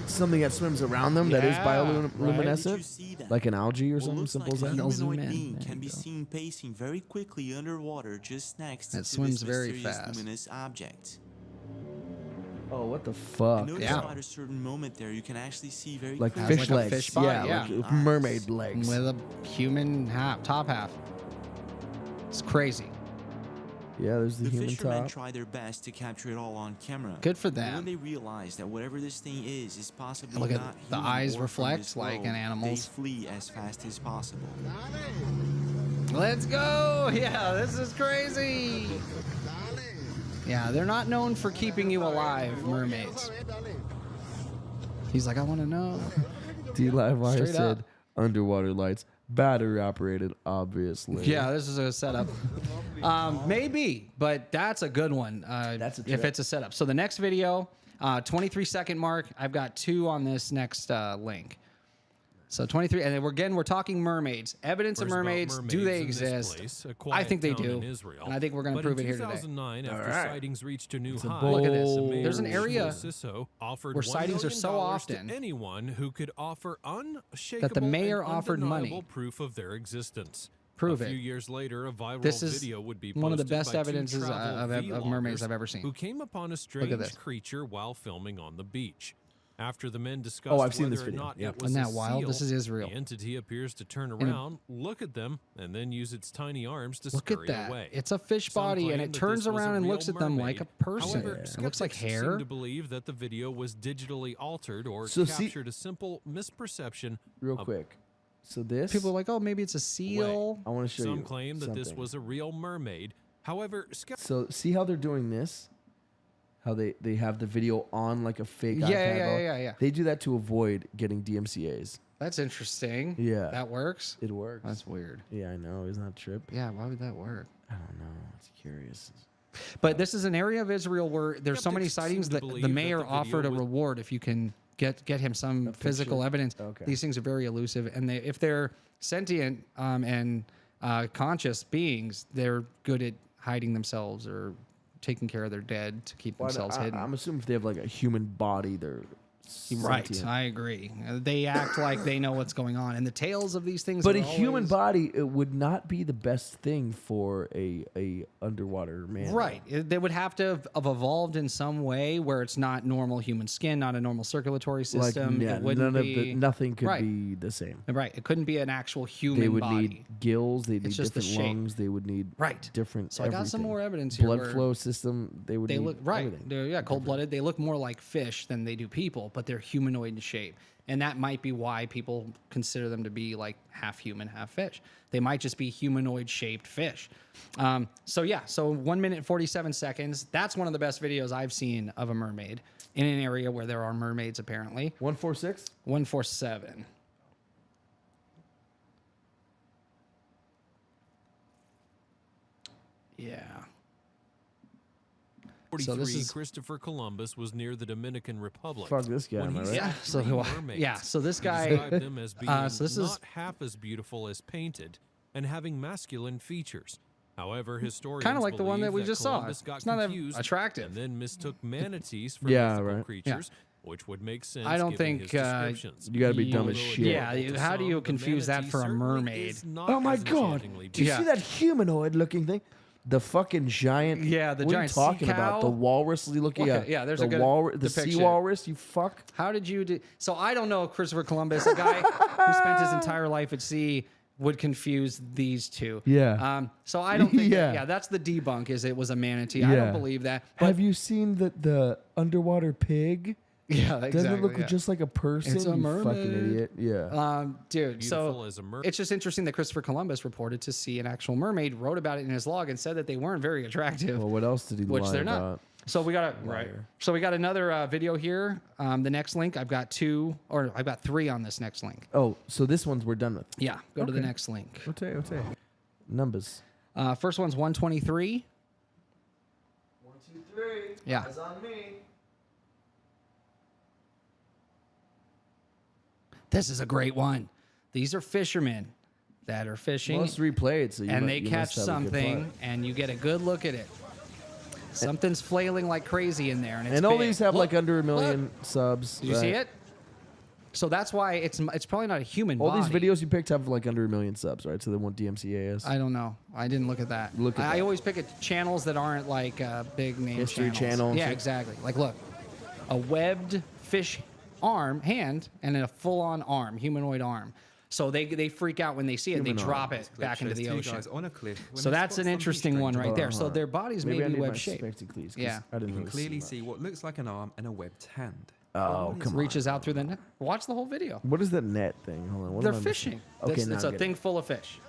Something that swims around them that is Yeah, bioluminescent? Did you see that? Like an algae or What something looks simple like as a that? humanoid being can be seen pacing very quickly underwater just next That to swims this very mysterious fast. luminous object. Oh, what the I fuck? noticed Yeah. at a certain moment there, you can actually see very Like clearly fish like a legs. fish body, yeah. like mermaid legs. with a human top half? It's crazy. Yeah, there's the, The human fishermen top. try their best to capture it all on camera. Good for But when them. they realize that whatever this thing is possibly Look at not the human eyes or from reflect this like world, an animal's. They flee as fast as possible. Let's go! Yeah, this is crazy. Yeah, they're not known for keeping you alive, mermaids. He's like, I want to know. D Live Wire Straight said up. underwater lights, battery operated, obviously. Yeah, this is a setup. Maybe, but that's a good one. That's a if trip. it's a setup. So the next video, 23-second mark. I've got 2 on this next link. So 23, and then we're talking mermaids. Evidence of First about mermaids. Do mermaids they in this exist? place, a I quiet think they town do, in Israel. and I think we're going to But prove in it here today. 2009, after All right. sightings reached a new It's a high, bold- Look at this. the mayor There's an of area Sisso offered where $1 sightings are so million often to anyone who could offer unshakable that the mayor and offered money. undeniable proof of their existence. Prove a few it. years later, a viral This is video would be one of the posted best by two evidences travel of mermaids vloggers I've ever seen. who came upon a this. strange creature while filming on the beach. After the men discussed Oh, I've seen whether this or video. not Yep. it was Isn't a that wild? This seal, is Israel. the entity appears to turn And- around, look at them, and then use its tiny arms to Look at scurry that. away. It's a fish Some body, and claim it that turns this was a around and real looks at them like a mermaid. person. However, It looks like skeptics hair. seem to believe that the video was digitally altered or So see- captured a simple misperception. Real of quick. So this. People are like, oh, maybe it's a seal. I want to show Some you. claim that this something. was a real mermaid. However, So see how they're doing this? How they have the video on like a fake Yeah, iPad. yeah. They do that to avoid getting DMCA's. That's interesting. Yeah. That works. It works. That's weird. Yeah, I know. Isn't that a trip? Yeah, why would that work? I don't know. It's curious. But this is an area of Israel where there's so many Skeptics seem sightings to that believe the that mayor the video offered a was- reward if you can get him some physical evidence. Okay. These things are very elusive, and if they're sentient and conscious beings, they're good at hiding themselves or taking care of their dead to keep themselves hidden. I'm assuming if they have like a human body, they're Right, sentient. I agree. They act like they know what's going on, and the tales of these things. But are a human always- body, it would not be the best thing for a underwater man. Right. They would have to have evolved in some way where it's not normal human skin, not a normal circulatory system. Like, yeah, it wouldn't nothing could right. be the same. Right. It couldn't be an actual human They would body. need gills. They need It's just the different shape. lungs. They would need different. So I got some everything. more evidence here Blood where flow system. They would. They need look right. everything. They're cold-blooded. They look more like fish than they do people, but they're humanoid in shape. And that might be why people consider them to be like half human, half fish. They might just be humanoid shaped fish. So 1 minute and 47 seconds. That's one of the best videos I've seen of a mermaid in an area where there are mermaids, apparently. 146? 147. Yeah. 43, So this is Christopher Columbus was near the Dominican Republic. Fuck this guy, when am I he right? saw Yeah, so three do I. mermaids. Yeah, so this He guy- described them as being so this is- not half as beautiful as painted and having masculine features. However, historians Kinda like the one that we believe just saw. Columbus got It's not that confused attractive. and then mistook manatees for Yeah, mythical right. creatures, which would make sense. I don't given think his descriptions. You gotta be dumb as Although shit. Yeah, adorable to how do you some, the confuse that manatee for a certainly mermaid? is not Oh my as god! enchantingly Do you see Yeah. that humanoid looking thing? The fucking giant. Yeah, the what giant are you talking sea about? cow? The walrus-y looking. Okay, yeah, there's the a good the sea depiction. walrus. You fuck. How did you do? So I don't know if Christopher Columbus, a guy who spent his entire life at sea, would confuse these two. Yeah. So I don't think. Yeah. Yeah, that's the debunk. Is it was a manatee? I Yeah. don't believe that. Have you seen the underwater pig? Yeah, exactly. Doesn't it look yeah. just like a person? It's a you mermaid. fucking idiot. Yeah. Dude, Beautiful so as a it's just interesting that Christopher Columbus reported to see an actual mermaid, wrote about it in his log, and said that they weren't very attractive. Well, what else did he Which lie they're not. about? So we got Liar. So we got another video here. The next link, I've got I've got three on this next link. Oh, so this one's we're done with. Yeah, go to the Okay. next link. Okay. Numbers. First one's 123. 1, 2, 3. Yeah. Eyes on me. This is a great one. These are fishermen that are fishing. Well, it's replayed, so you and mu- they you catch must have a good something, plot. and you get a good look at it. Something's flailing like crazy in there, and it's And all big. these have Look, like under a million look. subs. You see right? it? So that's why it's probably not a human All body. these videos you picked have like under a million subs, right? So they want DMCA's. I don't know. I didn't look at that. Look at I that. always pick at channels that aren't like big name History channels. Channel and Yeah, shit. exactly. Like look, a webbed fish hand, and then a full-on arm, humanoid arm. So they freak out when they see it. They Humanoid. drop it back into the Two ocean. guys on a cliff. When So they that's spot an something interesting one strange right on there. the So horizon. their bodies may Maybe I be need my web shaped. spectacles, 'cause Yeah. I didn't You can really clearly that. see what looks like an arm and a webbed hand. Oh, come on. Reaches out through the net. Watch the whole video. What is that net thing? Hold on. What They're am I missing? fishing. Okay, It's now a I get thing it. full of fish.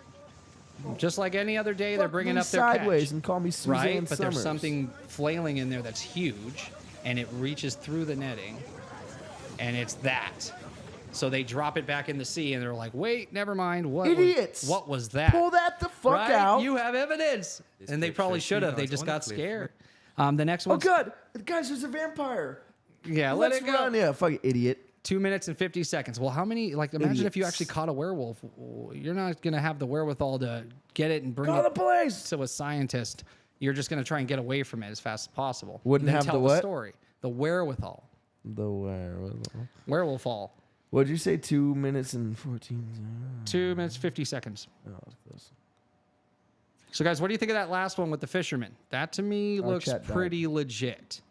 Just like any other day, they're Fuck bringing me up their sideways catch. and call me Suzanne Right, but Summers. there's something flailing in there that's huge, and it reaches through the netting, and it's that. So they drop it back in the sea, and they're like, "Wait, never mind. Idiots! What was that? Pull that the fuck Right? out. You have evidence." This And they clip probably shows should two have. They guys just on a got cliff. scared. The next Oh one. god, guys, there's a vampire. Yeah, Let's let it go. run. Yeah, fucking idiot. 2 minutes and 50 seconds. Well, how many? Like, imagine if you Idiots. actually caught a werewolf. You're not gonna have the wherewithal to get it and bring Call it the police. to a scientist. You're just gonna try and get away from it as fast as possible. Wouldn't and then have tell the what? story. The wherewithal. The werewolf. Werewolf all. What'd you say? 2 minutes and 14. 2 minutes 50 seconds. Oh, that's close. So, guys, what do you think of that last one with the fisherman? That to me Our looks chat died. pretty legit.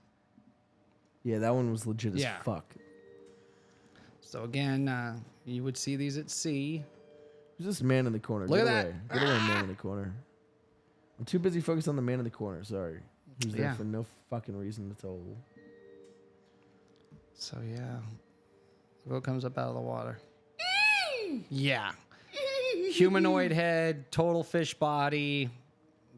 Yeah, that one was legit as Yeah. fuck. So again, you would see these at sea. Who's this man in the corner? Look Get at away. that. Get away, man in the corner. I'm too busy focused on the man in the corner. Sorry. Who's there Yeah. for no fucking reason at all. So yeah, what comes up out of the water? Yeah, humanoid head, total fish body.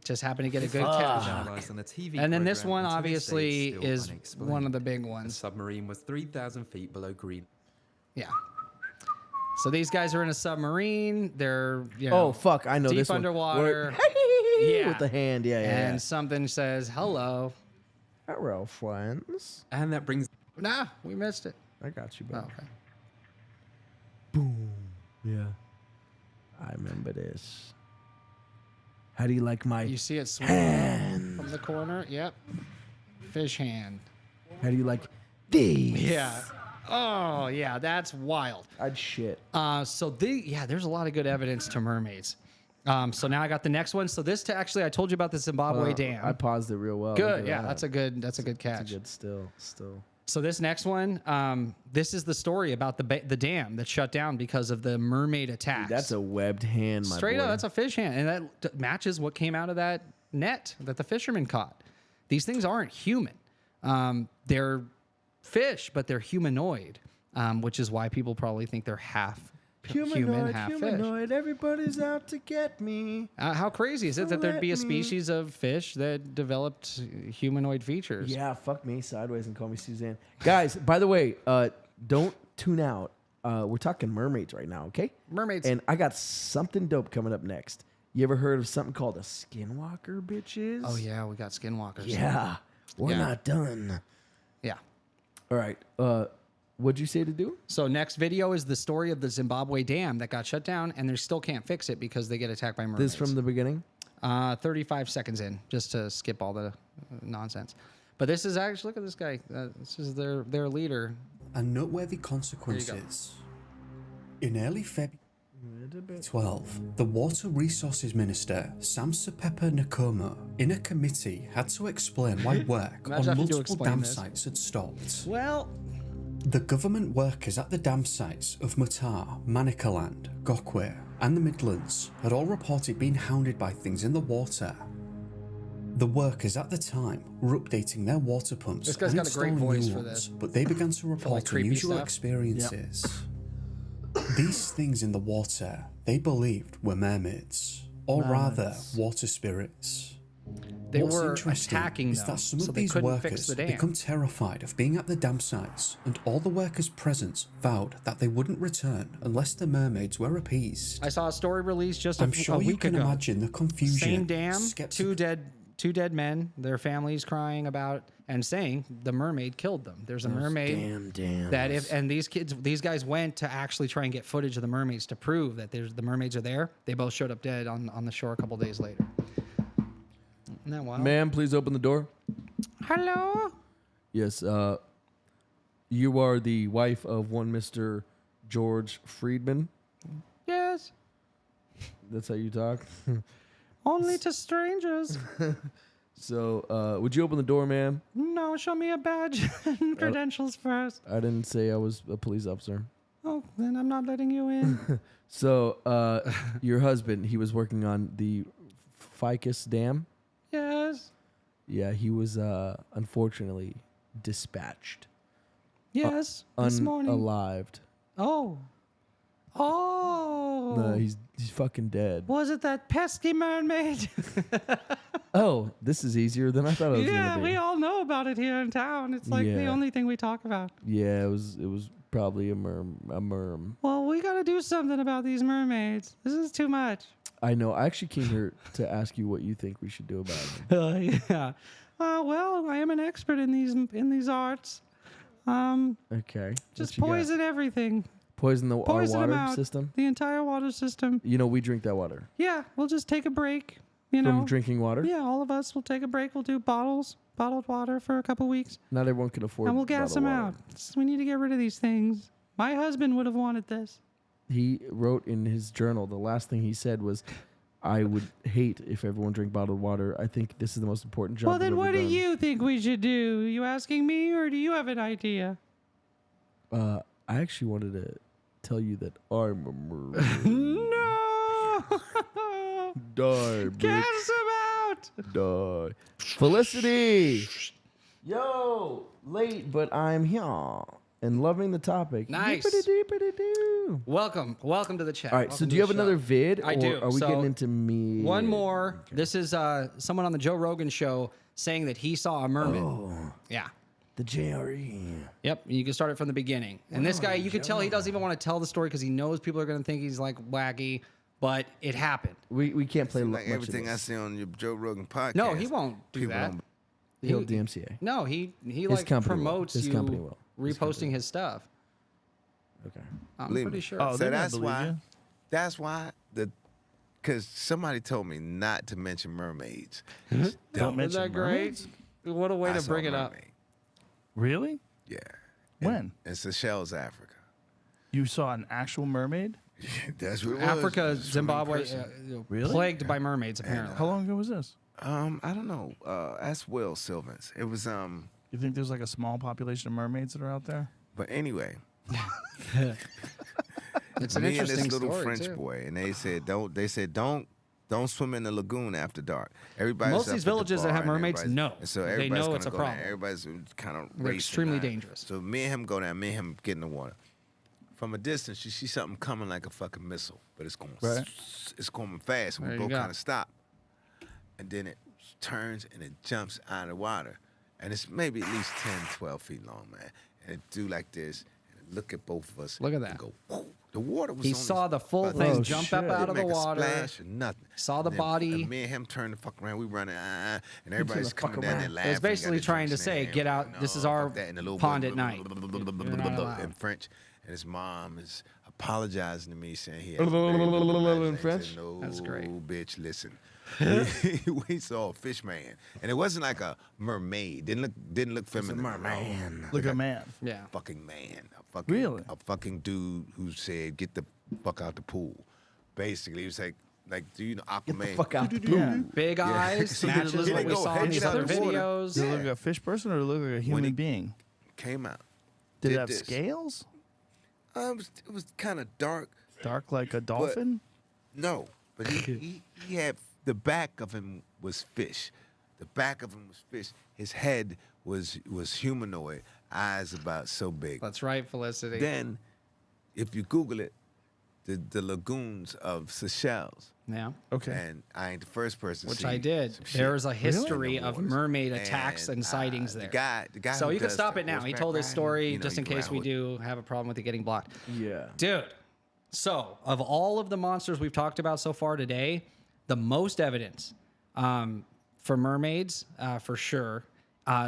Just happened to get a good catch. Analysed on the TV And then this programme one until this day obviously still is unexplained. one of the big The ones. submarine was 3,000 feet below Green. Yeah. So these guys are in a submarine. They're know, Oh fuck! I know deep this one. underwater. Where- yeah, with the hand. Yeah, yeah. And something says hello. Hello, friends. And that brings Nah, we missed it. I got you, Oh, bro. okay. Boom. Yeah. I remember this. How do you like my You see it swing hand? from the corner? Yep. Fish hand. How do you like these? Yeah. Oh, yeah, that's wild. I'd shit. There's a lot of good evidence to mermaids. So now I got the next one. So this actually, I told you about the Zimbabwe dam. I paused it real well. Good. Look Yeah, at that's a good catch. That's a good still. So this next one, this is the story about the dam that shut down because of the mermaid attacks. Dude, that's a webbed hand, my Straight boy. up, that's a fish hand, and that matches what came out of that net that the fisherman caught. These things aren't human. They're fish, but they're humanoid, which is why people probably think they're half human, half fish. Everybody's out to get me. How crazy is it that there'd be a species of fish that developed humanoid features? Yeah, fuck me sideways and call me Suzanne. Guys, by the way, don't tune out. We're talking mermaids right now, okay? Mermaids. And I got something dope coming up next. You ever heard of something called a skinwalker, bitches? Oh, yeah, we got skinwalkers. Yeah, we're not done. Yeah. All right. What'd you say to do? So next video is the story of the Zimbabwe dam that got shut down, and they still can't fix it because they get attacked by mermaids. This from the beginning? 35 seconds in, just to skip all the nonsense. But this is actually, look at this guy. This is their leader. And noteworthy consequences. In early February 2012, the Water Resources Minister, Samsepepa Nkomo, in a committee had to explain why work on Imagine having to multiple explain dam this. sites had stopped. Well, the government workers at the dam sites of Mutar, Manicaland, Gokwe, and the Midlands had all reported being hounded by things in the water. The workers at the time were updating their water pumps This guy's and got a great installing voice new for ones, this. but they began to report creepy unusual stuff. experiences. These things in the water they believed were mermaids, or rather water spirits. They What's were interesting attacking is them, that some so of they these couldn't workers fix the dam. become terrified of being at the dam sites, and all the workers present vowed that they wouldn't return unless the mermaids were appeased. I saw a story released just I'm a sure week you can ago. imagine the confusion. Same dam, two dead men, their families crying about and saying the mermaid killed them. There's a mermaid that these guys went to actually try and get footage of the mermaids to prove that the mermaids are there. They both showed up dead on the shore a couple days later. Isn't that wild? Ma'am, please open the door. Hello? Yes, you are the wife of one Mr. George Friedman. Yes. That's how you talk? Only to strangers. So, would you open the door, ma'am? No, show me a badge and credentials first. I didn't say I was a police officer. Oh, then I'm not letting you in. So, your husband, he was working on the Ficus Dam. Yes. Yeah, he was unfortunately dispatched. Yes. This morning. Unalived. Oh. Oh. No, he's fucking dead. Was it that pesky mermaid? Oh, this is easier than I thought it was Yeah, gonna be. we all know about it here in town. It's like the Yeah. only thing we talk about. Yeah, it was probably a merm. Well, we got to do something about these mermaids. This is too much. I know. I actually came here to ask you what you think we should do about it. Yeah. Well, I am an expert in these arts. Okay. Just what you got? poison everything. Poison our Poison 'em water out. system. The entire water system. You know, we drink that water Yeah, we'll just take a break. You know, from drinking water. Yeah, all of us will take a break. We'll do bottled water for a couple weeks, Not everyone can afford. and we'll gas bottled them water. out. We need to get rid of these things. My husband would have wanted this. He wrote in his journal. The last thing he said was, "I would hate if everyone drank bottled water. I think this is the most important job." Well, then I've what ever do done." you think we should do? Are you asking me, or do you have an idea? I actually wanted to tell you that I'm a mermaid. No. Die, bitch. Cast him out. Die. Felicity. Yo, late, but I'm here and loving the topic. Nice. Yippity-dippity-doo. Welcome to the chat. All right, so Welcome do to you have the show. another vid? I or do. Are we So, getting into me? One more. This is someone on the Joe Rogan show saying that he saw a mermaid. Oh. Yeah. The JRE. Yep. You can start it from the beginning. And this guy, you can tell he doesn't even want to tell the story because he knows people are going to think he's like wacky, but it happened. We can't play Like much everything of I this. see on your Joe Rogan podcast. No, he won't do people that. don't- He'll DMCA. No, he His like company will. promotes His you company will. reposting his stuff. Okay. I'm Believe pretty me. sure. So that's why because somebody told me not to mention mermaids. Don't mention Isn't that great? mermaids? What a way I to saw bring a it up. mermaid. Really? Yeah. When? In Seychelles, Africa. You saw an actual mermaid? That's what it was. Africa, Just from Zimbabwe, person. Really? plagued by mermaids, apparently. How long ago was this? I don't know. That's Will Sylvans. It was You think there's like a small population of mermaids that are out there? But anyway, It's an me and interesting this little story, French too. boy, and they said don't swim in the lagoon after dark. Everybody's Most of up these at the villages that bar have and mermaids everybody's- know. and so They everybody's know gonna it's a go down. problem. Everybody's kind of They're racing extremely down. dangerous. So me and him go down. Me and him get in the water. From a distance, you see something coming like a fucking missile, but it's going it's going fast. And There we you both go. kind of stop, and then it turns and it jumps out of the water, and it's maybe at least 10, 12 feet long, man. And it do like this, and it look at both of us. Look at and that. Go, whoa. The water was. He on saw his the full butt. thing jump up out Didn't of the make a water. splash or nothing. Saw the And then- body. and me and him turned the fuck around. We running, and everybody's fuck coming down there around. laughing. It was basically got the trying to drinks in their say, hand. get out. This is our Fuck that, and the little pond boy, at night. You're not allowed. in French, and his mom is apologizing to me, saying he In French? No, That's great. bitch, listen. we saw a fish man, and it wasn't like a mermaid. Didn't look feminine. merman. Look at man. Yeah. Fucking man. A fucking dude who said, "Get the fuck out the pool." Basically, he was like, do you know Aquaman? Get the fuck out the pool. Yeah. Big eyes, So did it matches look what like we a saw in head these out other of the water? videos. Did it look like a fish person or did it look like a human being? Came out. Did it did have this. scales? It was kind of dark. Dark like a dolphin? No, but he had the back of him was fish. The back of him was fish. His head was humanoid. Eyes about so big. That's right, Felicity. Then, if you Google it, the lagoons of Seychelles. Yeah. Okay. And I ain't the first person. Which to see I did. some shit There's a in the history of waters. mermaid attacks and sightings there. The guy So who you can does stop the it now. He horseback told his riding, story you know, just you in go case out we with- do have a problem with it getting blocked. Yeah. Dude. So, of all of the monsters we've talked about so far today, the most evidence for mermaids, for sure.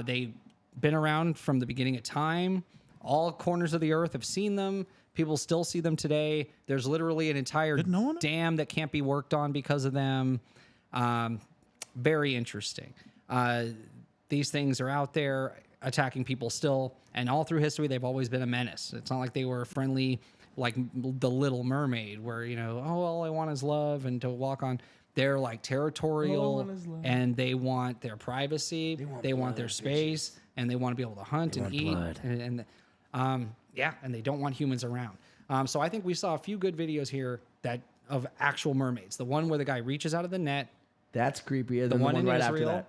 They've been around from the beginning of time. All corners of the earth have seen them. People still see them today. There's literally an entire dam that can't be worked on because of them. Very interesting. These things are out there attacking people still, and all through history, they've always been a menace. It's not like they were friendly like the Little Mermaid, where, you know, oh, all I want is love and to walk on. They're like territorial, and they want their privacy. They want their space, and they want to be able to hunt and eat. And they don't want humans around. So I think we saw a few good videos here of actual mermaids. The one where the guy reaches out of the net. That's creepy. And The then one in right Israel, after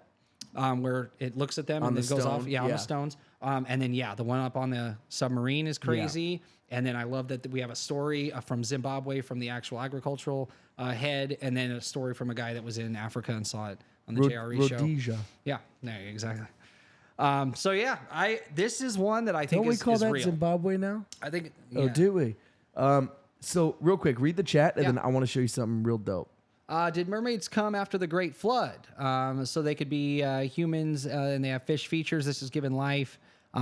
that. where it looks at them On and the then goes off. stone, On yeah. the stones. And then, the one up on the submarine is crazy. And then I love that we have a story from Zimbabwe from the actual agricultural head, and then a story from a guy that was in Africa and saw it on the JRE show. Rhodesia. Yeah, no, exactly. This is one that I think Don't we is call that real. Zimbabwe now? I think. Oh, do we? So real quick, read the chat, and Yeah. then I want to show you something real dope. Did mermaids come after the Great Flood? So they could be humans, and they have fish features. This is given life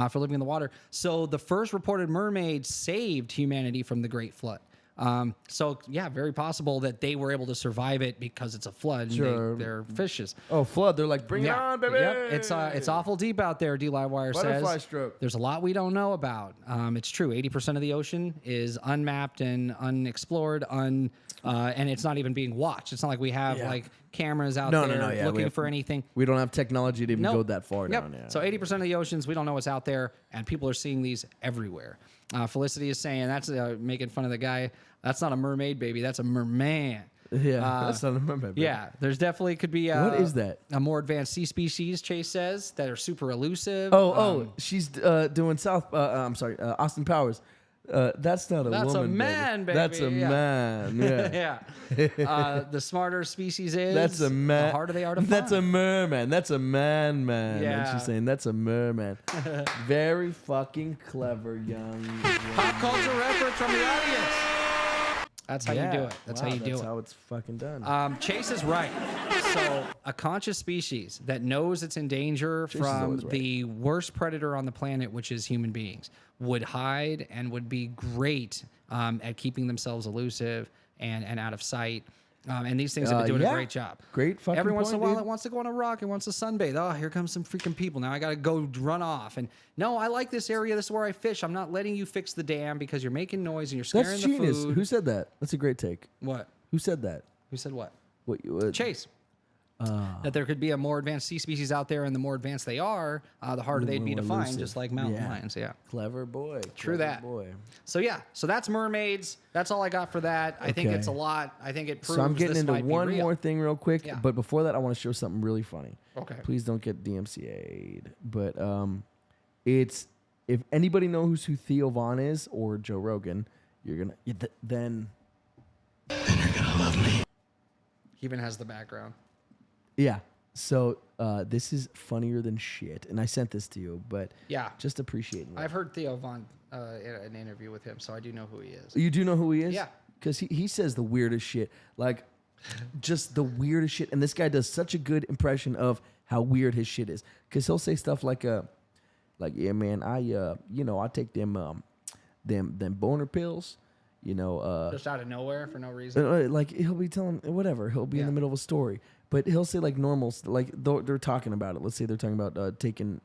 for living in the water. So the first reported mermaids saved humanity from the Great Flood. Very possible that they were able to survive it because it's a flood and Sure. they're fishes. Oh, flood! They're like, bring it on, baby. Yep. It's awful deep out there. D Livewire Butterfly says. stroke. There's a lot we don't know about. It's true. 80% of the ocean is unmapped and unexplored. And it's not even being watched. It's not like we have like cameras out there looking for anything. We don't have technology to even Nope. go that far Yep. down. Yeah. So 80% of the oceans, we don't know what's out there, and people are seeing these everywhere. Felicity is saying that's making fun of the guy. That's not a mermaid, baby. That's a merman. Yeah, that's not a mermaid, baby. Yeah, there's definitely could be. What is that? A more advanced sea species. Chase says that are super elusive. She's doing Austin Powers. That's not a woman. That's a baby. man, baby. That's a man. Yeah. Yeah. The smarter species is. That's a man. The harder they are to That's find. a merman. That's a man. Yeah. And she's saying that's a merman. Very fucking clever, young. Pop culture reference from the audience. That's how you do it. That's how you do it. That's how it's fucking done. Chase is right. So a conscious species that knows it's in danger Chase is from always right. the worst predator on the planet, which is human beings, would hide and would be great at keeping themselves elusive and out of sight. And these things have been doing a great job. Great fucking Every once in a point, while, dude. it wants to go on a rock. It wants to sunbathe. Oh, here comes some freaking people. Now I got to go run off. And no, I like this area. This is where I fish. I'm not letting you fix the dam because you're making noise and you're scaring That's the genius. food. Who said that? That's a great take. What? Who said that? Who said what? What? Chase. That there could be a more advanced sea species out there, and the more advanced they are, the harder they'd be to find, elusive. just like mountain lions. Yeah. Clever boy. True Clever that. boy. So yeah, so that's mermaids. That's all I got for that. I think Okay. it's a lot. I think it proves So I'm getting this into might be one real. more thing real quick, Yeah. but before that, I want to show something really funny. Okay. Please don't get DMCA'd. But it's if anybody knows who Theo Vaughn is or Joe Rogan, you're gonna then He even has the background. yeah. So this is funnier than shit, and I sent this to you, but Yeah. just appreciating it. I've heard Theo Vaughn in an interview with him, so I do know who he is. You do know who he is? Yeah. Because he says the weirdest shit. Like, just the weirdest shit. And this guy does such a good impression of how weird his shit is. Because he'll say stuff like, yeah, man, I take them boner pills, Just out of nowhere for no reason. like he'll be telling whatever. He'll be in the middle of a story. But he'll say like normal, like they're talking about it. Let's say they're talking about taking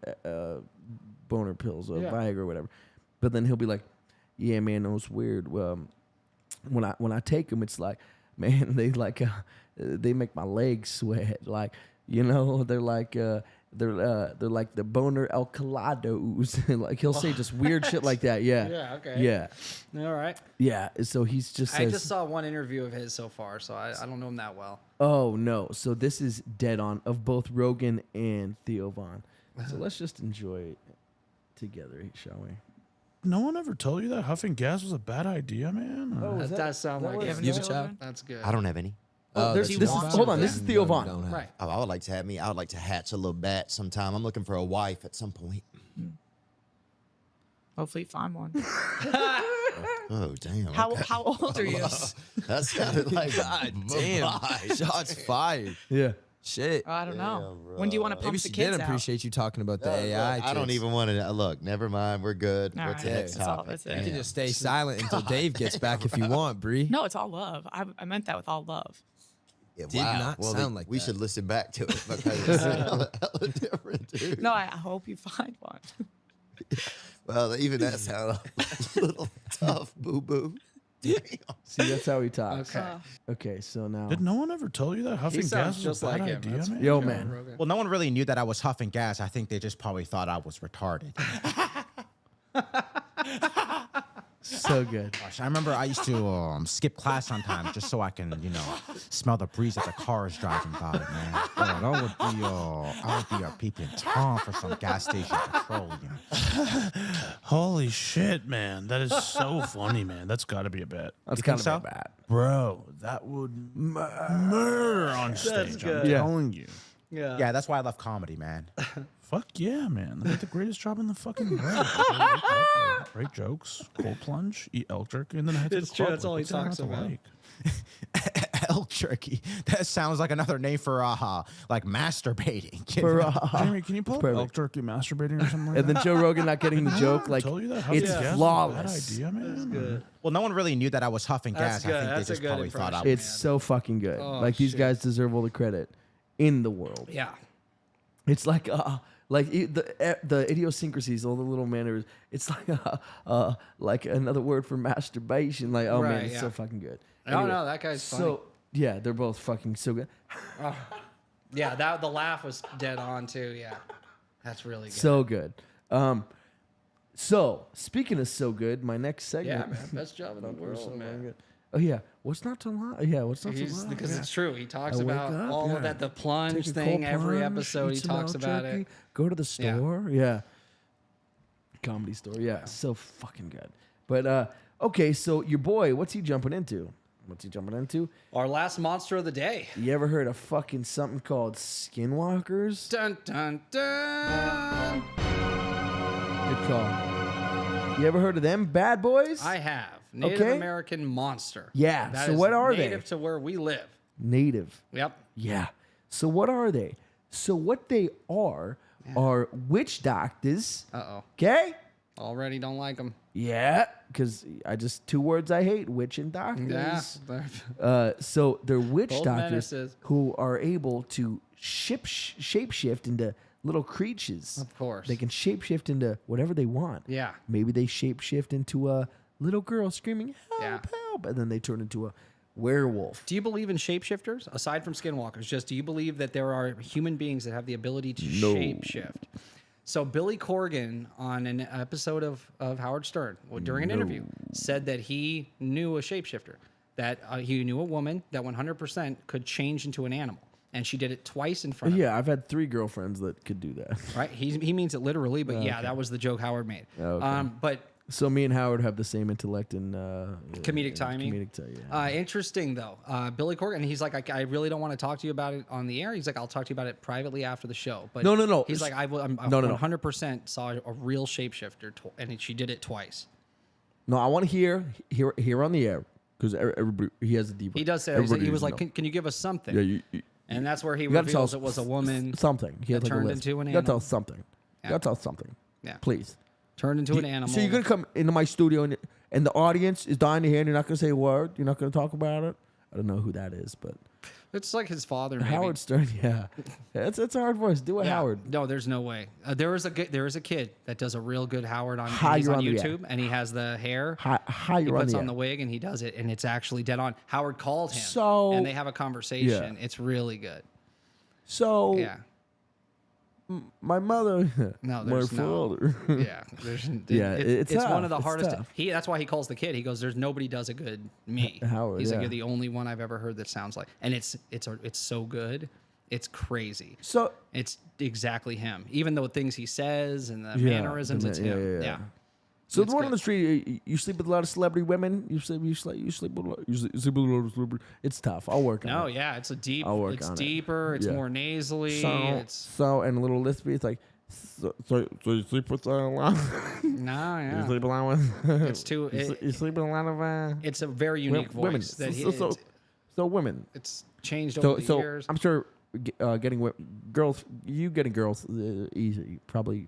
boner pills or Viagra or whatever. But then he'll be like, yeah, man, those weird. When I take them, it's like, man, they make my legs sweat. Like, they're like the boner alkaloids. Like he'll say just weird shit like that. Yeah. Yeah. Okay. Yeah. All right. Yeah. So he's just I says, just saw one interview of his so far, so I don't know him that well. oh no. So this is dead on of both Rogan and Theo Vaughn. So let's just enjoy it together, shall we? No one ever told you that huffing gas was a bad idea, man? Oh, That does sound like was it. Theo Vaughn? That's good. I don't have any. This is, hold on, this is Theo Vaughn. Right. Oh, I would like to have me. I would like to hatch a little bat sometime. I'm looking for a wife at some point. Hopefully find one. Oh, damn. How okay. how old are you? That sounded like God damn. Shots fired. Yeah. Shit. I don't know. When do you want to pump Maybe the she kids did out? appreciate you talking about the Look, AI. I don't chicks. even want to look. Never mind. We're good. All What's right, the next that's all, topic? that's it. You can Damn. just stay silent until Dave gets back if you want, Bree. No, it's all love. I meant that with all love. Yeah, Did wow. not Well, sound like we that. should listen back to it because it's hella different, dude. No, I hope you find one. Well, even that sounded a little tough, boo boo. See, that's how he talks. Okay. Okay, so now. Did no one ever tell you that huffing sounds gas was just a bad like him. idea, That's man? Yo, man. Well, no one really knew that I was huffing gas. I think they just probably thought I was retarded. So good. Gosh, I remember I used to skip class sometimes just so I can, smell the breeze that the car is driving by, man. I would be peeping Tom for some gas station patrol, Holy shit, man. That is so funny, man. That's got to be a bet. That's You kind think of so? bad. Bro, that would murder on stage. good. I'm Yeah. telling you. Yeah. Yeah, that's why I love comedy, man. Fuck yeah, man. They did the greatest job in the fucking world. Great jokes, cold plunge, eat elk jerky, and then I had to It's the true, club. that's all he What's that talks not to about. like? Elk jerky. That sounds like another name for like masturbating. Jamie, can you pull up Perfect. elk jerky masturbating or something like And that? then Joe Rogan not getting the joke, like told you that? it's Huffing gas was a bad flawless. idea, man. Good. Well, no one really knew that I was huffing That's gas. I good. think That's they a just good probably thought I impression. was. It's so fucking good. Oh, like these shit. guys deserve all the credit in the world. Yeah. It's like the idiosyncrasies, all the little manners. It's like another word for masturbation. Like, oh man, Right, it's yeah. so fucking good. Oh, no, that guy's so yeah, they're both fucking so good. Yeah, the laugh was dead on too. Yeah. That's really good. So good. So speaking of so good, my next segment. Yeah, man. Best job in the world, man. Oh yeah, what's not to lie? Yeah, what's not to lie? Because Yeah. it's true. He talks I wake about up, all yeah. of that, the plunge Take a thing. cold Every plunge, episode, he eat some talks elk about jerky, it. Go to the Yeah. store. Yeah. Comedy store. Yeah, so fucking good. But okay, so your boy, what's he jumping into? Our last monster of the day. You ever heard of fucking something called Skinwalkers? Dun dun dun. Good call. You ever heard of them bad boys? I have. Native Okay? American monster. Yeah, That so is what are they? native to where we live. Native. Yep. Yeah. So what are they? So what they are witch doctors. Uh-oh. Okay? Already don't like them. Yeah, because I just 2 words I hate: witch and doctors. Yeah. So they're witch Both doctors menaces. who are able to shapeshift into little creatures. Of course. They can shapeshift into whatever they want. Yeah. Maybe they shapeshift into a little girl screaming, help, Yeah. help, and then they turn into a werewolf. Do you believe in shapeshifters aside from skinwalkers? Just do you believe that there are human beings that have the ability to No. shapeshift? So Billy Corgan on an episode of Howard Stern during an interview said that he knew a shapeshifter, that he knew a woman that 100% could change into an animal, and she did it twice in front of him. Yeah, I've had 3 girlfriends that could do that. Right? He means it literally, but yeah, Okay. that was the joke Howard made. Okay. But So me and Howard have the same intellect and comedic timing. Yeah. Interesting though, Billy Corgan. He's like, I really don't want to talk to you about it on the air. He's like, I'll talk to you about it privately after the show. But No. He's like, I'm No. 100% saw a real shapeshifter, and she did it twice. No, I want to hear on the air because everybody he has a deep. He does say that. He was like, can you give us something? Yeah, you and that's where he you gotta reveals tell it was a woman. Something. He that has like a turned list. into an You gotta tell animal. something. Yeah. You gotta tell something. Yeah. Please. Turned into an animal. So you're gonna come into my studio and the audience is dying to hear, and you're not gonna say a word. You're not gonna talk about it. I don't know who that is, but It's like his father. Maybe. Howard Stern. Yeah, it's a hard voice. Do a Yeah. Howard. No, there's no way. There is a kid that does a real good Howard on, Hi, he's you're on on the air. YouTube, and he has the hair. Hi, He you're on puts the on air. the wig and he does it, and it's actually dead on. Howard called him, So- and they have a conversation. Yeah. It's really good. So Yeah. my mother. No, my there's no. father. Yeah, it's tough. one of the It's hardest. tough. That's why he calls the kid. He goes, "There's nobody does a good me." Howard, He's like, yeah. "You're the only one I've ever heard that sounds like," and it's so good. It's crazy. So it's exactly him. Even though things he says and the Yeah, mannerisms, the it's ma- him. yeah. Yeah. So It's the one good. on the street, you sleep with a lot of celebrity women. You sleep with a lot of celebrity. It's tough. I'll work on it. No, yeah, it's a deep. I'll work It's on it. deeper. It's Yeah. more nasally. So and a little lispy. It's like so you sleep with a lot. No, You yeah. sleep a lot with. It's too. You sleep with a lot of. It's a very unique women. voice. That he, So women. it's changed So over the so years. I'm sure getting girls, you getting girls easy. Probably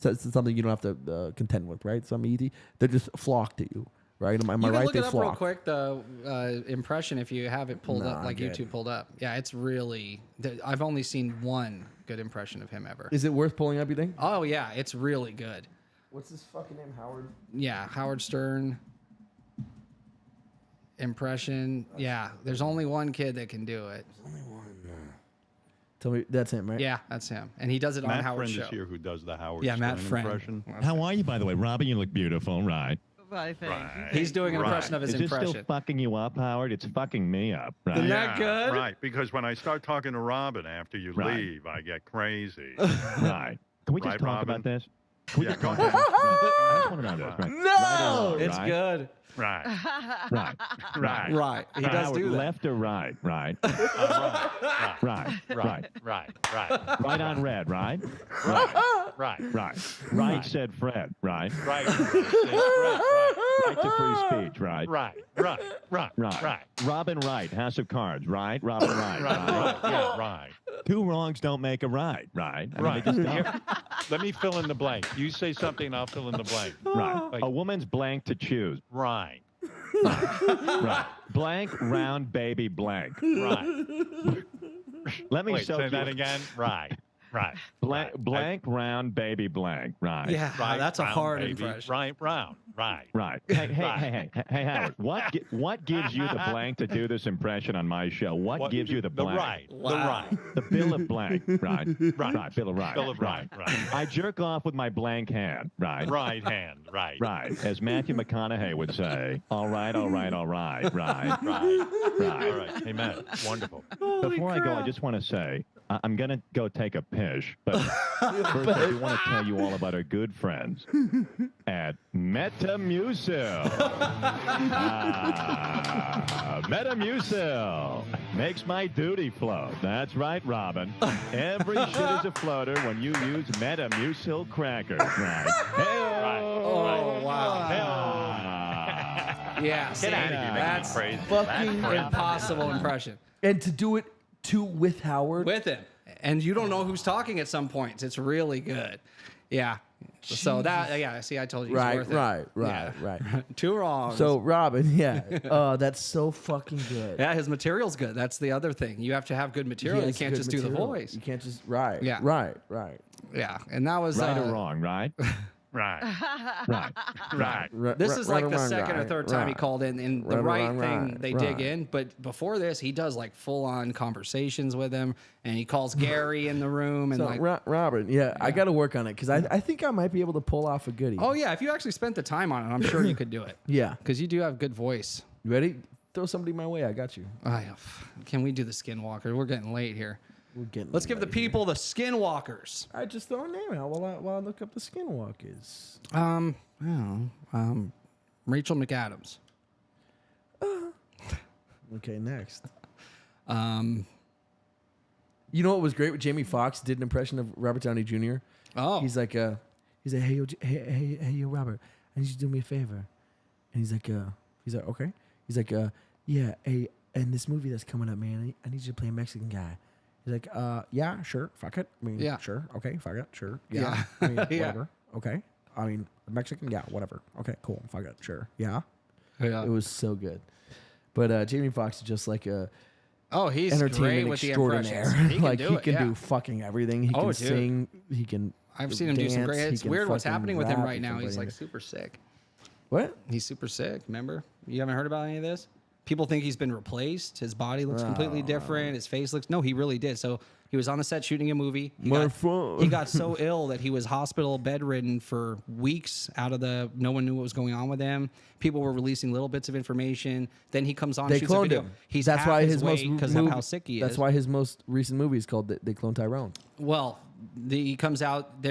something you don't have to contend with, right? Some easy. They just flock to you, right? Am I You can right? look They it up real flock. quick. The impression, if you have it pulled Nah, up, like good. YouTube pulled up. Yeah, it's really. I've only seen one good impression of him ever. Is it worth pulling up? You think? Oh yeah, it's really good. What's his fucking name? Howard. Yeah, Howard Stern impression. Yeah, there's only one kid that can do it. Tell me that's him, right? Yeah, that's him, and he does it on Matt Howard's Friend show. is here who does the Howard Yeah, Matt Stern Friend. impression. How are you, by the way, Robin? You look beautiful, right? Why, thank you. He's doing an impression of his Is this impression. still fucking you up, Howard? It's fucking me up, right? Isn't that good? Right, because when I start talking to Robin after you Right. leave, I get crazy. Right. Can we just Right, talk Robin? about this? Can we Yeah, just go talk ahead. about this? I just want to know this, right? No! Right or It's right? good. Right. Right. Right. Right. He does Howard, do that. left or right? Right. Right. Right. Right. Right. Right on red, right? Right. Right. Right, said Fred, right? Right. Right to free speech, right? Right. Right. Robin Wright, House of Cards, right? Robin Wright, Right. Yeah. Right. Two wrongs don't make a right, right? I mean, Right. they just don't. Here, let me fill in the blank. You say something, I'll fill in the blank. Right. Like- A woman's blank to choose. Right. Right. Blank, round, baby, blank. Right. Let me Wait, soak say you that in. again. Right. Right. Blank, blank, round, baby, blank. Right. Yeah, Right. that's a round, hard baby. impression. Right. Round. Right. Right. Hey, Howard. What gives you the blank to do this impression on my show? What gives you the blank? right. Wow. The right. The bill of blank. Right. Right. Bill of right. Bill of right. Right. I jerk off with my blank hand. Right. Right hand. Right. Right. As Matthew McConaughey would say. All right. All right. All right. Right. Right. Right. All right. Amen. Wonderful. Before I go, I just want to say I'm going to go take a pish, but first I do want to tell you all about our good friends at Metamucil. Metamucil makes my duty float. That's right, Robin. Every shit is a floater when you use Metamucil crackers. Right. Hey-o. Oh, wow. Yeah, see, Get out of here, that's crazy. fucking impossible impression. And to do it with Howard. With him. And you don't know who's talking at some points. It's really good. Yeah. So that, yeah, see, I told you he's worth it. Right. Too wrong. So Robin, yeah, that's so fucking good. Yeah, his material's good. That's the other thing. You have to have good material. You Yes, can't good just do the material. voice. You can't just right. Yeah. Right. Yeah, and that was Right or wrong, right? Right. This is like the second or right, third time he right. called in, and the Right, right right, thing they dig right. in. But before this, he does like full on conversations with him, and he calls Gary in the room, and So like, Robin, I got to work on it because I think I might be able to pull off a goodie. oh yeah, if you actually spent the time on it, I'm sure you could do it. Yeah. Because you do have good voice. You ready? Throw somebody my way. I got you. Can we do the Skinwalker? We're getting late here. We're getting. Let's give the people the Skinwalkers. I just throw a name out while I look up the Skinwalkers. Rachel McAdams. Okay, next. You know what was great? Jamie Foxx did an impression of Robert Downey Jr. Oh, He's like, hey, yo, Robert, I need you to do me a favor. And he's like, okay. He's like, yeah, hey, in this movie that's coming up, man, I need you to play a Mexican guy. He's like, yeah, sure, fuck it. I mean, Yeah. sure, okay, fuck it, sure, Yeah. yeah. I mean, Yeah. whatever, okay. I mean, Mexican, yeah, whatever. Okay, cool, fuck it, sure, yeah. Yeah. It was so good. But Jamie Foxx is just like a he's entertainment great with the extraordinaire. impressions. He can like do he it, can yeah. do fucking everything. He can dude. sing. He can. I've seen him do some dance, great. he It's can weird what's fucking happening with him rap, right he now. can He's fucking- like super sick. What? He's super sick. Remember? You haven't heard about any of this? People think he's been replaced. His body looks completely different. His face looks. No, he really did. So he was on the set shooting a movie. He got so ill that he was hospital bedridden for weeks. No one knew what was going on with him. People were releasing little bits of information. Then he comes on. They shoots a cloned video. him. He's that's half why his his most weight because of how sick he is. That's why his most recent movie is called They Clone Tyrone. Well, he comes out.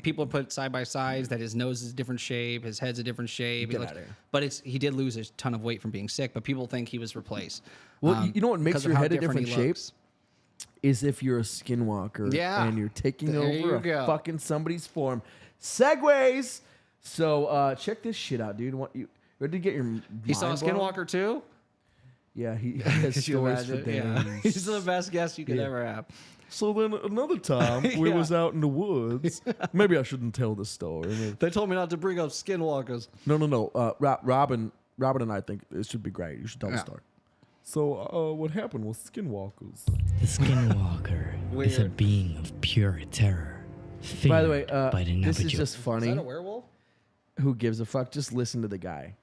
People put side by sides that his nose is a different shape, his head's a different shape. Get outta here. But he did lose a ton of weight from being sick. But people think he was replaced. Well, you know what makes 'cause of your how head a different different he shape looks. is if you're a skinwalker, Yeah. and you're taking There over you a go. fucking somebody's form. Segways. So check this shit out, dude. You ready to get your? He saw a mind blown? Skinwalker too. Yeah, he has Could you stories for imagine? Yeah. days. He's the best guest you could Yeah. ever have. So then another time we Yeah. was out in the woods. Maybe I shouldn't tell this story. They told me not to bring up Skinwalkers. No. Robin and I think it should be great. You should tell the Yeah. story. So what happened with Skinwalkers? The Skinwalker is a Weird. being of pure terror. By the way, feared by the this is Navajo just funny. Is that a werewolf? Who gives a fuck? Just listen to the guy.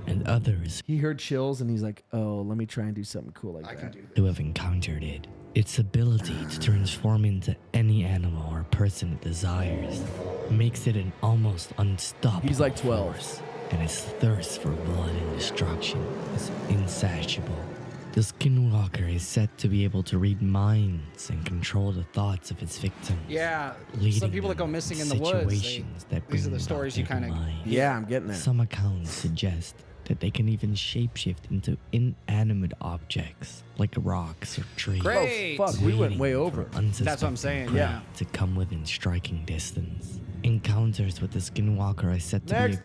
and others He heard chills and he's like, "Oh, let me try and do something cool like that." who have encountered it. Its ability to transform into any animal or person it desires makes it an almost unstoppable He's like 12. force, and its thirst for blood and destruction is insatiable. The Skinwalker is said to be able to read minds and control the thoughts of its victims. Yeah. leading Some people that go them missing to in the woods. situations that These are bring the about stories you their kind of. demise. Yeah, I'm getting there. Some accounts suggest that they can even shapeshift into inanimate objects like rocks or trees. Great. Oh, fuck, we went waiting way for over. That's what I'm saying, prey yeah. to come within striking distance. Encounters with the Skinwalker are said to be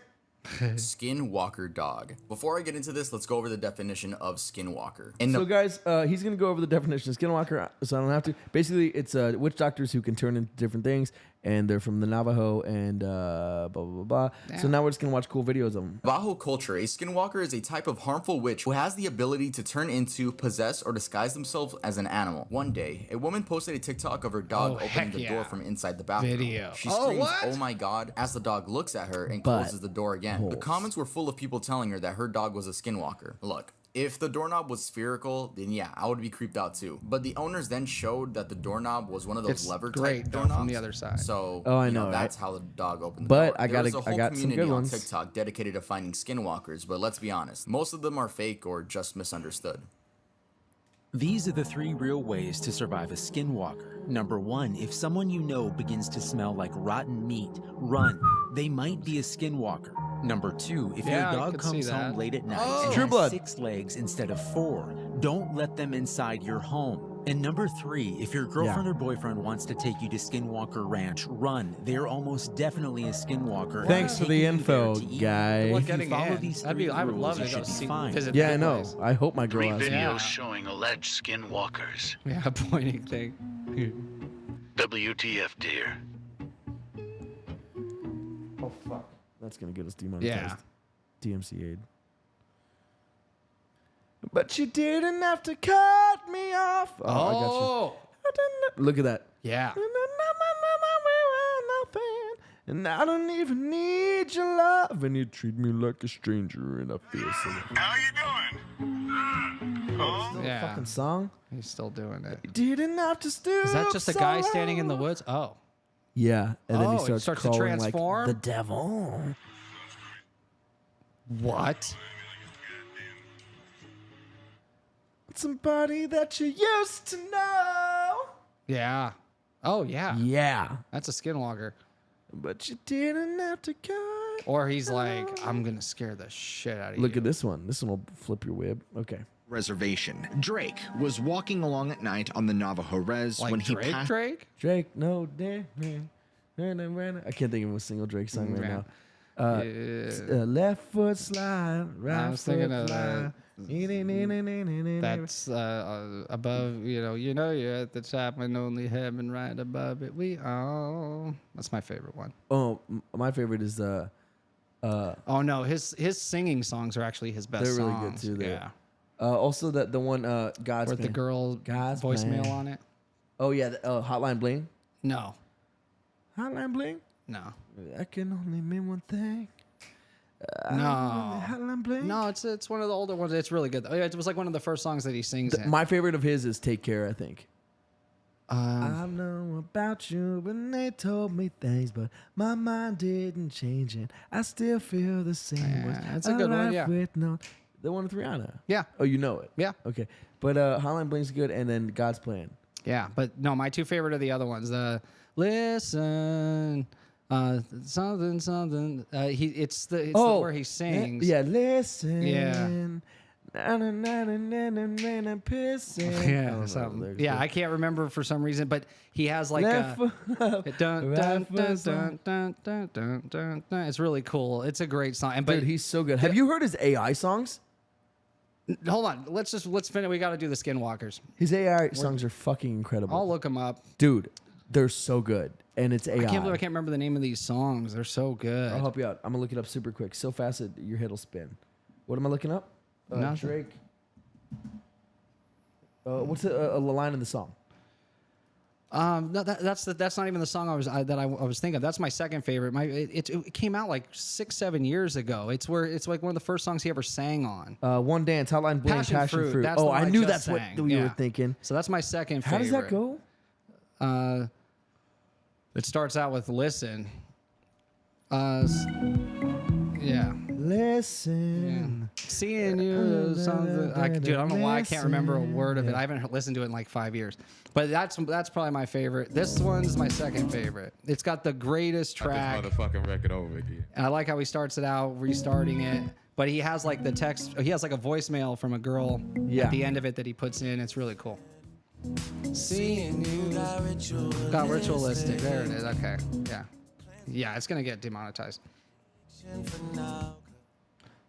Skinwalker dog. Before I get into this, let's go over the definition of Skinwalker. So, guys, he's going to go over the definition of Skinwalker, so I don't have to. Basically, it's witch doctors who can turn into different things, and they're from the Navajo, and blah, blah, blah, blah. So now we're just going to watch cool videos of them. Navajo culture, a skinwalker is a type of harmful witch who has the ability to turn into, possess, or disguise themselves as an animal. One day, a woman posted a TikTok of her dog opening heck the yeah. door from inside the bathroom. Video. She Oh, screams, what? "Oh my god," as the dog looks at her and But closes the door again. The comments were full of people telling her that her dog was a skinwalker. Look, if the doorknob was spherical, then yeah, I would be creeped out too. But the owners then showed that the doorknob was one of those It's lever great, type though, doorknobs. from the other side. So Oh, I you know, right? that's how the dog opened the But door. I There was gotta- a whole I got some community good on ones. TikTok dedicated to finding skinwalkers, but let's be honest, most of them are fake or just misunderstood. These are the 3 real ways to survive a skinwalker. Number 1, if someone you know begins to smell like rotten meat, run. They might be a skinwalker. Number 2, if Yeah, I your dog could see comes home that. late at night Oh. and True has blood. 6 legs instead of 4, don't let them inside your home. And number 3, if your girlfriend or boyfriend wants to take you to Skinwalker Ranch, run. They're almost definitely a Skinwalker. Thanks for the info, guy. Good luck If you getting follow in. these I would 3 love to rules, go you should see, be fine. visit. Yeah, I know. Werewolves. I hope my girl 3 has. videos showing alleged skinwalkers. Yeah, pointing thing. WTF, dear. Oh fuck. That's gonna get us demonetized. Yeah. DMCA'd. But you didn't have to cut me off. Oh, I got you. Look at that. Yeah. And I don't even need your love, and you treat me like a stranger, and I feel so. How you doing? Yeah. Fucking song. He's still doing it. You didn't have to stoop. Is that just a guy standing in the woods? Oh. Yeah, and then he Oh, starts to crawling transform? like the devil. What? Somebody that you used to know. Yeah. Oh, yeah. Yeah. That's a Skinwalker. But you didn't have to cut. Or he's like, I'm going to scare the shit out of you. Look at this one. This one will flip your wib. Okay. Reservation. Drake was walking along at night on the Navajo Res Like when he Drake, passed. Drake? No, damn, man. I can't think of a single Drake song right now. Left foot slide, right I was thinking of that. That's above, you're at the top and only heaven right above it. That's my favorite one. Oh, my favorite is Oh no, his singing songs are actually his best they're really songs. good too. Yeah. Also the one God's With the Plan. girl God's voicemail Plan. on it? Oh yeah, Hotline Bling. No. Hotline Bling. No. I can only mean one thing. No. Hotline Bling. No, it's one of the older ones. It's really good. Oh yeah, it was like one of the first songs that he sings in. My favorite of his is Take Care, I think. Um, I know about you when they told me things, but my mind didn't change and I still feel the same. Yeah, that's a good one, yeah. With no, the one with Rihanna. Yeah. Oh, you know it. Yeah. Okay. But Hotline Bling's good, and then God's Plan. Yeah, but no, my two favorite are the other ones. The Listen, something. It's the where he sings. Yeah, listen. Yeah. Pissing. Yeah, something. Yeah, I can't remember for some reason, but he has like Left a foot up, dun, right dun, foot dun, up. dun, dun, dun, dun, dun. It's really cool. It's a great song. And, but Dude, he's so good. Have you heard his AI songs? hold on, let's finish. We got to do the Skinwalkers. His AI songs are fucking incredible. I'll look them up. Dude, they're so good. And it's AI. I can't believe I can't remember the name of these songs. They're so good. I'll help you out. I'm gonna look it up super quick. So fast that your head will spin. What am I looking up? Nothing. Drake. What's a line in the song? No, that's not even the song I was thinking of. That's my second favorite. It came out like 6-7 years ago. It's like one of the first songs he ever sang on. One Dance, Hotline Bling, Passion Fruit. That's the Oh, one I knew just that's what sang. we Yeah. were thinking. So that's my second How favorite. does that go? It starts out with Listen. Yeah. Listen. Seeing you something. Dude, I don't know why I can't remember a word of it. I haven't listened to it in like 5 years. But that's probably my favorite. This one's my second favorite. It's got the greatest track. This motherfucking record over again. And I like how he starts it out, restarting it. But he has like the text. He has like a voicemail from a girl at the end of it that he puts in. It's really cool. Seeing you got ritualistic. There it is. Okay. Yeah. Yeah, it's gonna get demonetized.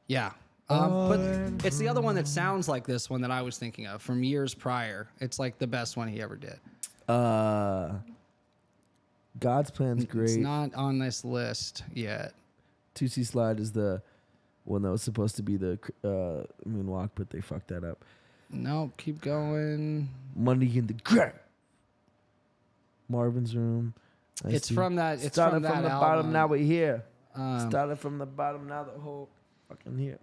Yeah. But it's the other one that sounds like this one that I was thinking of from years prior. It's like the best one he ever did. God's Plan's great. It's not on this list yet. 2C Slide is the one that was supposed to be the moonwalk, but they fucked that up. Nope, keep going. Money in the Grave. Marvin's Room. It's from that. It's Started from that the album. bottom, now we're here. Um, Started from the bottom, now the whole fucking here.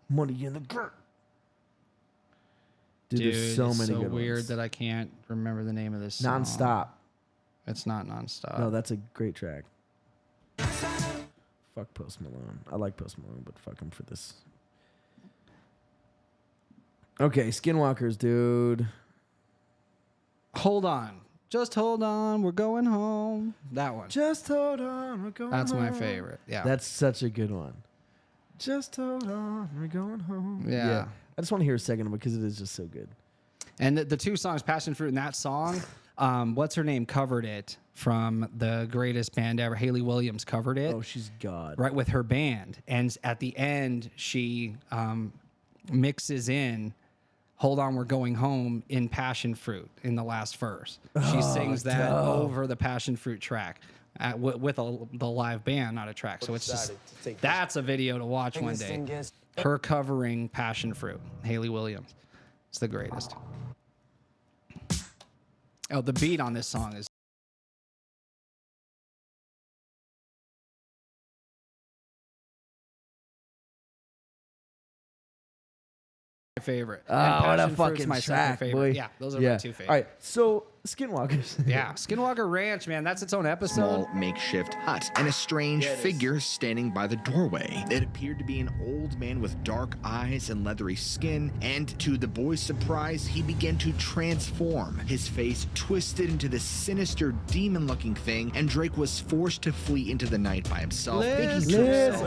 Money in the Grave. Dude, there's so it's many so good weird ones. that I can't remember the name of this song. Nonstop. It's not Nonstop. No, that's a great track. Fuck Post Malone. I like Post Malone, but fuck him for this. Okay, Skinwalkers, dude. Hold on. Just hold on. We're going home. That one. Just hold on. We're going That's home. my favorite. Yeah. That's such a good one. Just hold on. We're going home. Yeah. I just want to hear a second of it because it is just so good. And the two songs, Passion Fruit and that song, what's her name covered it from the greatest band ever. Haley Williams covered it. Oh, she's God. Right, with her band. And at the end, she mixes in Hold On, We're Going Home in Passion Fruit in the last verse. She sings that over the Passion Fruit track with the live band, not a track. So it's just, that's a video to watch one day. Her covering Passion Fruit, Haley Williams. It's the greatest. Oh, the beat on this song is my favorite. Oh, And what a Passion Fruit's fucking my second track, favorite. boy. Yeah, those are my two favorites. All right, so Skinwalkers. Yeah, Skinwalker Ranch, man, that's its own episode. Small makeshift hut and a strange figure standing by the doorway. It appeared to be an old man with dark eyes and leathery skin, and to the boy's surprise, he began to transform. His face twisted into this sinister demon-looking thing, and Drake was forced to flee into the night by himself, thinking to himself,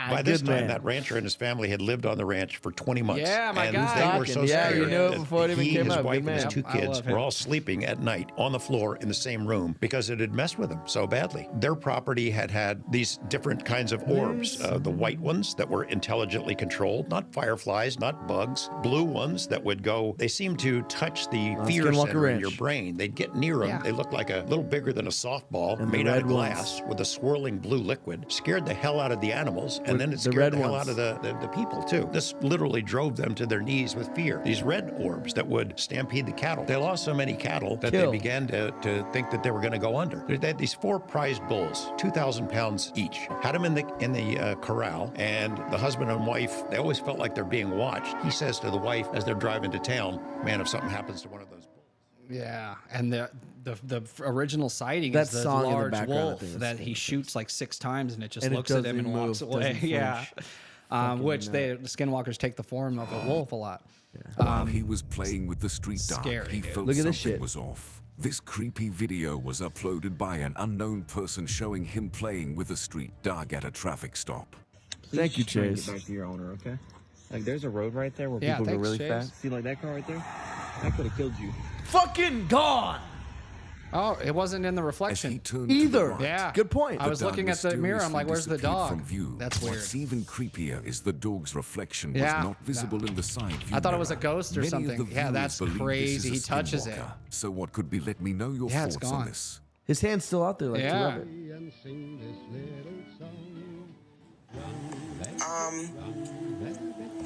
by this time, that rancher and his family had lived on the ranch for 20 months. Yeah, my and guy. they were so Yeah, scared you know, that before it even he, came his out. wife, Good and his man. two I kids love him. were all sleeping at night on the floor in the same room because it had messed with them so badly. Their property had these different kinds of orbs. The white ones that were intelligently controlled, not fireflies, not bugs. Blue ones that would go, they seemed to touch the fear Skinwalker center in your Ranch. brain. They'd get near them. Yeah. They looked like a little bigger than a softball, And the made out red of glass ones. with a swirling blue liquid. Scared the hell out of the animals, and then it The scared red the hell ones. out of the people too. This literally drove them to their knees with fear. These red orbs that would stampede the cattle. They lost so many cattle that Kill. they began to think that they were going to go under. They had these 4 prized bulls, 2,000 pounds each. Had them in the corral, and the husband and wife, they always felt like they're being watched. He says to the wife as they're driving to town, "Man, if something happens to one of those bulls." Yeah, and the original sighting That is the song in the large background, I wolf think, is that he shoots like 6 times, and it just And it looks at him doesn't and walks move, away. doesn't Yeah, flinch. which the Skinwalkers take the form of a wolf a lot. While he was playing with the street dog, scary, he dude. felt Look at this something shit. was off. This creepy video was uploaded by an unknown person showing him playing with a street dog at a traffic stop. Thank you, Please try and Chase. Get back to your owner, okay? Like, there's a road right there where Yeah, people go thanks, really Chase. fast. See, like that car right there? That could have killed you. Fucking gone. Oh, it wasn't in the reflection. Either. Yeah, Good point. I was looking at the mirror. I'm like, "Where's the dog?" From view. That's weird. What's even creepier is the dog's reflection Yeah. was not visible in the side view I thought it was a mirror. ghost or Many of something. the Yeah, viewers that's believe this crazy. is a He touches it. Skinwalker. So what could be? Let me know your Yeah, it's thoughts on gone. this. His hand's still out there, like to Yeah. rub it.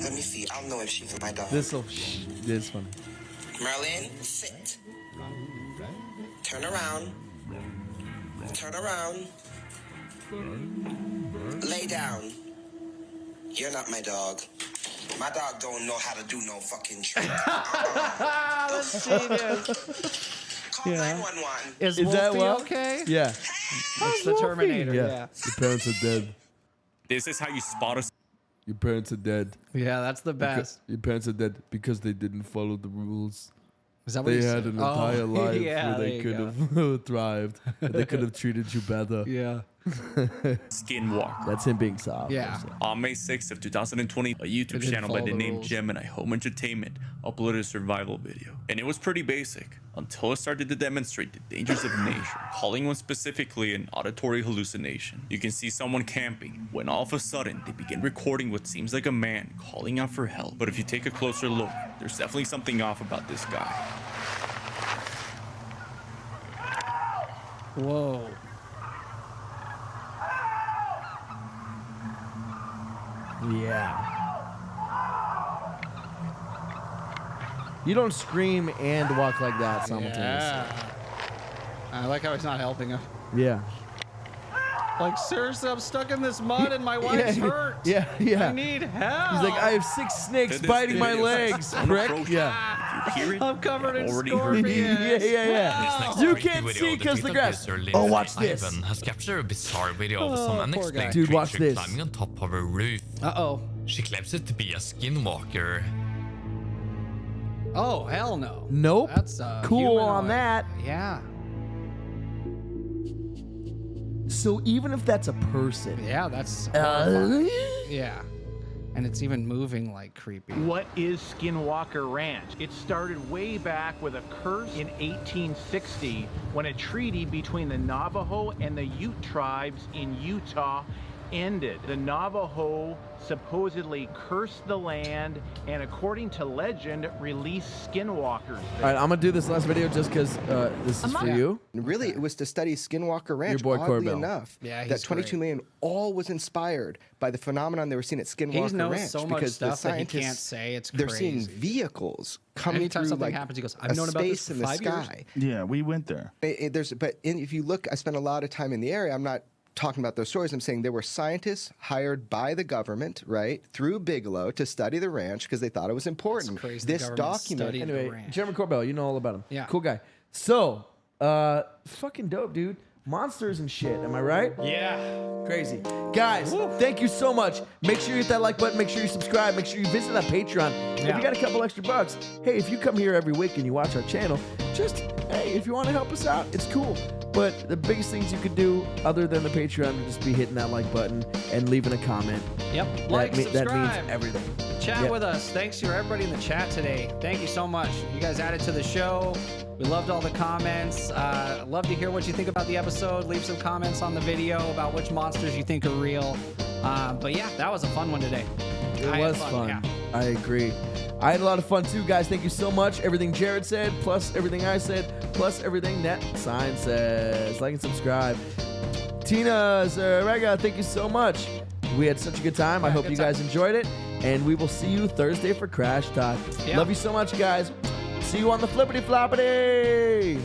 Let me see. I'll know if she's my dog. This is funny. Merlin, sit. Turn around. Turn around. Lay down. You're not my dog. My dog don't know how to do no fucking trick. That's genius. Call 911. Is Is that Wolfie well? okay? Yeah. It's the Terminator. Yeah. Your parents are dead. This is how you spot a Your parents are dead. Yeah, that's the best. Your parents are dead because they didn't follow the rules. Is that what They he had said? an entire life yeah, where there they you could go. have thrived. And they could have treated you better. Yeah. Skinwalker. That's him being soft. Yeah. On May 6th of 2020, a YouTube didn't channel by follow the the name rules. Gemini Home Entertainment uploaded a survival video. And it was pretty basic, until it started to demonstrate the dangers of nature, calling one specifically an auditory hallucination. You can see someone camping, when all of a sudden, they begin recording what seems like a man calling out for help. But if you take a closer look, there's definitely something off about this guy. Whoa. Yeah. You don't scream and walk like that simultaneously. Yeah. I like how he's not helping him. Yeah. Like, seriously, I'm stuck in this mud and my wife's hurt. Yeah, yeah. I need help. He's like, I have 6 snakes biting my legs, prick. Yeah. You hear it? I'm covered in Already scorpions. Yeah. You can't see because the grass. Oh, watch this. Ivan has captured a bizarre video of some poor unexplained guy. Dude, watch creature this. climbing on top of a roof. Uh-oh. She claims it to be a skinwalker. Oh, hell no. Nope. That's cool on humanoid. that. Yeah. So even if that's a person. Yeah, that's Uh, horrifying. Yeah. And it's even moving like creepy. What is Skinwalker Ranch? It started way back with a curse in 1860 when a treaty between the Navajo and the Ute tribes in Utah ended. The Navajo supposedly cursed the land and, according to legend, released skinwalkers there. All right, I'm gonna do this last video just because this is for you. Really, it was to study Skinwalker Ranch. Your boy Oddly Corbell. enough, Yeah, that he's 22 great. million all was inspired by the phenomenon they were seeing at Skinwalker He knows Ranch. so much because the stuff that he can't scientists, say. It's they're seeing crazy. vehicles coming Anytime through something like happens, he goes, "I've a known about this space for in the 5 years." sky. Yeah, we went there. If you look, I spent a lot of time in the area. I'm not talking about those stories. I'm saying there were scientists hired by the government, right, through Bigelow to study the ranch because they thought it was important. crazy the This government document, studied the Anyway, ranch. Jeremy Corbell, you know all about him. Yeah. Cool guy. So, fucking dope, dude. Monsters and shit. Am I right? Yeah. Crazy. Guys, thank you so much. Make sure you hit that like button. Make sure you subscribe. Make sure you visit that Patreon. If Yeah. you got a couple extra bucks, hey, if you come here every week and you watch our channel, just, hey, if you want to help us out, it's cool. But the biggest things you could do other than the Patreon would just be hitting that like button and leaving a comment. Yep. Like, that subscribe. means everything. Chat Yep. with us. Thanks to everybody in the chat today. Thank you so much. You guys added to the show. We loved all the comments. Love to hear what you think about the episode. Leave some comments on the video about which monsters you think are real. But yeah, that was a fun one today. It I had was fun. Yeah. I agree. I had a lot of fun too, guys. Thank you so much. Everything Jared said, plus everything I said, plus everything that Sign says. Like and subscribe. Tina Zarega, thank you so much. We had such a good time. I hope good you time. guys enjoyed it. And we will see you Thursday for Crash Talk. Yeah. Love you so much, guys. See you on the flippity floppity.